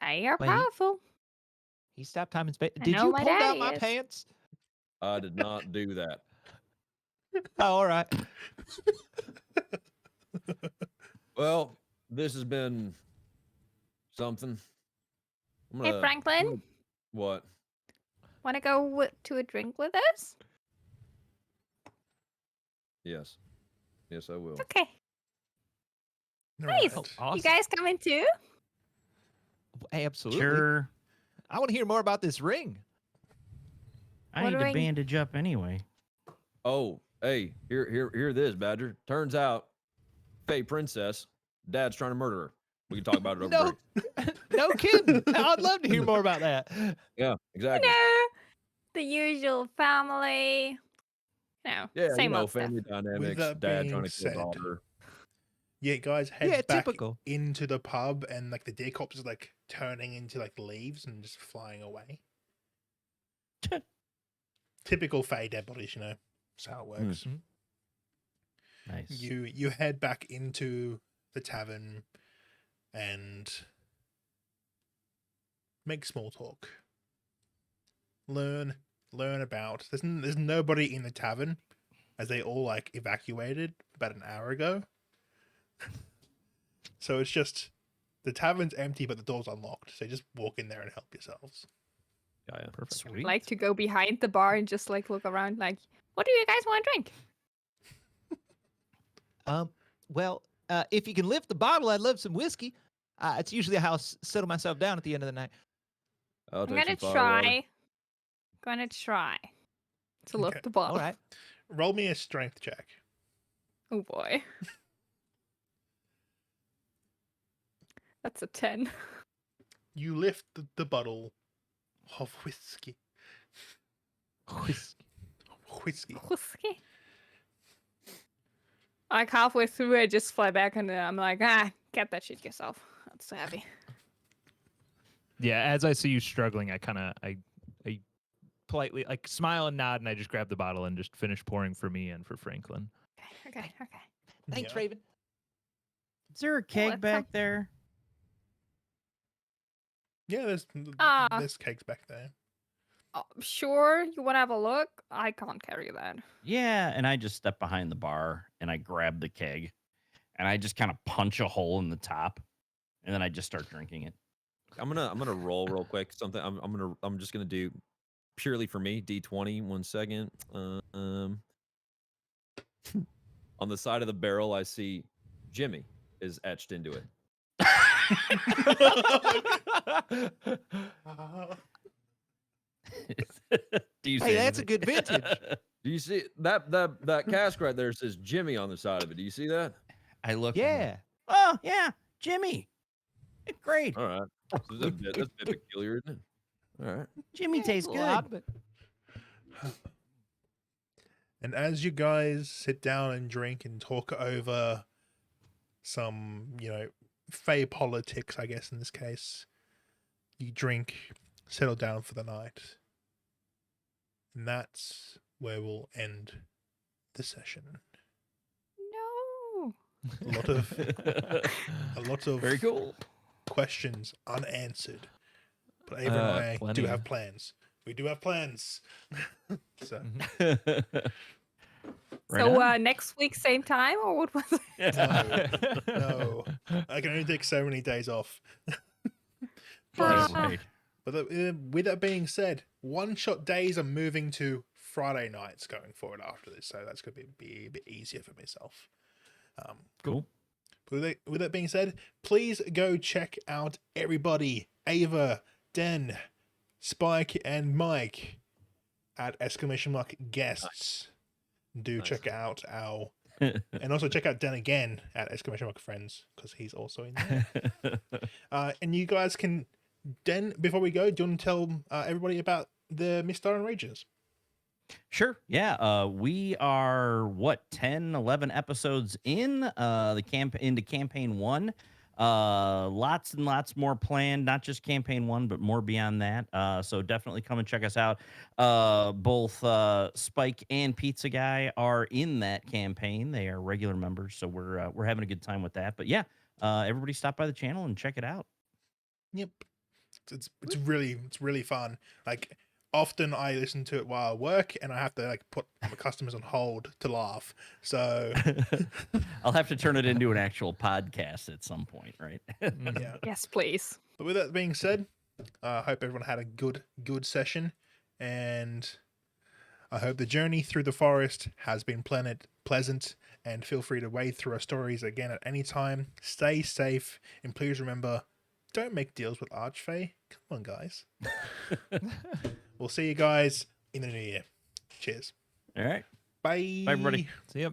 Speaker 5: You're
Speaker 6: Wait, he-
Speaker 5: powerful.
Speaker 6: He stopped time and space.
Speaker 5: I
Speaker 6: Did
Speaker 5: know
Speaker 6: you
Speaker 5: my
Speaker 6: pull down
Speaker 5: daddy
Speaker 6: my
Speaker 5: is.
Speaker 6: pants?
Speaker 3: I did not do that.
Speaker 6: Oh, all right.
Speaker 3: Well, this has been something. I'm
Speaker 5: Hey, Franklin,
Speaker 3: What?
Speaker 5: want to go to a drink with us?
Speaker 3: Yes. Yes, I will.
Speaker 5: Okay.
Speaker 1: All
Speaker 5: Nice.
Speaker 1: right.
Speaker 6: Awesome.
Speaker 5: You guys coming too?
Speaker 6: Absolutely.
Speaker 2: Sure.
Speaker 6: I want to hear more about this ring.
Speaker 2: I
Speaker 5: What
Speaker 2: need to
Speaker 5: ring?
Speaker 2: bandage up anyway.
Speaker 3: Oh, hey, hear this, Badger. Turns out, Faye Princess, Dad's trying to murder her. We can talk about it over
Speaker 6: No,
Speaker 3: drink.
Speaker 6: no kidding. I'd love to hear more about that.
Speaker 3: Yeah, exactly.
Speaker 5: You know, the usual family.
Speaker 3: Yeah,
Speaker 5: Same old stuff.
Speaker 3: family dynamics.
Speaker 1: that
Speaker 3: Dad
Speaker 1: being
Speaker 3: trying to kill
Speaker 1: said,
Speaker 3: daughter.
Speaker 1: Yeah, guys head
Speaker 6: Yeah,
Speaker 1: back
Speaker 6: typical.
Speaker 1: into the pub, and like the decopters are like turning into like leaves and just flying away. Typical Fae dead bodies, you know. That's how it works.
Speaker 6: Mhm.
Speaker 2: Nice.
Speaker 1: You head back into the tavern and make small talk. Learn about. There's nobody in the tavern, as they all like evacuated about an hour ago. So it's just the tavern's empty, but the door's unlocked. So just walk in there and help yourselves.
Speaker 3: Yeah.
Speaker 6: Perfect.
Speaker 2: Sweet.
Speaker 5: Like to go behind the bar and just like look around like, what do you guys want to drink?
Speaker 6: Well, if you can lift the bottle, I'd love some whiskey. It's usually how I settle myself down at the end of the night.
Speaker 3: I'll
Speaker 5: I'm
Speaker 3: take
Speaker 5: gonna
Speaker 3: some fire water.
Speaker 5: try. Gonna try to lift
Speaker 1: Okay.
Speaker 5: the bottle.
Speaker 6: All right.
Speaker 1: Roll me a strength check.
Speaker 5: Oh boy. That's a 10.
Speaker 1: You lift the bottle of whiskey.
Speaker 6: Whiskey.
Speaker 1: Whiskey.
Speaker 5: Whiskey. Like halfway through, I just fly back and I'm like, get that shit yourself. That's so heavy.
Speaker 4: Yeah, as I see you struggling, I kind of I politely like smile and nod, and I just grab the bottle and just finish pouring for me and for Franklin.
Speaker 5: Okay.
Speaker 6: Thanks,
Speaker 1: Yeah.
Speaker 6: Raven.
Speaker 2: Is there a keg
Speaker 5: that's
Speaker 2: back
Speaker 5: some-
Speaker 2: there?
Speaker 1: Yeah,
Speaker 5: Ah.
Speaker 1: there's cakes back there.
Speaker 5: Sure, you want to have a look? I can't carry that.
Speaker 2: Yeah, and I just step behind the bar and I grab the keg and I just kind of punch a hole in the top and then I just start drinking it.
Speaker 3: I'm gonna roll real quick. Something I'm just gonna do purely for me. D20. 1 second. On the side of the barrel, I see Jimmy is etched into it.
Speaker 2: Do you
Speaker 6: Hey,
Speaker 2: say
Speaker 6: that's a
Speaker 2: anything?
Speaker 6: good vintage.
Speaker 3: Do you see that cask right there says Jimmy on the side of it? Do you see that?
Speaker 2: I look. I'm like,
Speaker 6: Yeah.
Speaker 2: oh yeah, Jimmy. Great.
Speaker 3: All right. So that's a bit peculiar, isn't it? All right.
Speaker 2: Jimmy
Speaker 6: Yeah, it's
Speaker 2: tastes
Speaker 6: a
Speaker 2: good.
Speaker 6: little odd, but
Speaker 1: And as you guys sit down and drink and talk over some, Fey politics, I guess in this case, you drink, settle down for the night. And that's where we'll end the session.
Speaker 5: No.
Speaker 1: A lot of
Speaker 2: Very cool.
Speaker 1: questions unanswered. But Ava and I do
Speaker 4: Plenty.
Speaker 1: have plans. We do have plans. So
Speaker 2: Right
Speaker 5: So
Speaker 2: on.
Speaker 5: next week, same time, or what was it?
Speaker 1: no, I can only take so many days off.
Speaker 2: Right,
Speaker 1: But,
Speaker 2: right.
Speaker 1: with that being said, one-shot days are moving to Friday nights going forward after this, so that's going to be a bit easier for myself.
Speaker 2: Cool.
Speaker 1: With that being said, please go check out everybody, Ava, Den, Spike, and Mike at !guests. Do
Speaker 3: Nice.
Speaker 1: check out our, and also check out Den again at !friends, because he's also in there. And you guys can, Den, before we go, do you want to tell everybody about the Mistar and Rages?
Speaker 2: Sure. Yeah. We are 10, 11 episodes in into campaign 1. Lots and lots more planned, not just campaign 1, but more beyond that. So definitely come and check us out. Both Spike and Pizza Guy are in that campaign. They are regular members, so we're having a good time with that. But yeah, everybody stop by the channel and check it out.
Speaker 1: Yep. It's really fun. Like, often I listen to it while I work and I have to put my customers on hold to laugh. So
Speaker 2: I'll have to turn it into an actual podcast at some point, right?
Speaker 1: yeah.
Speaker 5: Yes, please.
Speaker 1: But with that being said, I hope everyone had a good session, and I hope the journey through the forest has been pleasant, and feel free to wade through our stories again at any time. Stay safe, and please remember, don't make deals with Archfey. Come on, guys. We'll see you guys in the new year. Cheers.
Speaker 2: All right.
Speaker 1: Bye.
Speaker 2: Bye, everybody.
Speaker 4: See ya.